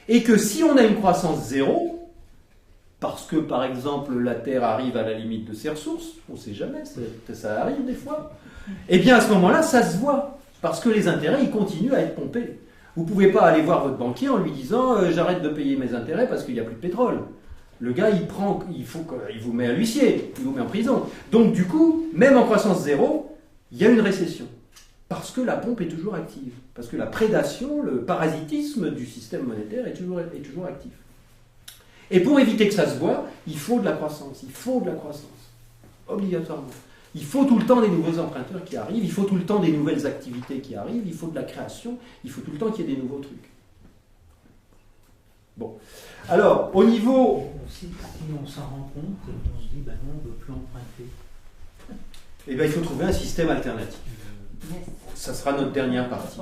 Et que si on a une croissance zéro, parce que, par exemple, la Terre arrive à la limite de ses ressources, on ne sait jamais, ça arrive des fois, eh bien à ce moment-là, ça se voit, parce que les intérêts, ils continuent à être pompés. Vous ne pouvez pas aller voir votre banquier en lui disant « j'arrête de payer mes intérêts parce qu'il n'y a plus de pétrole ». Le gars, il vous met à l'huissier, il vous met en prison. Donc du coup, même en croissance zéro, il y a une récession. Parce que la pompe est toujours active. Parce que la prédation, le parasitisme du système monétaire est toujours actif. Et pour éviter que ça se voie, il faut de la croissance. Il faut de la croissance. Obligatoirement. Il faut tout le temps des nouveaux emprunteurs qui arrivent, il faut tout le temps des nouvelles activités qui arrivent, il faut de la création, il faut tout le temps qu'il y ait des nouveaux trucs. Bon. Alors, au niveau... Si on s'en rend compte, on se dit, non, on ne veut plus emprunter. Eh bien, il faut trouver un système alternatif. Ça sera notre dernière partie.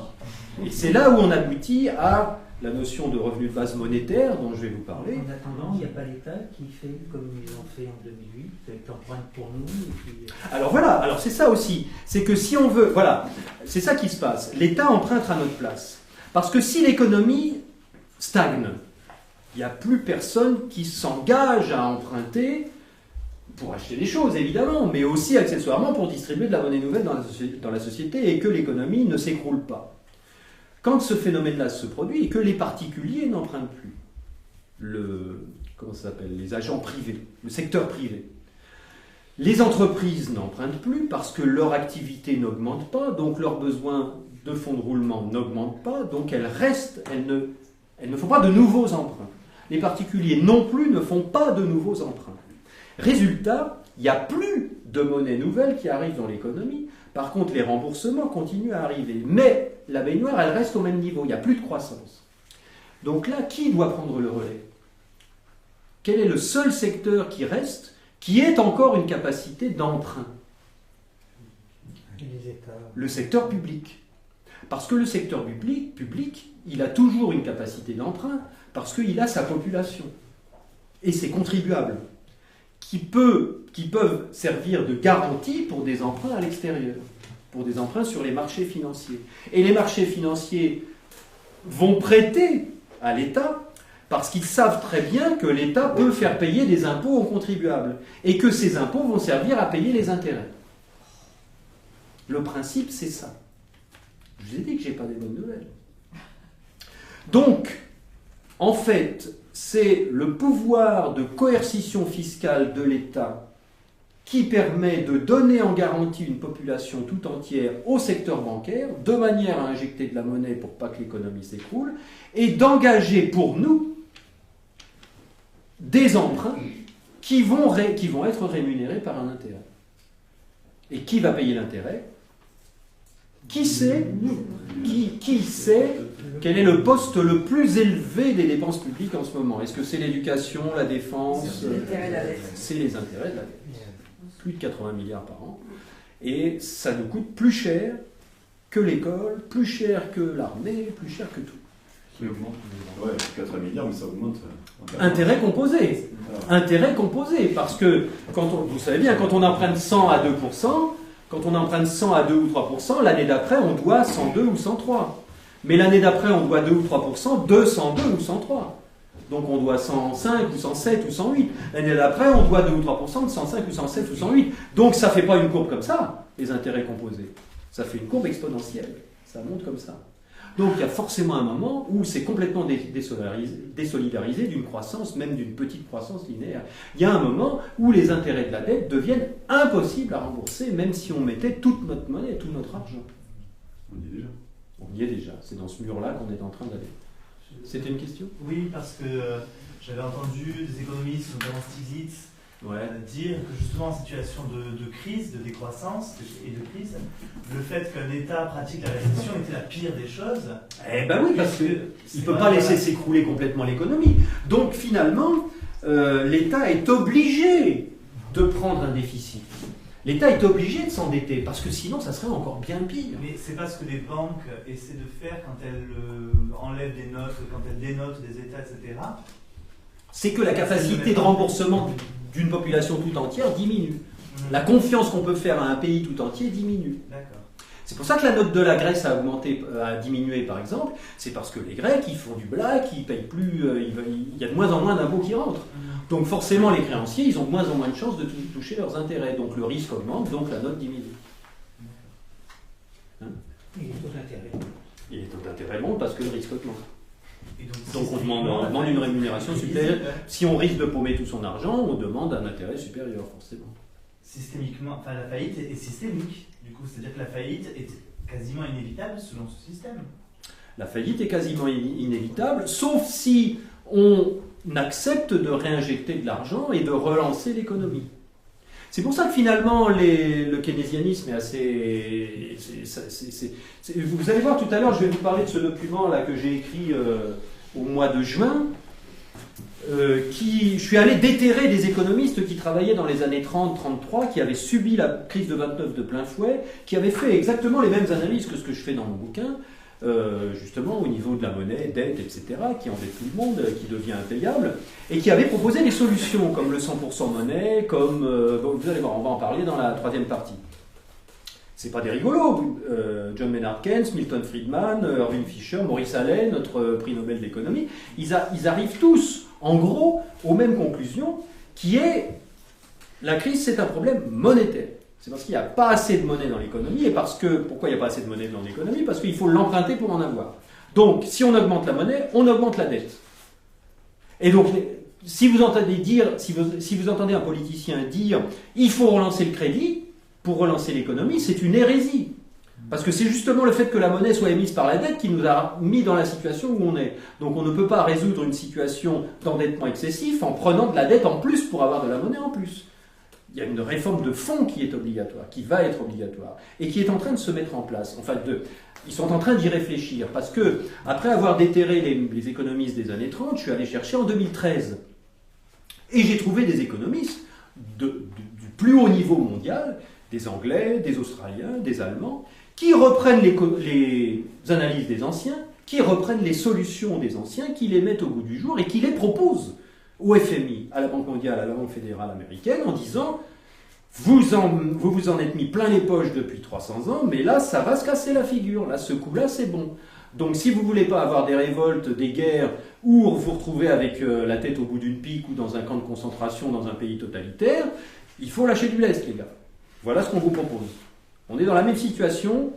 Et c'est là où on aboutit à la notion de revenu de base monétaire dont je vais vous parler. En attendant, il n'y a pas l'État qui fait comme ils ont fait en 2008, qui emprunte pour nous. Et puis... Alors voilà, alors c'est ça aussi. C'est que si on veut, voilà, c'est ça qui se passe. L'État emprunte à notre place. Parce que si l'économie stagne, il n'y a plus personne qui s'engage à emprunter pour acheter des choses, évidemment, mais aussi accessoirement pour distribuer de la monnaie nouvelle dans la société et que l'économie ne s'écroule pas. Quand ce phénomène-là se produit et que les particuliers n'empruntent plus, comment ça s'appelle, les agents privés, le secteur privé, les entreprises n'empruntent plus parce que leur activité n'augmente pas, donc leurs besoins de fonds de roulement n'augmentent pas, donc elles restent, elles ne font pas de nouveaux emprunts. Les particuliers non plus ne font pas de nouveaux emprunts. Résultat, il n'y a plus de monnaie nouvelle qui arrive dans l'économie. Par contre, les remboursements continuent à arriver. Mais la baignoire, elle reste au même niveau. Il n'y a plus de croissance. Donc là, qui doit prendre le relais? Quel est le seul secteur qui reste, qui ait encore une capacité d'emprunt? Les États. Le secteur public. Parce que le secteur public, il a toujours une capacité d'emprunt, parce qu'il a sa population. Et ses contribuables. Qui peuvent servir de garantie pour des emprunts à l'extérieur, pour des emprunts sur les marchés financiers. Et les marchés financiers vont prêter à l'État parce qu'ils savent très bien que l'État peut faire payer des impôts aux contribuables et que ces impôts vont servir à payer les intérêts. Le principe, c'est ça. Je vous ai dit que je n'ai pas des bonnes nouvelles. Donc, en fait, c'est le pouvoir de coercition fiscale de l'État qui permet de donner en garantie une population tout entière au secteur bancaire, de manière à injecter de la monnaie pour pas que l'économie s'écroule, et d'engager pour nous des emprunts qui vont être rémunérés par un intérêt. Et qui va payer l'intérêt? Qui sait quel est le poste le plus élevé des dépenses publiques en ce moment? Est-ce que c'est l'éducation, la défense? C'est les intérêts de la dette. Plus de 80 milliards par an. Et ça nous coûte plus cher que l'école, plus cher que l'armée, plus cher que tout. Ça augmente. Ouais, 80 milliards, mais ça augmente. Intérêt composé. Intérêt composé. Parce que, vous savez bien, quand on emprunte 100 à 2%, quand on emprunte 100 à 2 ou 3%, l'année d'après, on doit 102 ou 103. Mais l'année d'après, on doit 2 ou 3%, 202 ou 103. Donc on doit 105 ou 107 ou 108. L'année d'après, on doit 2 ou 3% de 105 ou 107 ou 108. Donc ça ne fait pas une courbe comme ça, les intérêts composés. Ça fait une courbe exponentielle. Ça monte comme ça. Donc il y a forcément un moment où c'est complètement désolidarisé d'une croissance, même d'une petite croissance linéaire. Il y a un moment où les intérêts de la dette deviennent impossibles à rembourser, même si on mettait toute notre monnaie, tout notre argent. On y est déjà. On y est déjà. C'est dans ce mur-là qu'on est en train d'aller. C'était une question? Oui, parce que j'avais entendu des économistes, notamment Stiglitz, dire que justement en situation de crise, de décroissance et de crise, le fait qu'un État pratique la récession était la pire des choses. Eh ben oui, parce qu'il ne peut pas laisser s'écrouler complètement l'économie. Donc finalement, l'État est obligé de prendre un déficit. L'État est obligé de s'endetter, parce que sinon ça serait encore bien pire. Mais c'est pas ce que les banques essaient de faire quand elles enlèvent des notes, quand elles dénotent des États, etc. C'est que la capacité de remboursement d'une population tout entière diminue. La confiance qu'on peut faire à un pays tout entier diminue. D'accord. C'est pour ça que la note de la Grèce a diminué, par exemple. C'est parce que les Grecs, ils font du black, ils payent plus, il y a de moins en moins d'impôts qui rentrent. Donc forcément, les créanciers, ils ont de moins en moins de chances de toucher leurs intérêts. Donc le risque augmente, donc la note diminue. Et les taux d'intérêt. Et les taux d'intérêt montent parce que le risque augmente. Et donc on demande une rémunération supérieure. Si on risque de paumer tout son argent, on demande un intérêt supérieur, forcément. Systémiquement, enfin la faillite est systémique, du coup, c'est-à-dire que la faillite est quasiment inévitable selon ce système. La faillite est quasiment inévitable, sauf si on accepte de réinjecter de l'argent et de relancer l'économie. C'est pour ça que finalement, le keynésianisme est assez... vous allez voir tout à l'heure, je vais vous parler de ce document-là que j'ai écrit au mois de juin. Je suis allé déterrer des économistes qui travaillaient dans les années 30-33, qui avaient subi la crise de 29 de plein fouet, qui avaient fait exactement les mêmes analyses que ce que je fais dans mon bouquin, justement au niveau de la monnaie, dette, etc., qui endette tout le monde, qui devient impayable, et qui avait proposé des solutions, comme le 100% monnaie, comme... bon, vous allez voir, on va en parler dans la troisième partie. C'est pas des rigolos. John Maynard Keynes, Milton Friedman, Irving Fisher, Maurice Allais, notre prix Nobel d'économie, ils arrivent tous, en gros, aux mêmes conclusions, qui est la crise, c'est un problème monétaire. C'est parce qu'il n'y a pas assez de monnaie dans l'économie, et parce que, pourquoi il n'y a pas assez de monnaie dans l'économie? Parce qu'il faut l'emprunter pour en avoir. Donc, si on augmente la monnaie, on augmente la dette. Et donc, si vous entendez un politicien dire il faut relancer le crédit pour relancer l'économie, c'est une hérésie. Parce que c'est justement le fait que la monnaie soit émise par la dette qui nous a mis dans la situation où on est. Donc on ne peut pas résoudre une situation d'endettement excessif en prenant de la dette en plus pour avoir de la monnaie en plus. Il y a une réforme de fond qui est obligatoire, qui va être obligatoire, et qui est en train de se mettre en place. Enfin, ils sont en train d'y réfléchir, parce que, après avoir déterré les économistes des années 30, je suis allé chercher en 2013. Et j'ai trouvé des économistes du plus haut niveau mondial, des Anglais, des Australiens, des Allemands, qui reprennent les analyses des anciens, qui reprennent les solutions des anciens, qui les mettent au goût du jour et qui les proposent au FMI, à la Banque mondiale, à la Banque fédérale américaine, en disant vous vous en êtes mis plein les poches depuis 300 ans, mais là, ça va se casser la figure. Là, ce coup-là, c'est bon. Donc, si vous ne voulez pas avoir des révoltes, des guerres, ou vous retrouvez avec la tête au bout d'une pique ou dans un camp de concentration dans un pays totalitaire, il faut lâcher du lest, les gars. Voilà ce qu'on vous propose. On est dans la même situation.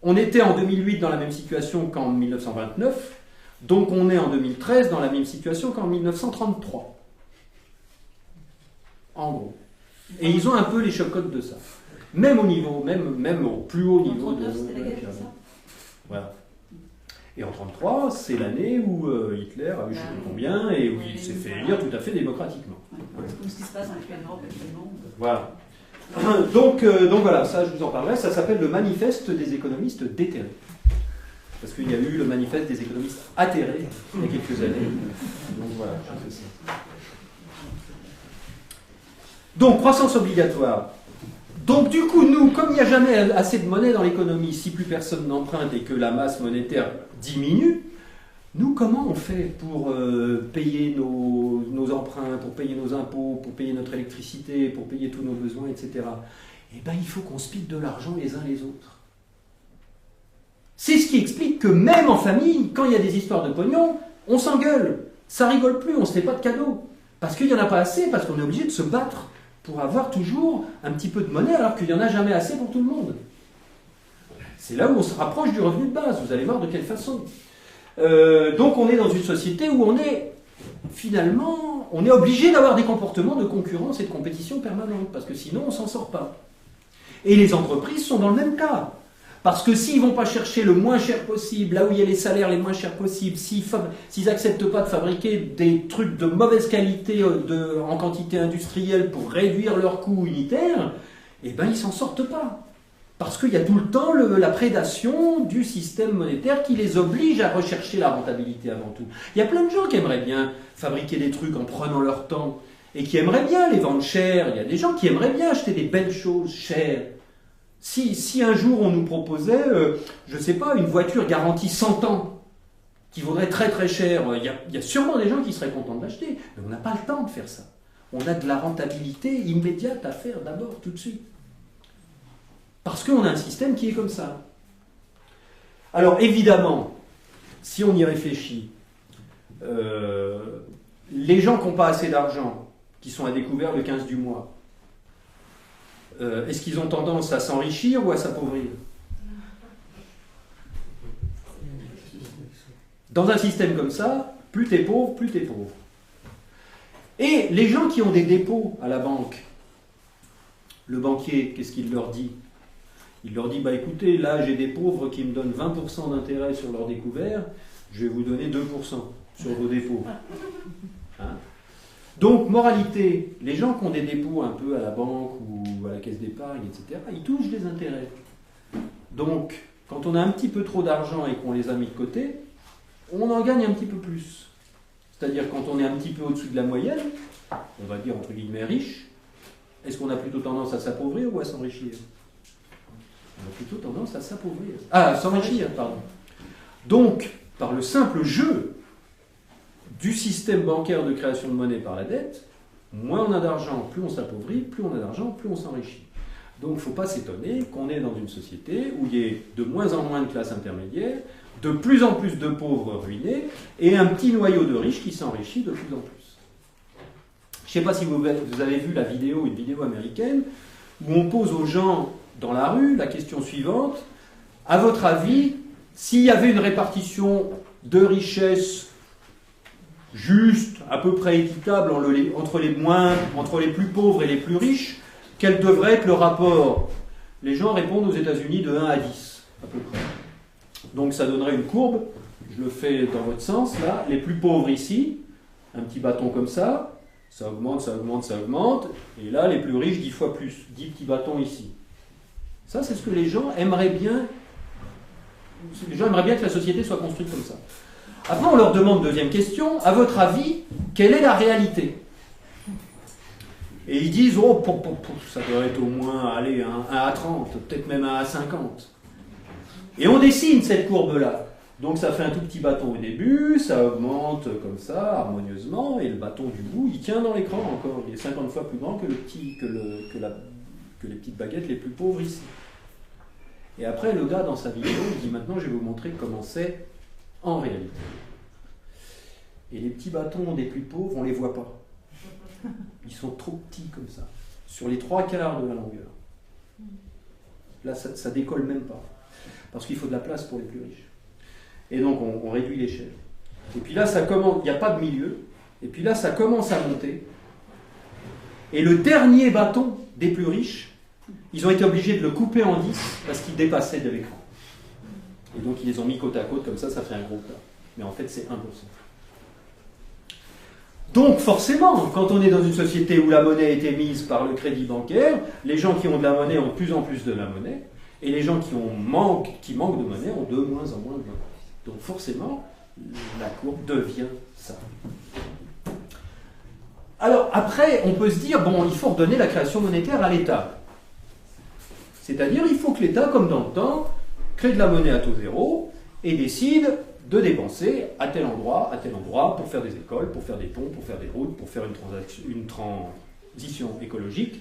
On était en 2008 dans la même situation qu'en 1929. Donc on est en 2013 dans la même situation qu'en 1933. En gros. Et ils ont un peu les chocottes de ça. Même au niveau, même au plus haut niveau de... Voilà. Et en 1933, c'est l'année où Hitler a eu je ne sais plus combien et où il s'est fait élire tout à fait démocratiquement. C'est comme ce qui se passe avec l'Europe actuellement. Voilà. Donc voilà, ça je vous en parlerai, ça s'appelle le manifeste des économistes déterrés. Parce qu'il y a eu le manifeste des économistes atterrés il y a quelques années. Donc voilà, je fais ça. Donc, croissance obligatoire. Donc du coup, nous, comme il n'y a jamais assez de monnaie dans l'économie, si plus personne n'emprunte et que la masse monétaire diminue, nous, comment on fait pour payer nos emprunts, pour payer nos impôts, pour payer notre électricité, pour payer tous nos besoins, etc. Eh bien, il faut qu'on se pique de l'argent les uns les autres. C'est ce qui explique que même en famille, quand il y a des histoires de pognon, on s'engueule. Ça rigole plus, on ne se fait pas de cadeaux. Parce qu'il n'y en a pas assez, parce qu'on est obligé de se battre pour avoir toujours un petit peu de monnaie, alors qu'il n'y en a jamais assez pour tout le monde. C'est là où on se rapproche du revenu de base, vous allez voir de quelle façon. Donc on est dans une société où on est, finalement, on est obligé d'avoir des comportements de concurrence et de compétition permanente, parce que sinon on ne s'en sort pas. Et les entreprises sont dans le même cas. Parce que s'ils ne vont pas chercher le moins cher possible, là où il y a les salaires les moins chers possibles, s'ils n'acceptent pas de fabriquer des trucs de mauvaise qualité en quantité industrielle pour réduire leurs coûts unitaires, eh ben ils ne s'en sortent pas. Parce qu'il y a tout le temps la prédation du système monétaire qui les oblige à rechercher la rentabilité avant tout. Il y a plein de gens qui aimeraient bien fabriquer des trucs en prenant leur temps et qui aimeraient bien les vendre cher. Il y a des gens qui aimeraient bien acheter des belles choses chères. Si un jour on nous proposait, je ne sais pas, une voiture garantie 100 ans, qui vaudrait très très cher, il y a sûrement des gens qui seraient contents de l'acheter, mais on n'a pas le temps de faire ça. On a de la rentabilité immédiate à faire d'abord, tout de suite. Parce qu'on a un système qui est comme ça. Alors évidemment, si on y réfléchit, les gens qui n'ont pas assez d'argent, qui sont à découvert le 15 du mois, est-ce qu'ils ont tendance à s'enrichir ou à s'appauvrir? Dans un système comme ça, plus t'es pauvre, plus t'es pauvre. Et les gens qui ont des dépôts à la banque, le banquier, qu'est-ce qu'il leur dit? Il leur dit, bah écoutez, là j'ai des pauvres qui me donnent 20% d'intérêt sur leur découvert, je vais vous donner 2% sur vos dépôts. Hein? Donc, moralité, les gens qui ont des dépôts un peu à la banque ou à la caisse d'épargne, etc., ils touchent des intérêts. Donc, quand on a un petit peu trop d'argent et qu'on les a mis de côté, on en gagne un petit peu plus. C'est-à-dire, quand on est un petit peu au-dessus de la moyenne, on va dire entre guillemets riche, est-ce qu'on a plutôt tendance à s'appauvrir ou à s'enrichir? On a plutôt tendance à s'appauvrir. Ah, s'enrichir, pardon. Donc, par le simple jeu du système bancaire de création de monnaie par la dette, moins on a d'argent, plus on s'appauvrit, plus on a d'argent, plus on s'enrichit. Donc il ne faut pas s'étonner qu'on est dans une société où il y ait de moins en moins de classes intermédiaires, de plus en plus de pauvres ruinés, et un petit noyau de riches qui s'enrichit de plus en plus. Je ne sais pas si vous avez vu la vidéo, une vidéo américaine, où on pose aux gens dans la rue la question suivante: à votre avis, s'il y avait une répartition de richesses juste, à peu près équitable entre les plus pauvres et les plus riches, quel devrait être le rapport? Les gens répondent aux États-Unis de 1 à 10, à peu près. Donc ça donnerait une courbe, je le fais dans votre sens, là, les plus pauvres ici, un petit bâton comme ça augmente, ça augmente, ça augmente, et là, les plus riches, 10 fois plus, 10 petits bâtons ici. Ça, c'est ce que les gens aimeraient bien. Les gens aimeraient bien que la société soit construite comme ça. Après, on leur demande, deuxième question, à votre avis, quelle est la réalité? Et ils disent, oh, ça doit être au moins, allez, 1 à 30, peut-être même 1 à 50. Et on dessine cette courbe-là. Donc ça fait un tout petit bâton au début, ça augmente comme ça, harmonieusement, et le bâton du bout, il tient dans l'écran encore. Il est 50 fois plus grand que les petites baguettes les plus pauvres ici. Et après, le gars, dans sa vidéo, il dit, maintenant, je vais vous montrer comment c'est en réalité. Et les petits bâtons des plus pauvres, on ne les voit pas. Ils sont trop petits comme ça, sur les 3/4 de la longueur. Là, ça décolle même pas, parce qu'il faut de la place pour les plus riches. Et donc, on réduit l'échelle. Et puis là, ça commence, il n'y a pas de milieu, et puis là, ça commence à monter. Et le dernier bâton des plus riches, ils ont été obligés de le couper en 10 parce qu'il dépassait de l'écran. Et donc, ils les ont mis côte à côte, comme ça fait un gros tas. Mais en fait, c'est 1%. Donc forcément, quand on est dans une société où la monnaie est émise par le crédit bancaire, les gens qui ont de la monnaie ont de plus en plus de la monnaie, et les gens qui manquent de monnaie ont de moins en moins de monnaie. Donc forcément, la courbe devient ça. Alors après, on peut se dire, bon, il faut redonner la création monétaire à l'État. C'est-à-dire, il faut que l'État, comme dans le temps, crée de la monnaie à taux zéro et décide de dépenser à tel endroit, pour faire des écoles, pour faire des ponts, pour faire des routes, pour faire une transition écologique,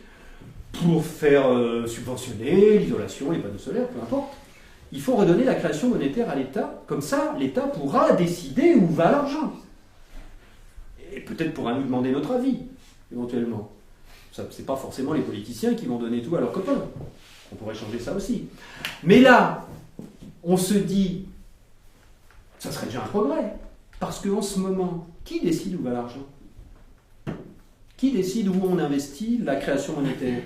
pour faire subventionner l'isolation, les panneaux solaires, peu importe. Il faut redonner la création monétaire à l'État, comme ça l'État pourra décider où va l'argent. Et peut-être pourra nous demander notre avis, éventuellement. Ce n'est pas forcément les politiciens qui vont donner tout à leurs copains. On pourrait changer ça aussi. Mais là, on se dit, ça serait déjà un progrès. Parce qu'en ce moment, qui décide où va l'argent? Qui décide où on investit la création monétaire?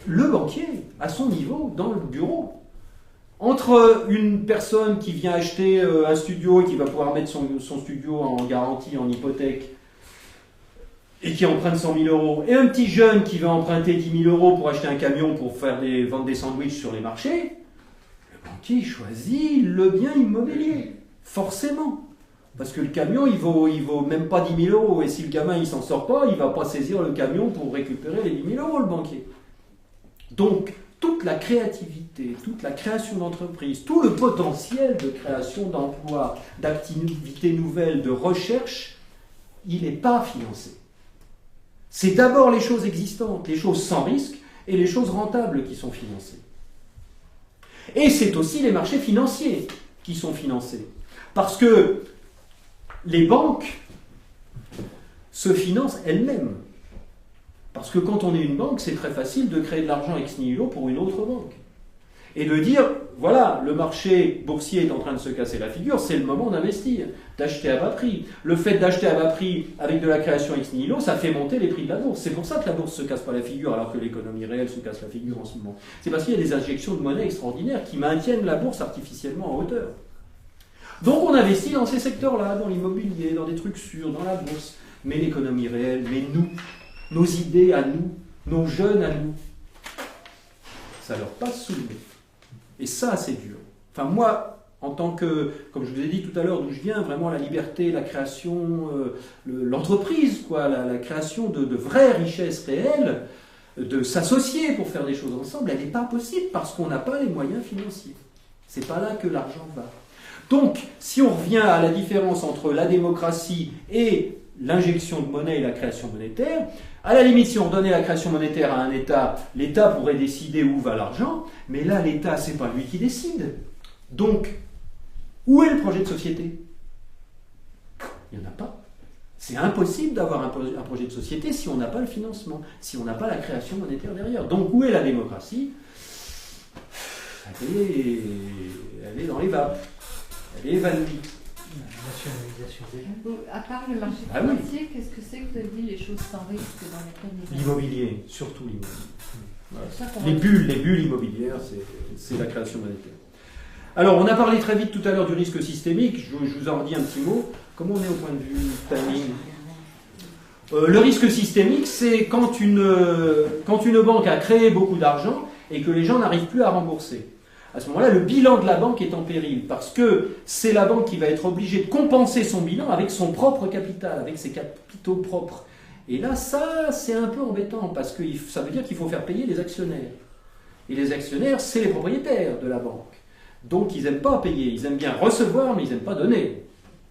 Le banquier, à son niveau, dans le bureau. Entre une personne qui vient acheter un studio et qui va pouvoir mettre son studio en garantie, en hypothèque, et qui emprunte 100 000 euros, et un petit jeune qui va emprunter 10 000 euros pour acheter un camion pour vendre des sandwichs sur les marchés, le banquier choisit le bien immobilier, forcément. Parce que le camion, il vaut même pas 10 000 euros, et si le gamin il s'en sort pas, il va pas saisir le camion pour récupérer les 10 000 euros, le banquier. Donc, toute la créativité, toute la création d'entreprises, tout le potentiel de création d'emplois, d'activités nouvelles, de recherche, il n'est pas financé. C'est d'abord les choses existantes, les choses sans risque et les choses rentables qui sont financées. Et c'est aussi les marchés financiers qui sont financés. Parce que les banques se financent elles-mêmes. Parce que quand on est une banque, c'est très facile de créer de l'argent ex nihilo pour une autre banque. Et de dire, voilà, le marché boursier est en train de se casser la figure, c'est le moment d'investir, d'acheter à bas prix. Le fait d'acheter à bas prix avec de la création ex nihilo, ça fait monter les prix de la bourse. C'est pour ça que la bourse ne se casse pas la figure alors que l'économie réelle se casse la figure en ce moment. C'est parce qu'il y a des injections de monnaie extraordinaires qui maintiennent la bourse artificiellement en hauteur. Donc on investit dans ces secteurs-là, dans l'immobilier, dans des trucs sûrs, dans la bourse. Mais l'économie réelle, mais nous, nos idées à nous, nos jeunes à nous, ça leur passe sous le nez. Et ça, c'est dur. Enfin, moi, en tant que, comme je vous ai dit tout à l'heure, d'où je viens, vraiment la liberté, la création, l'entreprise, quoi, la création de vraies richesses réelles, de s'associer pour faire des choses ensemble, elle n'est pas possible parce qu'on n'a pas les moyens financiers. C'est pas là que l'argent va. Donc, si on revient à la différence entre la démocratie et l'injection de monnaie et la création monétaire, à la limite, si on redonnait la création monétaire à un État, l'État pourrait décider où va l'argent, mais là, l'État, c'est pas lui qui décide. Donc, où est le projet de société? Il n'y en a pas. C'est impossible d'avoir un projet de société si on n'a pas le financement, si on n'a pas la création monétaire derrière. Donc, où est la démocratie? Elle est dans les vapes. Elle est évanouie. À part le marché financier, qu'est-ce que c'est que vous avez dit les choses sans risque dans lesquelles l'immobilier, surtout l'immobilier. Les bulles immobilières, c'est la création monétaire. Alors, on a parlé très vite tout à l'heure du risque systémique. Je vous en redis un petit mot. Comment on est au point de vue timing? Le risque systémique, c'est quand une banque a créé beaucoup d'argent et que les gens n'arrivent plus à rembourser. À ce moment-là, le bilan de la banque est en péril, parce que c'est la banque qui va être obligée de compenser son bilan avec son propre capital, avec ses capitaux propres. Et là, ça, c'est un peu embêtant, parce que ça veut dire qu'il faut faire payer les actionnaires. Et les actionnaires, c'est les propriétaires de la banque. Donc, ils n'aiment pas payer. Ils aiment bien recevoir, mais ils n'aiment pas donner.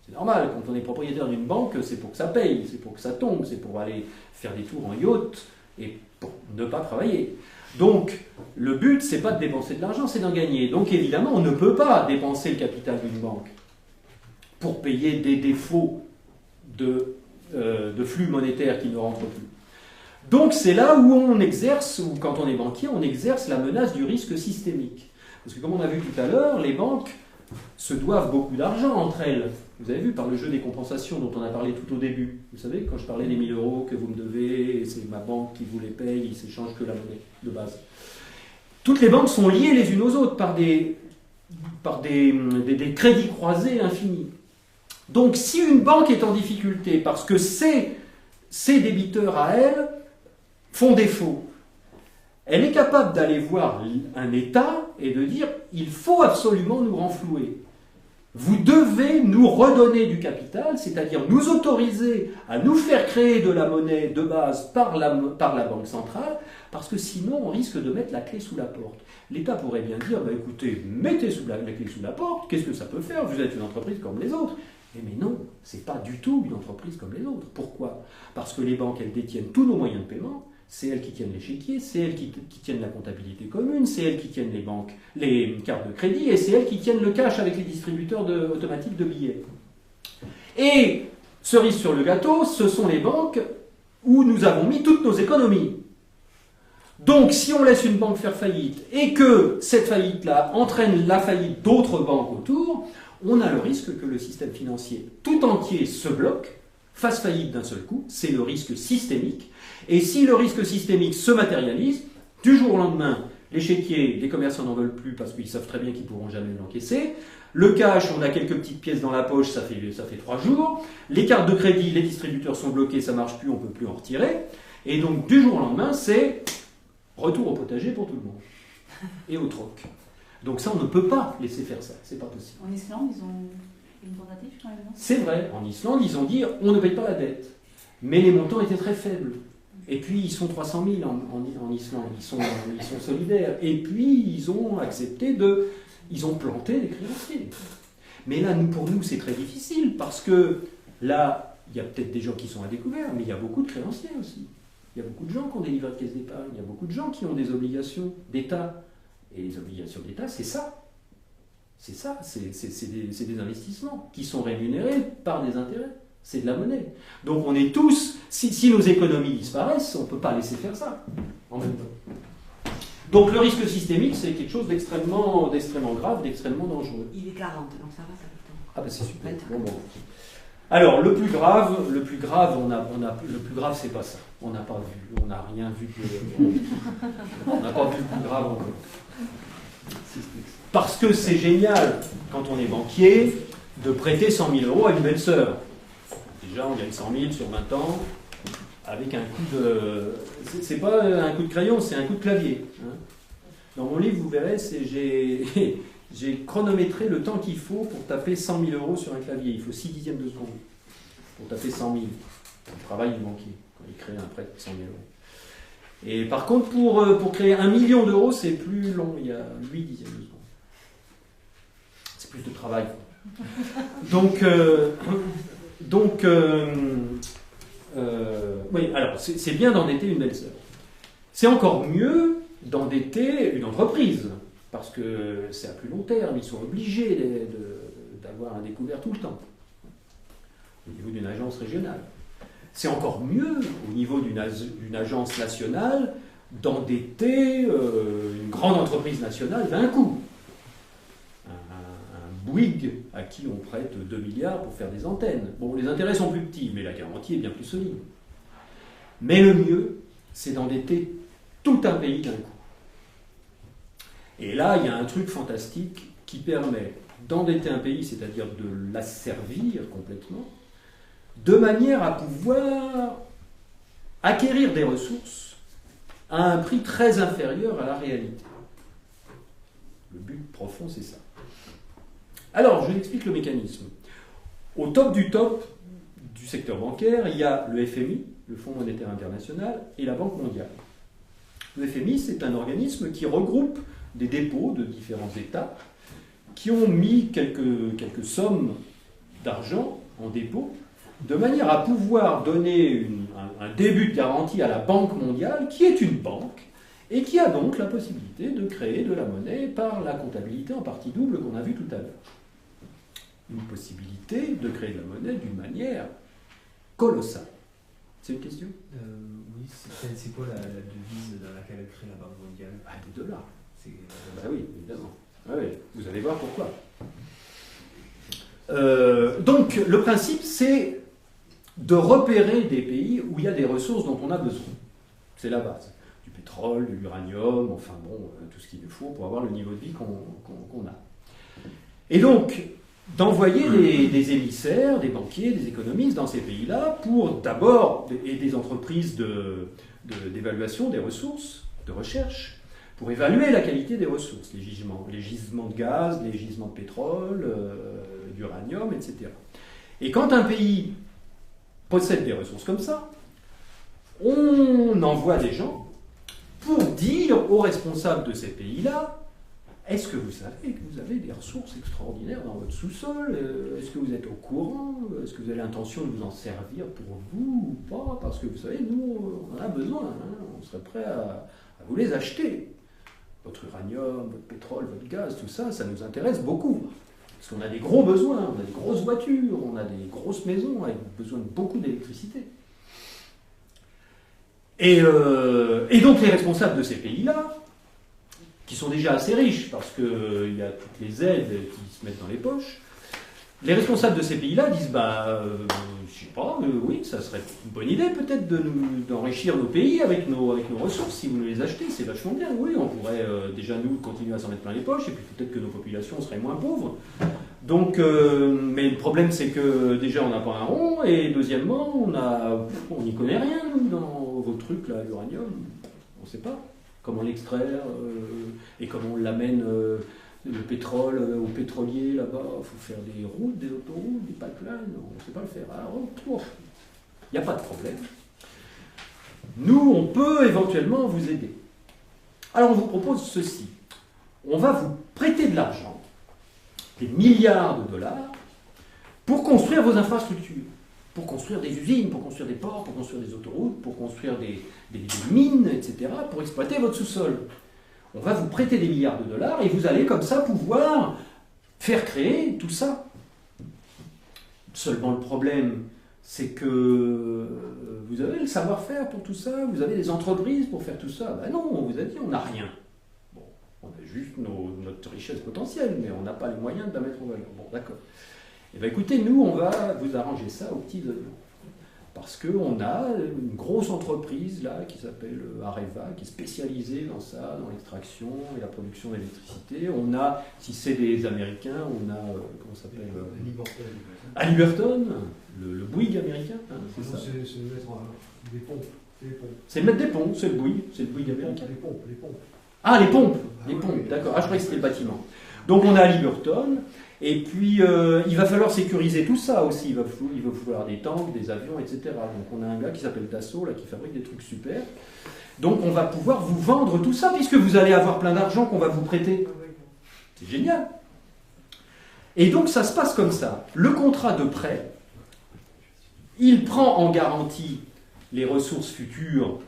C'est normal, quand on est propriétaire d'une banque, c'est pour que ça paye, c'est pour que ça tombe, c'est pour aller faire des tours en yacht et pour ne pas travailler. Donc, le but, c'est pas de dépenser de l'argent, c'est d'en gagner. Donc, évidemment, on ne peut pas dépenser le capital d'une banque pour payer des défauts de flux monétaires qui ne rentrent plus. Donc, c'est là où on exerce, ou quand on est banquier, on exerce la menace du risque systémique. Parce que, comme on a vu tout à l'heure, les banques se doivent beaucoup d'argent entre elles. Vous avez vu par le jeu des compensations dont on a parlé tout au début. Vous savez, quand je parlais des 1000 € que vous me devez, et c'est ma banque qui vous les paye, ils s'échangent que la monnaie de base. Toutes les banques sont liées les unes aux autres par des crédits croisés infinis. Donc si une banque est en difficulté parce que ses débiteurs à elle font défaut, elle est capable d'aller voir un État et de dire « il faut absolument nous renflouer ». Vous devez nous redonner du capital, c'est-à-dire nous autoriser à nous faire créer de la monnaie de base par la Banque centrale, parce que sinon on risque de mettre la clé sous la porte. L'État pourrait bien dire, bah, écoutez, mettez la clé sous la porte, qu'est-ce que ça peut faire? Vous êtes une entreprise comme les autres. Mais non, c'est pas du tout une entreprise comme les autres. Pourquoi? Parce que les banques, elles détiennent tous nos moyens de paiement. C'est elles qui tiennent l'échiquier, c'est elles qui tiennent la comptabilité commune, c'est elles qui tiennent les cartes de crédit, et c'est elles qui tiennent le cash avec les distributeurs automatiques de billets. Et, cerise sur le gâteau, ce sont les banques où nous avons mis toutes nos économies. Donc, si on laisse une banque faire faillite, et que cette faillite-là entraîne la faillite d'autres banques autour, on a le risque que le système financier tout entier se bloque, fasse faillite d'un seul coup, c'est le risque systémique. Et si le risque systémique se matérialise, du jour au lendemain, l'échiquier, les commerçants n'en veulent plus parce qu'ils savent très bien qu'ils ne pourront jamais l'encaisser. Le cash, on a quelques petites pièces dans la poche, ça fait 3 jours. Les cartes de crédit, les distributeurs sont bloqués, ça ne marche plus, on ne peut plus en retirer. Et donc, du jour au lendemain, c'est retour au potager pour tout le monde. Et au troc. Donc ça, on ne peut pas laisser faire ça, c'est pas possible. En Islande, ils ont une tentative quand même, non? C'est vrai, en Islande, ils ont dit on ne paye pas la dette. Mais les montants étaient très faibles. Et puis, ils sont 300 000 en Islande, ils sont solidaires. Et puis, ils ont accepté ils ont planté les créanciers. Mais là, pour nous, c'est très difficile, parce que là, il y a peut-être des gens qui sont à découvert, mais il y a beaucoup de créanciers aussi. Il y a beaucoup de gens qui ont des livrets de caisse d'épargne, il y a beaucoup de gens qui ont des obligations d'État. Et les obligations d'État, c'est ça. C'est ça, c'est des investissements qui sont rémunérés par des intérêts. C'est de la monnaie. Donc on est tous, si nos économies disparaissent, on ne peut pas laisser faire ça en même temps. Donc le risque systémique, c'est quelque chose d'extrêmement grave, d'extrêmement dangereux. Il est 40, donc ça va, ça fait temps. Ah ben c'est super. Bon. Alors le plus grave, le plus grave, c'est pas ça. On n'a pas vu, on n'a rien vu on n'a pas vu le plus grave encore. Parce que c'est génial, quand on est banquier, de prêter 100 000 € à une belle sœur. Déjà, on gagne 100 000 sur 20 ans, avec un coup de... C'est pas un coup de crayon, c'est un coup de clavier. Hein. Dans mon livre, vous verrez, j'ai chronométré le temps qu'il faut pour taper 100 000 € sur un clavier. Il faut 6 dixièmes de seconde pour taper 100 000. C'est le travail du banquier, quand il crée un prêt de 100 000 €. Et par contre, pour créer 1 million d'euros, c'est plus long, il y a 8 dixièmes de seconde. C'est plus de travail. Oui, alors c'est bien d'endetter une belle-sœur. C'est encore mieux d'endetter une entreprise, parce que c'est à plus long terme, ils sont obligés d'avoir un découvert tout le temps, au niveau d'une agence régionale. C'est encore mieux, au niveau d'une agence nationale, d'endetter une grande entreprise nationale d'un coup. Un Bouygues à qui on prête 2 milliards pour faire des antennes. Bon, les intérêts sont plus petits, mais la garantie est bien plus solide. Mais le mieux, c'est d'endetter tout un pays d'un coup. Et là, il y a un truc fantastique qui permet d'endetter un pays, c'est-à-dire de l'asservir complètement, de manière à pouvoir acquérir des ressources à un prix très inférieur à la réalité. Le but profond, c'est ça. Alors, je vous explique le mécanisme. Au top du secteur bancaire, il y a le FMI, le Fonds monétaire international, et la Banque mondiale. Le FMI, c'est un organisme qui regroupe des dépôts de différents États qui ont mis quelques sommes d'argent en dépôt, de manière à pouvoir donner un début de garantie à la Banque mondiale, qui est une banque, et qui a donc la possibilité de créer de la monnaie par la comptabilité en partie double qu'on a vue tout à l'heure. Une possibilité de créer de la monnaie d'une manière colossale. C'est une question ? Oui, c'est quoi la devise dans laquelle elle crée la Banque mondiale ? Des dollars. Bah oui, évidemment. Ah oui, vous allez voir pourquoi. Donc, le principe, c'est de repérer des pays où il y a des ressources dont on a besoin. C'est la base. Du pétrole, de l'uranium, enfin bon, tout ce qu'il nous faut pour avoir le niveau de vie qu'on a. Et donc, d'envoyer des émissaires, des banquiers, des économistes dans ces pays-là pour d'abord, et des entreprises d'évaluation des ressources, de recherche, pour évaluer la qualité des ressources, les gisements de gaz, les gisements de pétrole, d'uranium, etc. Et quand un pays possède des ressources comme ça, on envoie des gens pour dire aux responsables de ces pays-là: est-ce que vous savez que vous avez des ressources extraordinaires dans votre sous-sol ? Est-ce que vous êtes au courant ? Est-ce que vous avez l'intention de vous en servir pour vous ou pas ? Parce que vous savez, nous, on en a besoin, hein, on serait prêt à vous les acheter. Votre uranium, votre pétrole, votre gaz, tout ça, ça nous intéresse beaucoup. Parce qu'on a des gros besoins, on a des grosses voitures, on a des grosses maisons avec besoin de beaucoup d'électricité. Et donc les responsables de ces pays-là, qui sont déjà assez riches, parce qu'il y a toutes les aides qui se mettent dans les poches, les responsables de ces pays-là disent, je sais pas, oui, ça serait une bonne idée peut-être d'enrichir nos pays avec nos ressources, si vous nous les achetez, c'est vachement bien, oui, on pourrait déjà nous continuer à s'en mettre plein les poches, et puis peut-être que nos populations seraient moins pauvres. Donc, mais le problème c'est que déjà on n'a pas un rond, et deuxièmement, on n'y connaît rien, nous, dans vos trucs là, l'uranium, on ne sait pas comment l'extraire, et comment on l'amène... le pétrole aux pétroliers là-bas, il faut faire des routes, des autoroutes, des pipelines, on ne sait pas le faire. Alors, il n'y a pas de problème. Nous, on peut éventuellement vous aider. Alors, on vous propose ceci. On va vous prêter de l'argent, des milliards de dollars, pour construire vos infrastructures, pour construire des usines, pour construire des ports, pour construire des autoroutes, pour construire des mines, etc., pour exploiter votre sous-sol. On va vous prêter des milliards de dollars et vous allez comme ça pouvoir faire créer tout ça. Seulement le problème, c'est que vous avez le savoir-faire pour tout ça, vous avez des entreprises pour faire tout ça. Ben non, on vous a dit, on n'a rien. Bon, on a juste notre richesse potentielle, mais on n'a pas les moyens de la mettre en valeur. Bon, d'accord. Eh bien écoutez, nous, on va vous arranger ça aux petits oignons. Parce qu'on a une grosse entreprise là qui s'appelle Areva, qui est spécialisée dans ça, dans l'extraction et la production d'électricité. On a, si c'est des Américains, on a, comment ça s'appelle Halliburton, le Bouygues américain, hein, c'est ça. C'est mettre des pompes. C'est mettre des pompes, c'est le Bouygues américain. Les pompes. Ah, les pompes, d'accord. Ah, je croyais que c'était le bâtiment. Donc on a Halliburton. Et puis, il va falloir sécuriser tout ça aussi. Il va falloir des tanks, des avions, etc. Donc, on a un gars qui s'appelle Dassault, là, qui fabrique des trucs super. Donc, on va pouvoir vous vendre tout ça, puisque vous allez avoir plein d'argent qu'on va vous prêter. C'est génial. Et donc ça se passe comme ça. Le contrat de prêt, il prend en garantie les ressources futures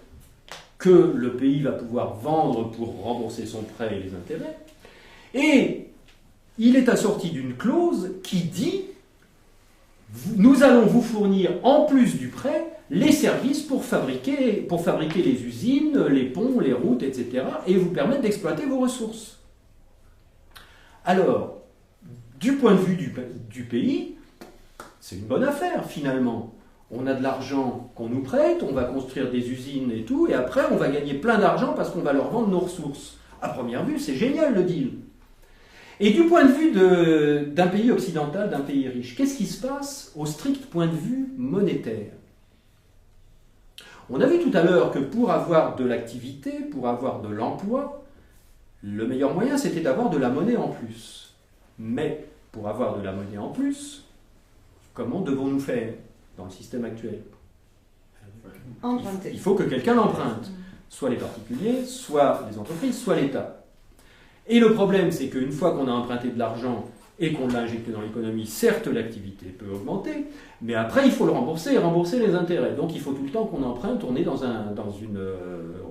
que le pays va pouvoir vendre pour rembourser son prêt et les intérêts. Et il est assorti d'une clause qui dit « Nous allons vous fournir, en plus du prêt, les services pour fabriquer les usines, les ponts, les routes, etc. et vous permettre d'exploiter vos ressources. » Alors, du point de vue du pays, c'est une bonne affaire finalement. On a de l'argent qu'on nous prête, on va construire des usines et tout, et après on va gagner plein d'argent parce qu'on va leur vendre nos ressources. À première vue, c'est génial le deal. Et du point de vue d'un pays occidental, d'un pays riche, qu'est-ce qui se passe au strict point de vue monétaire? On a vu tout à l'heure que pour avoir de l'activité, pour avoir de l'emploi, le meilleur moyen c'était d'avoir de la monnaie en plus. Mais pour avoir de la monnaie en plus, comment devons-nous faire dans le système actuel? Emprunter. Il faut que quelqu'un l'emprunte. Soit les particuliers, soit les entreprises, soit l'État. Et le problème, c'est qu'une fois qu'on a emprunté de l'argent et qu'on l'a injecté dans l'économie, certes, l'activité peut augmenter, mais après, il faut le rembourser et rembourser les intérêts. Donc, il faut tout le temps qu'on emprunte, on est dans une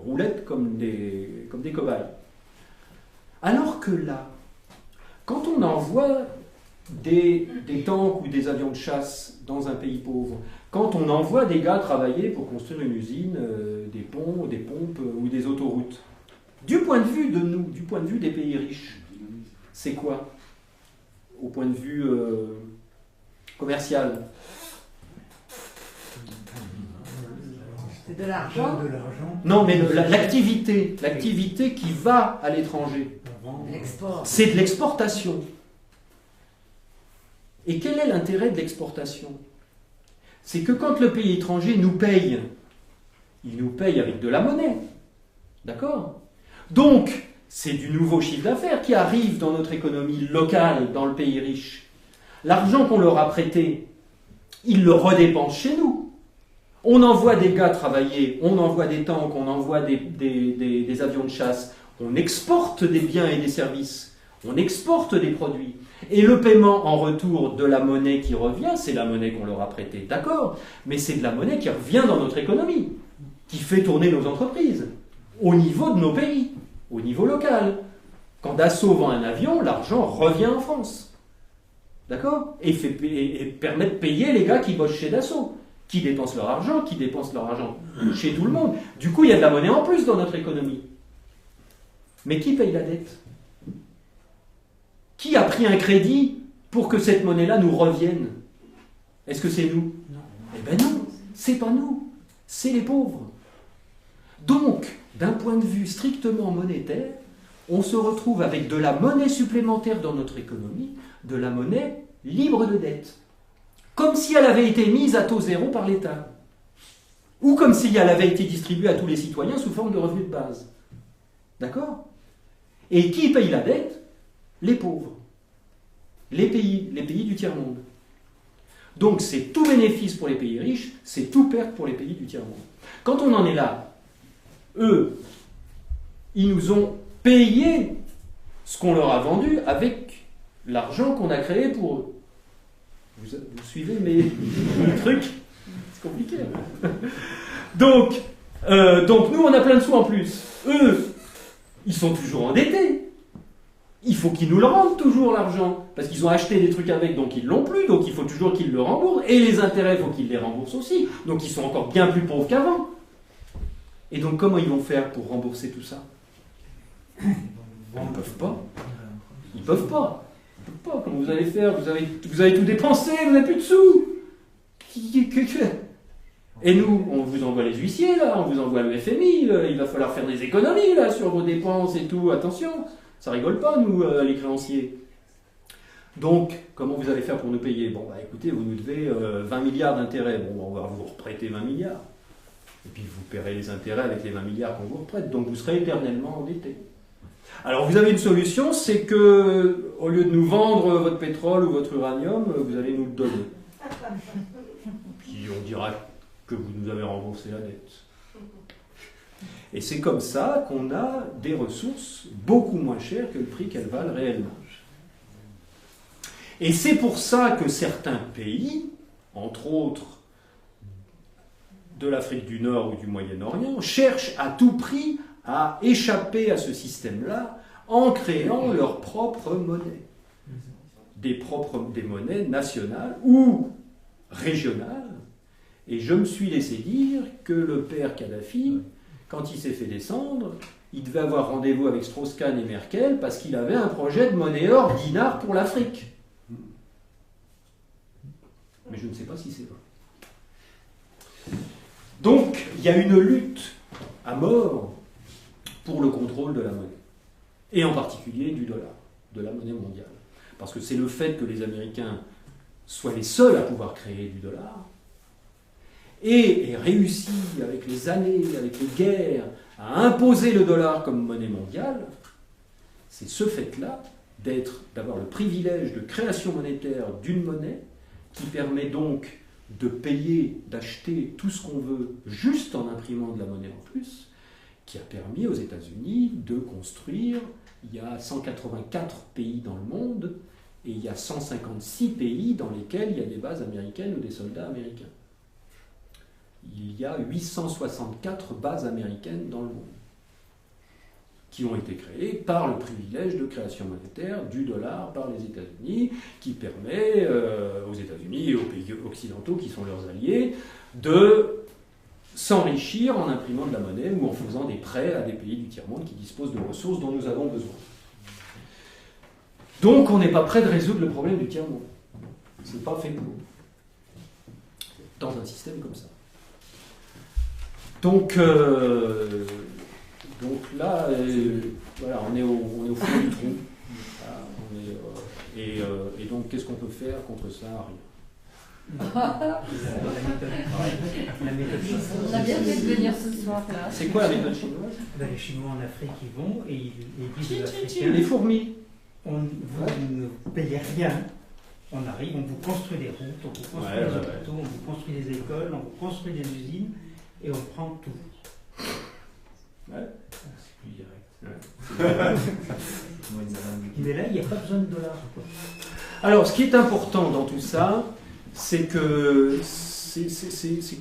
roulette comme des cobayes. Alors que là, quand on envoie des tanks ou des avions de chasse dans un pays pauvre, quand on envoie des gars travailler pour construire une usine, des ponts, des pompes ou des autoroutes, du point de vue de nous, du point de vue des pays riches, c'est quoi? Au point de vue commercial. C'est de l'argent. Non, mais l'activité qui va à l'étranger, c'est de l'exportation. Et quel est l'intérêt de l'exportation? C'est que quand le pays étranger nous paye, il nous paye avec de la monnaie. D'accord? Donc, c'est du nouveau chiffre d'affaires qui arrive dans notre économie locale, dans le pays riche. L'argent qu'on leur a prêté, ils le redépensent chez nous. On envoie des gars travailler, on envoie des tanks, on envoie des avions de chasse, on exporte des biens et des services, on exporte des produits. Et le paiement en retour de la monnaie qui revient, c'est la monnaie qu'on leur a prêtée, d'accord, mais c'est de la monnaie qui revient dans notre économie, qui fait tourner nos entreprises, au niveau de nos pays, au niveau local. Quand Dassault vend un avion, l'argent revient en France, d'accord, et permet de payer les gars qui bossent chez Dassault, qui dépensent leur argent chez tout le monde. Du coup, il y a de la monnaie en plus dans notre économie. Mais qui paye la dette? Qui a pris un crédit pour que cette monnaie-là nous revienne? Est-ce que c'est nous? Non. Eh bien non, c'est pas nous, c'est les pauvres. Donc, d'un point de vue strictement monétaire, on se retrouve avec de la monnaie supplémentaire dans notre économie, de la monnaie libre de dette. Comme si elle avait été mise à taux zéro par l'État. Ou comme si elle avait été distribuée à tous les citoyens sous forme de revenus de base. D'accord? Et qui paye la dette? Les pauvres. Les pays du tiers-monde. Donc c'est tout bénéfice pour les pays riches, c'est tout perte pour les pays du tiers-monde. Quand on en est là, eux, ils nous ont payé ce qu'on leur a vendu avec l'argent qu'on a créé pour eux. Vous suivez mes trucs? C'est compliqué. Donc nous, on a plein de sous en plus. Eux, ils sont toujours endettés. Il faut qu'ils nous le rendent toujours, l'argent. Parce qu'ils ont acheté des trucs avec, donc ils l'ont plus. Donc il faut toujours qu'ils le remboursent. Et les intérêts, il faut qu'ils les remboursent aussi. Donc ils sont encore bien plus pauvres qu'avant. Et donc comment ils vont faire pour rembourser tout ça? Ils ne peuvent pas. Ils ne peuvent pas. Comment vous allez faire? Vous avez tout dépensé, vous n'avez plus de sous. Et nous, on vous envoie les huissiers, là, on vous envoie le FMI, il va falloir faire des économies là, sur vos dépenses et tout, attention, ça rigole pas, nous, les créanciers. Donc, comment vous allez faire pour nous payer? Bon, bah écoutez, vous nous devez 20 milliards d'intérêts, bon, on va vous reprêter 20 milliards. Et puis vous paierez les intérêts avec les 20 milliards qu'on vous reprête, donc vous serez éternellement endetté. Alors vous avez une solution, c'est que, au lieu de nous vendre votre pétrole ou votre uranium, vous allez nous le donner. Puis on dira que vous nous avez remboursé la dette. Et c'est comme ça qu'on a des ressources beaucoup moins chères que le prix qu'elles valent réellement. Et c'est pour ça que certains pays, entre autres de l'Afrique du Nord ou du Moyen-Orient, cherchent à tout prix à échapper à ce système-là en créant leur propre monnaie. Des monnaies nationales ou régionales. Et je me suis laissé dire que le père Kadhafi, quand il s'est fait descendre, il devait avoir rendez-vous avec Strauss-Kahn et Merkel parce qu'il avait un projet de monnaie or dinar pour l'Afrique. Mais je ne sais pas si c'est vrai. Donc, il y a une lutte à mort pour le contrôle de la monnaie. Et en particulier du dollar, de la monnaie mondiale. Parce que c'est le fait que les Américains soient les seuls à pouvoir créer du dollar et aient réussi avec les années, avec les guerres, à imposer le dollar comme monnaie mondiale, c'est ce fait-là d'avoir le privilège de création monétaire d'une monnaie qui permet donc de payer, d'acheter tout ce qu'on veut juste en imprimant de la monnaie en plus, qui a permis aux États-Unis de construire, il y a 184 pays dans le monde, et il y a 156 pays dans lesquels il y a des bases américaines ou des soldats américains. Il y a 864 bases américaines dans le monde, qui ont été créées par le privilège de création monétaire du dollar par les États-Unis, qui permet aux États-Unis et aux pays occidentaux qui sont leurs alliés de s'enrichir en imprimant de la monnaie ou en faisant des prêts à des pays du tiers-monde qui disposent de ressources dont nous avons besoin. Donc on n'est pas prêt de résoudre le problème du tiers-monde. C'est pas fait pour. Dans un système comme ça. Donc là, voilà, on est au fond du trou. Voilà, et donc, qu'est-ce qu'on peut faire contre ça? Rien. La méthode chinoise. On a bien fait de venir ce soir là. C'est quoi la méthode chinoise? Les Chinois en Afrique, ils vont et ils disent aux Africains, les fourmis. Vous ne payez rien. On arrive, on vous construit des routes, on vous construit des hôpitaux, on vous construit des écoles, on vous construit des usines, et on prend tout. Ouais. C'est plus direct. Mais là, il n'y a pas besoin de dollars. Alors, ce qui est important dans tout ça, c'est que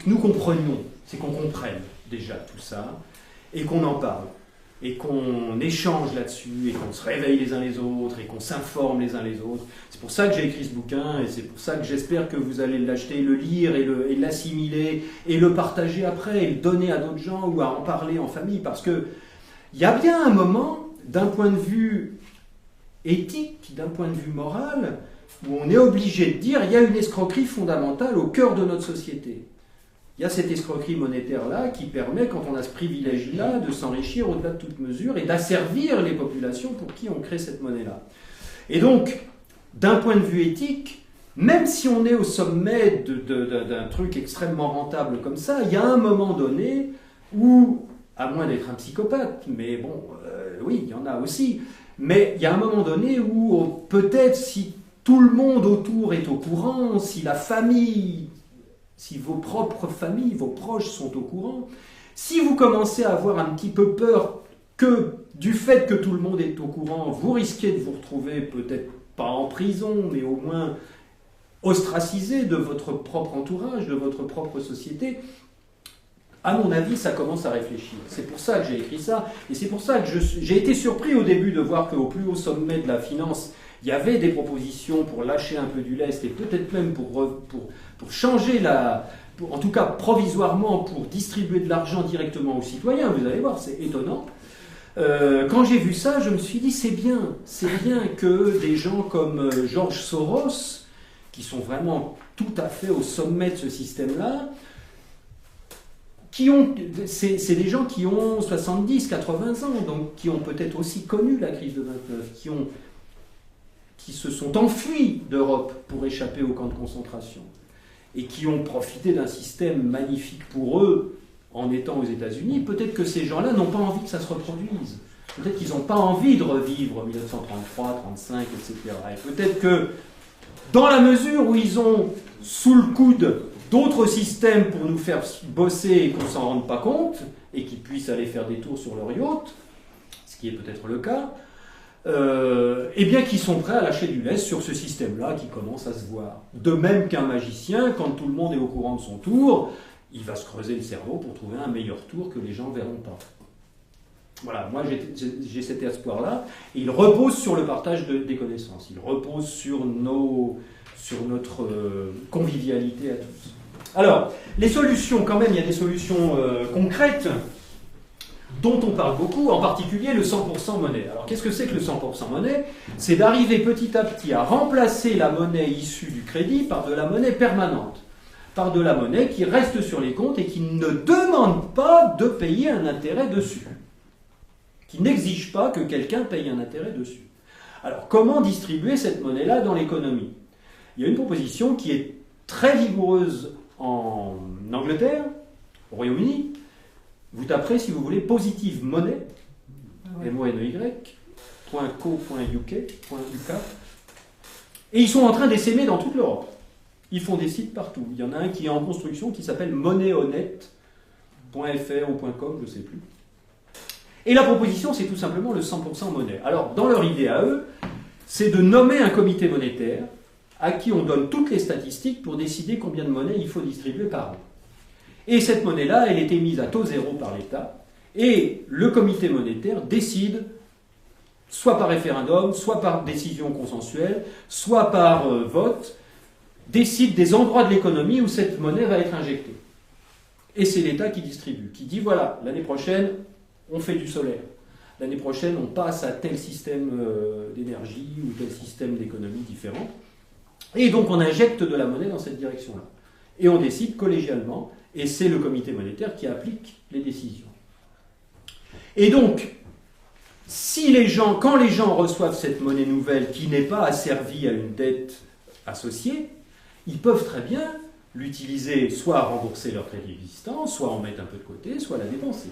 nous comprenions, c'est qu'on comprenne déjà tout ça, et qu'on en parle, et qu'on échange là-dessus, et qu'on se réveille les uns les autres, et qu'on s'informe les uns les autres. C'est pour ça que j'ai écrit ce bouquin, et c'est pour ça que j'espère que vous allez l'acheter, le lire, et l'assimiler, et le partager après, et le donner à d'autres gens, ou à en parler en famille, parce que il y a bien un moment, d'un point de vue éthique, d'un point de vue moral, où on est obligé de dire il y a une escroquerie fondamentale au cœur de notre société. Il y a cette escroquerie monétaire-là qui permet, quand on a ce privilège-là, de s'enrichir au-delà de toute mesure et d'asservir les populations pour qui on crée cette monnaie-là. Et donc, d'un point de vue éthique, même si on est au sommet d'un truc extrêmement rentable comme ça, il y a un moment donné où, à moins d'être un psychopathe, mais bon, oui, il y en a aussi, mais il y a un moment donné où peut-être si tout le monde autour est au courant, si la famille, si vos propres familles, vos proches sont au courant, si vous commencez à avoir un petit peu peur que du fait que tout le monde est au courant, vous risquez de vous retrouver peut-être pas en prison, mais au moins ostracisé de votre propre entourage, de votre propre société, à mon avis, ça commence à réfléchir. C'est pour ça que j'ai écrit ça, et c'est pour ça que j'ai été surpris au début de voir qu'au plus haut sommet de la finance, il y avait des propositions pour lâcher un peu du lest, et peut-être même pour changer en tout cas provisoirement, pour distribuer de l'argent directement aux citoyens. Vous allez voir, c'est étonnant. Quand j'ai vu ça, je me suis dit, c'est bien que des gens comme George Soros, qui sont vraiment tout à fait au sommet de ce système-là, c'est des gens qui ont 70, 80 ans, donc qui ont peut-être aussi connu la crise de 29, qui se sont enfuis d'Europe pour échapper au camp de concentration, et qui ont profité d'un système magnifique pour eux en étant aux États-Unis. Peut-être que ces gens-là n'ont pas envie que ça se reproduise. Peut-être qu'ils n'ont pas envie de revivre 1933, 35, etc. Et peut-être que, dans la mesure où ils ont sous le coude d'autres systèmes pour nous faire bosser et qu'on ne s'en rende pas compte, et qu'ils puissent aller faire des tours sur leur yacht, ce qui est peut-être le cas, eh bien, qui sont prêts à lâcher du lest sur ce système-là qui commence à se voir. De même qu'un magicien, quand tout le monde est au courant de son tour, il va se creuser le cerveau pour trouver un meilleur tour que les gens ne verront pas. Voilà, moi j'ai cet espoir-là, et il repose sur le partage des connaissances, il repose sur notre convivialité à tous. Alors, les solutions, quand même, il y a des solutions concrètes dont on parle beaucoup, en particulier le 100% monnaie. Alors, qu'est-ce que c'est que le 100% monnaie? C'est d'arriver petit à petit à remplacer la monnaie issue du crédit par de la monnaie permanente, par de la monnaie qui reste sur les comptes et qui ne demande pas de payer un intérêt dessus, qui n'exige pas que quelqu'un paye un intérêt dessus. Alors, comment distribuer cette monnaie-là dans l'économie? Il y a une proposition qui est très vigoureuse en Angleterre, au Royaume-Uni. Vous taperez, si vous voulez, positive monnaie, money.co.uk, et ils sont en train d'essaimer dans toute l'Europe. Ils font des sites partout. Il y en a un qui est en construction qui s'appelle monnaihonnête.fr ou .com, je ne sais plus. Et la proposition, c'est tout simplement le 100% monnaie. Alors, dans leur idée à eux, c'est de nommer un comité monétaire à qui on donne toutes les statistiques pour décider combien de monnaie il faut distribuer par an. Et cette monnaie-là, elle est émise à taux zéro par l'État, et le comité monétaire décide, soit par référendum, soit par décision consensuelle, soit par vote, décide des endroits de l'économie où cette monnaie va être injectée. Et c'est l'État qui distribue, qui dit voilà, l'année prochaine, on fait du solaire. L'année prochaine, on passe à tel système d'énergie ou tel système d'économie différent. Et donc, on injecte de la monnaie dans cette direction-là. Et on décide collégialement, et c'est le comité monétaire qui applique les décisions. Et donc, quand les gens reçoivent cette monnaie nouvelle qui n'est pas asservie à une dette associée, ils peuvent très bien l'utiliser soit à rembourser leur crédit existant, soit en mettre un peu de côté, soit la dépenser.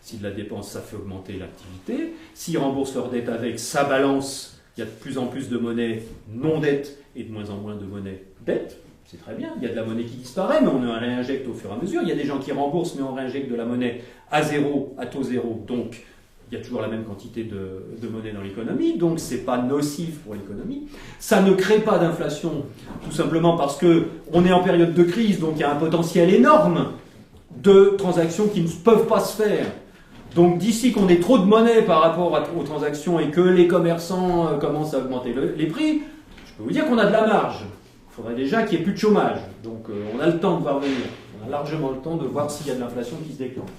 Si de la dépense, ça fait augmenter l'activité. S'ils remboursent leur dette avec, ça balance. Il y a de plus en plus de monnaie non-dette et de moins en moins de monnaie dette. C'est très bien. Il y a de la monnaie qui disparaît, mais on en réinjecte au fur et à mesure. Il y a des gens qui remboursent, mais on réinjecte de la monnaie à zéro, à taux zéro. Donc, il y a toujours la même quantité de monnaie dans l'économie. Donc, ce n'est pas nocif pour l'économie. Ça ne crée pas d'inflation, tout simplement parce qu'on est en période de crise, donc il y a un potentiel énorme de transactions qui ne peuvent pas se faire. Donc d'ici qu'on ait trop de monnaie par rapport aux transactions et que les commerçants commencent à augmenter les prix, je peux vous dire qu'on a de la marge. Il faudrait déjà qu'il n'y ait plus de chômage. Donc on a le temps de voir venir. On a largement le temps de voir s'il y a de l'inflation qui se déclenche.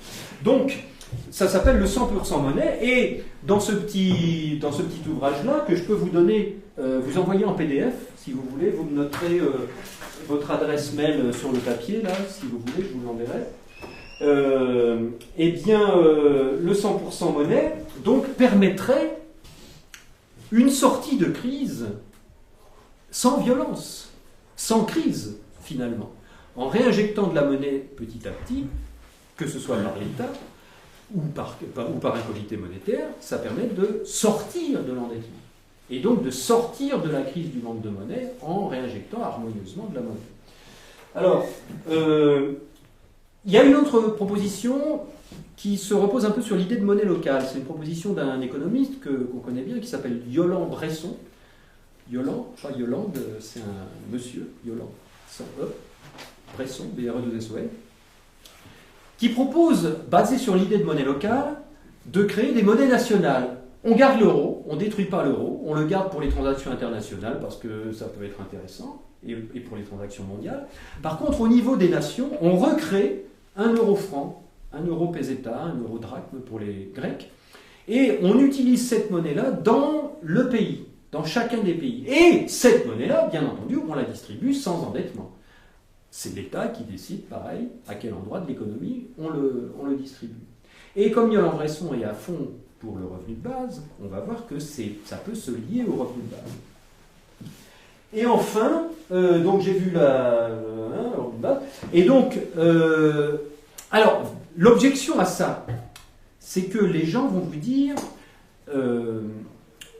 Donc ça s'appelle le 100% monnaie. Et dans ce petit ouvrage-là, que je peux vous donner, vous envoyer en PDF, si vous voulez, vous me noterez votre adresse mail sur le papier, là, si vous voulez, je vous l'enverrai. Eh bien, le 100% monnaie donc permettrait une sortie de crise sans violence, sans crise finalement, en réinjectant de la monnaie petit à petit, que ce soit par l'État ou par un comité monétaire, ça permet de sortir de l'endettement et donc de sortir de la crise du manque de monnaie en réinjectant harmonieusement de la monnaie. Alors, il y a une autre proposition qui se repose un peu sur l'idée de monnaie locale. C'est une proposition d'un économiste qu'on connaît bien qui s'appelle Yolande Bresson. Yolande, pas Yolande, c'est un monsieur, Yolande, sans E, Bresson, B-R-E-2-S-O-N, qui propose, basé sur l'idée de monnaie locale, de créer des monnaies nationales. On garde l'euro, on ne détruit pas l'euro, on le garde pour les transactions internationales parce que ça peut être intéressant, et pour les transactions mondiales. Par contre, au niveau des nations, on recrée un euro franc, un euro peseta, un euro drachme pour les Grecs, et on utilise cette monnaie-là dans le pays, dans chacun des pays. Et cette monnaie-là, bien entendu, on la distribue sans endettement. C'est l'État qui décide, pareil, à quel endroit de l'économie on le distribue. Et comme Yolande Bresson est à fond pour le revenu de base, on va voir que ça peut se lier au revenu de base. Et enfin, donc j'ai vu le revenu de base. Et donc, alors, l'objection à ça, c'est que les gens vont vous dire,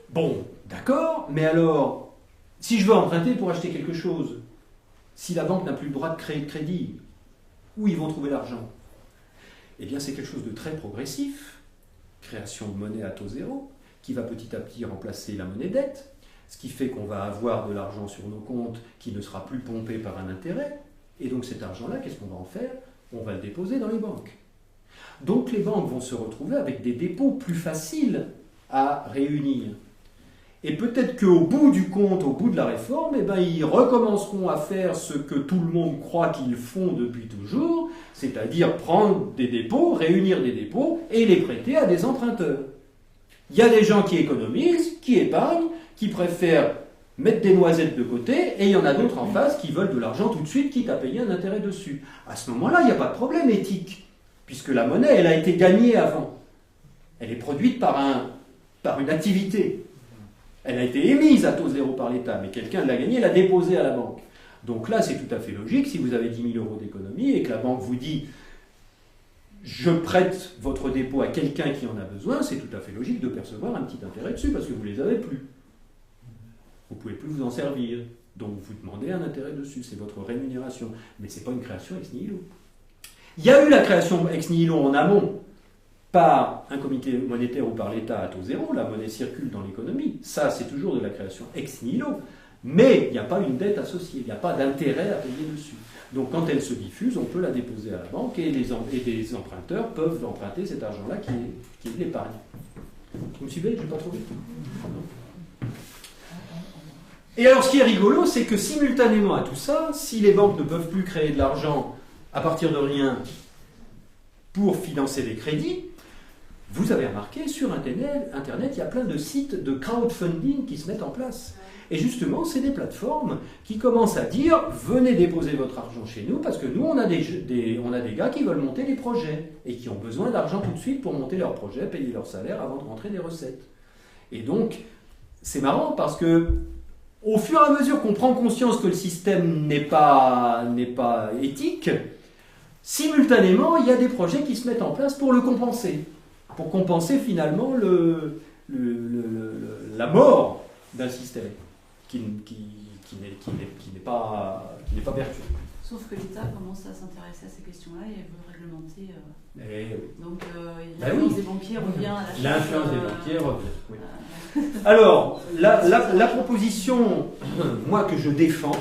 bon, d'accord, mais alors, si je veux emprunter pour acheter quelque chose, si la banque n'a plus le droit de créer de crédit, où ils vont trouver l'argent? Eh bien, c'est quelque chose de très progressif, création de monnaie à taux zéro, qui va petit à petit remplacer la monnaie dette, ce qui fait qu'on va avoir de l'argent sur nos comptes qui ne sera plus pompé par un intérêt. Et donc cet argent-là, qu'est-ce qu'on va en faire? On va le déposer dans les banques. Donc les banques vont se retrouver avec des dépôts plus faciles à réunir. Et peut-être qu'au bout du compte, au bout de la réforme, eh ben, ils recommenceront à faire ce que tout le monde croit qu'ils font depuis toujours, c'est-à-dire prendre des dépôts, réunir des dépôts et les prêter à des emprunteurs. Il y a des gens qui économisent, qui épargnent, qui préfèrent mettre des noisettes de côté, et il y en a d'autres en face qui veulent de l'argent tout de suite, quitte à payer un intérêt dessus. À ce moment-là, il n'y a pas de problème éthique, puisque la monnaie, elle a été gagnée avant. Elle est produite par une activité. Elle a été émise à taux zéro par l'État, mais quelqu'un l'a gagnée, l'a déposée à la banque. Donc là, c'est tout à fait logique, si vous avez 10 000 euros d'économie, et que la banque vous dit « je prête votre dépôt à quelqu'un qui en a besoin », c'est tout à fait logique de percevoir un petit intérêt dessus, parce que vous ne les avez plus. Vous ne pouvez plus vous en servir. Donc vous demandez un intérêt dessus, c'est votre rémunération. Mais ce n'est pas une création ex nihilo. Il y a eu la création ex nihilo en amont par un comité monétaire ou par l'État à taux zéro, la monnaie circule dans l'économie. Ça, c'est toujours de la création ex nihilo. Mais il n'y a pas une dette associée, il n'y a pas d'intérêt à payer dessus. Donc quand elle se diffuse, on peut la déposer à la banque et des emprunteurs peuvent emprunter cet argent-là qui est de l'épargne. Vous me suivez? Je n'ai pas trouvé. Et alors, ce qui est rigolo, c'est que simultanément à tout ça, si les banques ne peuvent plus créer de l'argent à partir de rien pour financer des crédits, vous avez remarqué, sur Internet, il y a plein de sites de crowdfunding qui se mettent en place. Et justement, c'est des plateformes qui commencent à dire « Venez déposer votre argent chez nous, parce que nous, on a des gars qui veulent monter des projets et qui ont besoin d'argent tout de suite pour monter leurs projets, payer leur salaire avant de rentrer des recettes. » Et donc, c'est marrant parce que au fur et à mesure qu'on prend conscience que le système n'est pas éthique, simultanément, il y a des projets qui se mettent en place pour le compenser. Pour compenser finalement la mort d'un système qui n'est pas vertueux. Sauf que l'État commence à s'intéresser à ces questions-là et veut réglementer. Donc l'influence des banquiers revient à la charge. L'influence des banquiers revient, oui. Alors, la proposition, moi, que je défends,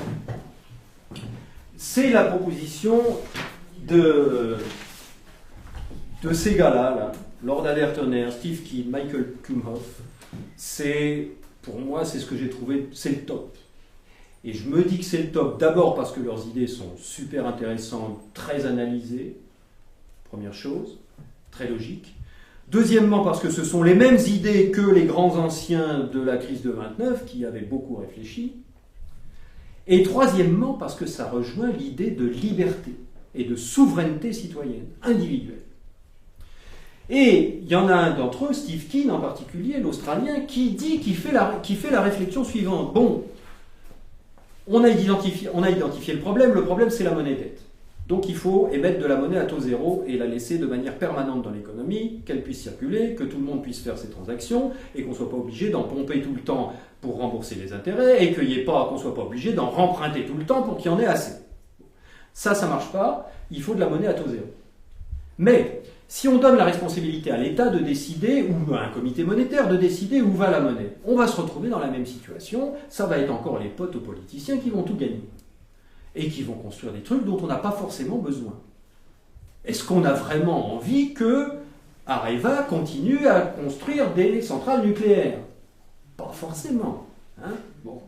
c'est la proposition de ces gars-là, là, Lord Adertoner, Steve Keen, Michael Kumhoff. Pour moi, c'est ce que j'ai trouvé, c'est le top. Et je me dis que c'est le top, d'abord parce que leurs idées sont super intéressantes, très analysées, première chose, très logique. Deuxièmement, parce que ce sont les mêmes idées que les grands anciens de la crise de 29, qui avaient beaucoup réfléchi. Et troisièmement, parce que ça rejoint l'idée de liberté et de souveraineté citoyenne, individuelle. Et il y en a un d'entre eux, Steve Keen en particulier, l'Australien, qui fait la réflexion suivante. Bon, on a identifié le problème c'est la monnaie dette. Donc il faut émettre de la monnaie à taux zéro et la laisser de manière permanente dans l'économie, qu'elle puisse circuler, que tout le monde puisse faire ses transactions et qu'on ne soit pas obligé d'en pomper tout le temps pour rembourser les intérêts et qu'on ne soit pas obligé d'en remprunter tout le temps pour qu'il y en ait assez. Ça ne marche pas, il faut de la monnaie à taux zéro. Mais si on donne la responsabilité à l'État de décider, ou à un comité monétaire de décider où va la monnaie, on va se retrouver dans la même situation, ça va être encore les potes aux politiciens qui vont tout gagner. Et qui vont construire des trucs dont on n'a pas forcément besoin. Est-ce qu'on a vraiment envie que Areva continue à construire des centrales nucléaires? Pas forcément. Hein? Bon.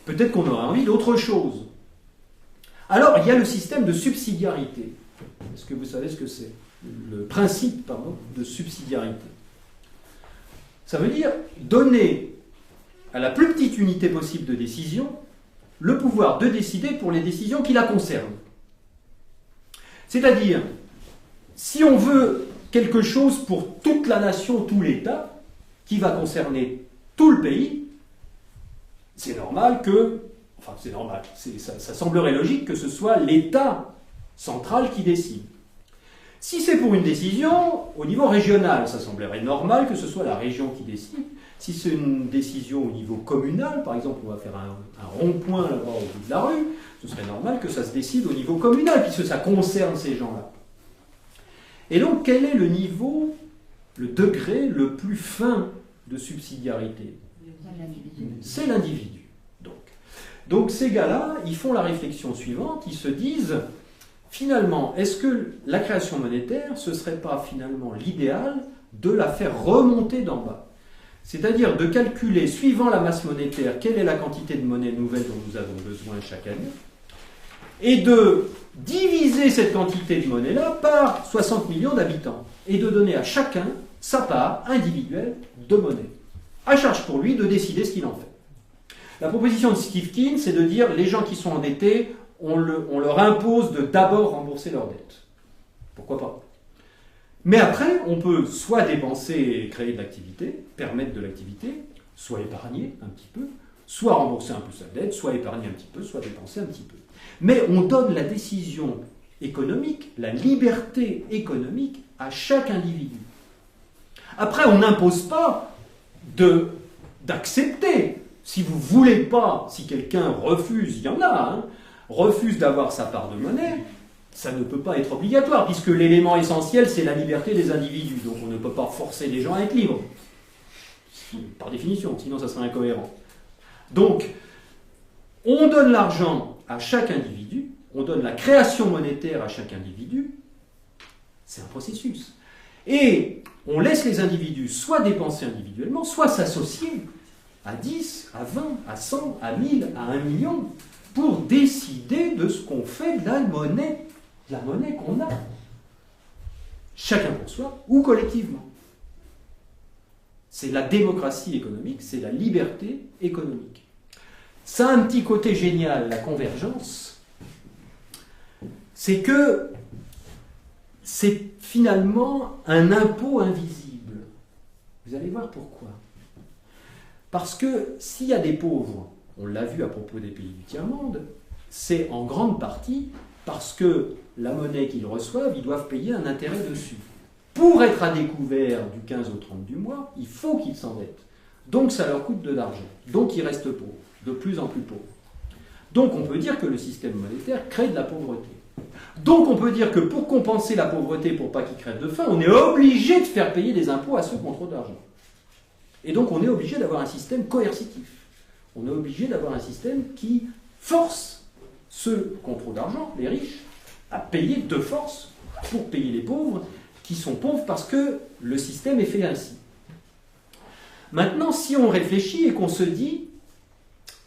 Peut-être qu'on aurait envie d'autre chose. Alors, il y a le système de subsidiarité. Est-ce que vous savez ce que c'est? Le principe, de subsidiarité. Ça veut dire donner à la plus petite unité possible de décision le pouvoir de décider pour les décisions qui la concernent. C'est-à-dire, si on veut quelque chose pour toute la nation, tout l'État, qui va concerner tout le pays, c'est normal que, enfin c'est normal, ça semblerait logique que ce soit l'État central qui décide. Si c'est pour une décision au niveau régional, ça semblerait normal que ce soit la région qui décide. Si c'est une décision au niveau communal, par exemple, on va faire un rond-point là-bas au bout de la rue, ce serait normal que ça se décide au niveau communal, puisque ça concerne ces gens-là. Et donc, quel est le niveau, le degré le plus fin de subsidiarité? C'est l'individu. Donc ces gars-là, ils font la réflexion suivante, ils se disent, finalement, est-ce que la création monétaire, ce ne serait pas finalement l'idéal de la faire remonter d'en bas? C'est-à-dire de calculer, suivant la masse monétaire, quelle est la quantité de monnaie nouvelle dont nous avons besoin chaque année, et de diviser cette quantité de monnaie-là par 60 millions d'habitants, et de donner à chacun sa part individuelle de monnaie. À charge pour lui de décider ce qu'il en fait. La proposition de Zivkin, c'est de dire les gens qui sont endettés, on leur impose de d'abord rembourser leurs dettes. Pourquoi pas? Mais après, on peut soit dépenser et créer de l'activité, permettre de l'activité, soit épargner un petit peu, soit rembourser un peu sa dette, soit épargner un petit peu, soit dépenser un petit peu. Mais on donne la décision économique, la liberté économique à chaque individu. Après, on n'impose pas d'accepter. Si vous ne voulez pas, si quelqu'un refuse, il y en a, hein, refuse d'avoir sa part de monnaie, ça ne peut pas être obligatoire, puisque l'élément essentiel, c'est la liberté des individus. Donc on ne peut pas forcer les gens à être libres, par définition, sinon ça serait incohérent. Donc, on donne l'argent à chaque individu, on donne la création monétaire à chaque individu, c'est un processus. Et on laisse les individus soit dépenser individuellement, soit s'associer à 10, à 20, à 100, à 1000, à 1 million, pour décider de ce qu'on fait de la monnaie qu'on a. Chacun pour soi ou collectivement. C'est la démocratie économique, c'est la liberté économique. Ça a un petit côté génial, la convergence, c'est que c'est finalement un impôt invisible. Vous allez voir pourquoi. Parce que s'il y a des pauvres, on l'a vu à propos des pays du tiers-monde, c'est en grande partie parce que la monnaie qu'ils reçoivent, ils doivent payer un intérêt dessus. Pour être à découvert du 15 au 30 du mois, il faut qu'ils s'endettent. Donc ça leur coûte de l'argent. Donc ils restent pauvres, de plus en plus pauvres. Donc on peut dire que le système monétaire crée de la pauvreté. Donc on peut dire que pour compenser la pauvreté, pour pas qu'ils crèvent de faim, on est obligé de faire payer des impôts à ceux qui ont trop d'argent. Et donc on est obligé d'avoir un système coercitif. On est obligé d'avoir un système qui force ceux qui ont trop d'argent, les riches, à payer de force pour payer les pauvres, qui sont pauvres parce que le système est fait ainsi. Maintenant, si on réfléchit et qu'on se dit,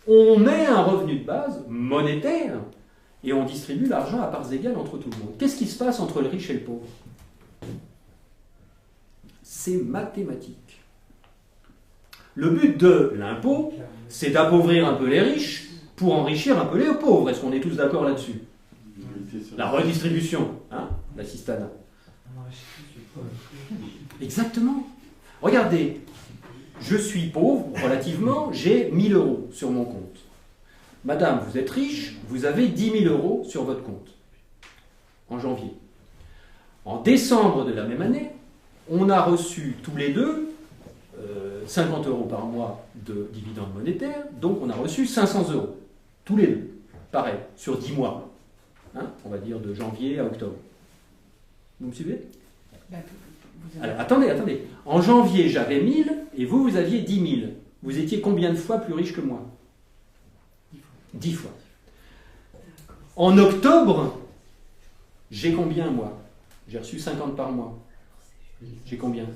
on met un revenu de base monétaire et on distribue l'argent à parts égales entre tout le monde. Qu'est-ce qui se passe entre le riche et le pauvre? C'est mathématique. Le but de l'impôt, c'est d'appauvrir un peu les riches pour enrichir un peu les pauvres. Est-ce qu'on est tous d'accord là-dessus? La redistribution, hein, l'assistanat. Exactement. Regardez, je suis pauvre, relativement, j'ai 1000 € sur mon compte. Madame, vous êtes riche, vous avez 10 000 € sur votre compte, en janvier. En décembre de la même année, on a reçu tous les deux 50 € par mois de dividendes monétaires, donc on a reçu 500 €, tous les deux, pareil, sur 10 mois, hein, on va dire de janvier à octobre. Vous me suivez? Alors, attendez. En janvier, j'avais 1000 et vous aviez 10 000. Vous étiez combien de fois plus riche que moi? 10 fois. En octobre, j'ai combien, moi? J'ai reçu 50 par mois. J'ai combien?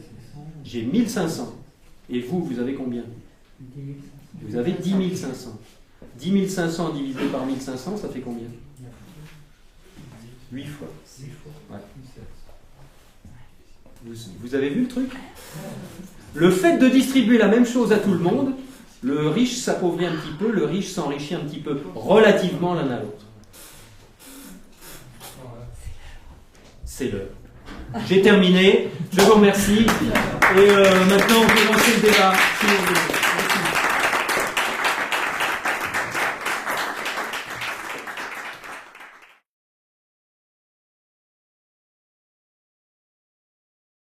J'ai 1500. Et vous avez combien? Vous avez 10 500. 10 500 divisé par 1500, ça fait combien? 8 fois. Ouais. Vous avez vu le truc? Le fait de distribuer la même chose à tout le monde, le riche s'appauvrit un petit peu, le riche s'enrichit un petit peu, relativement l'un à l'autre. C'est l'heure. J'ai terminé, je vous remercie, et maintenant on peut lancer le débat.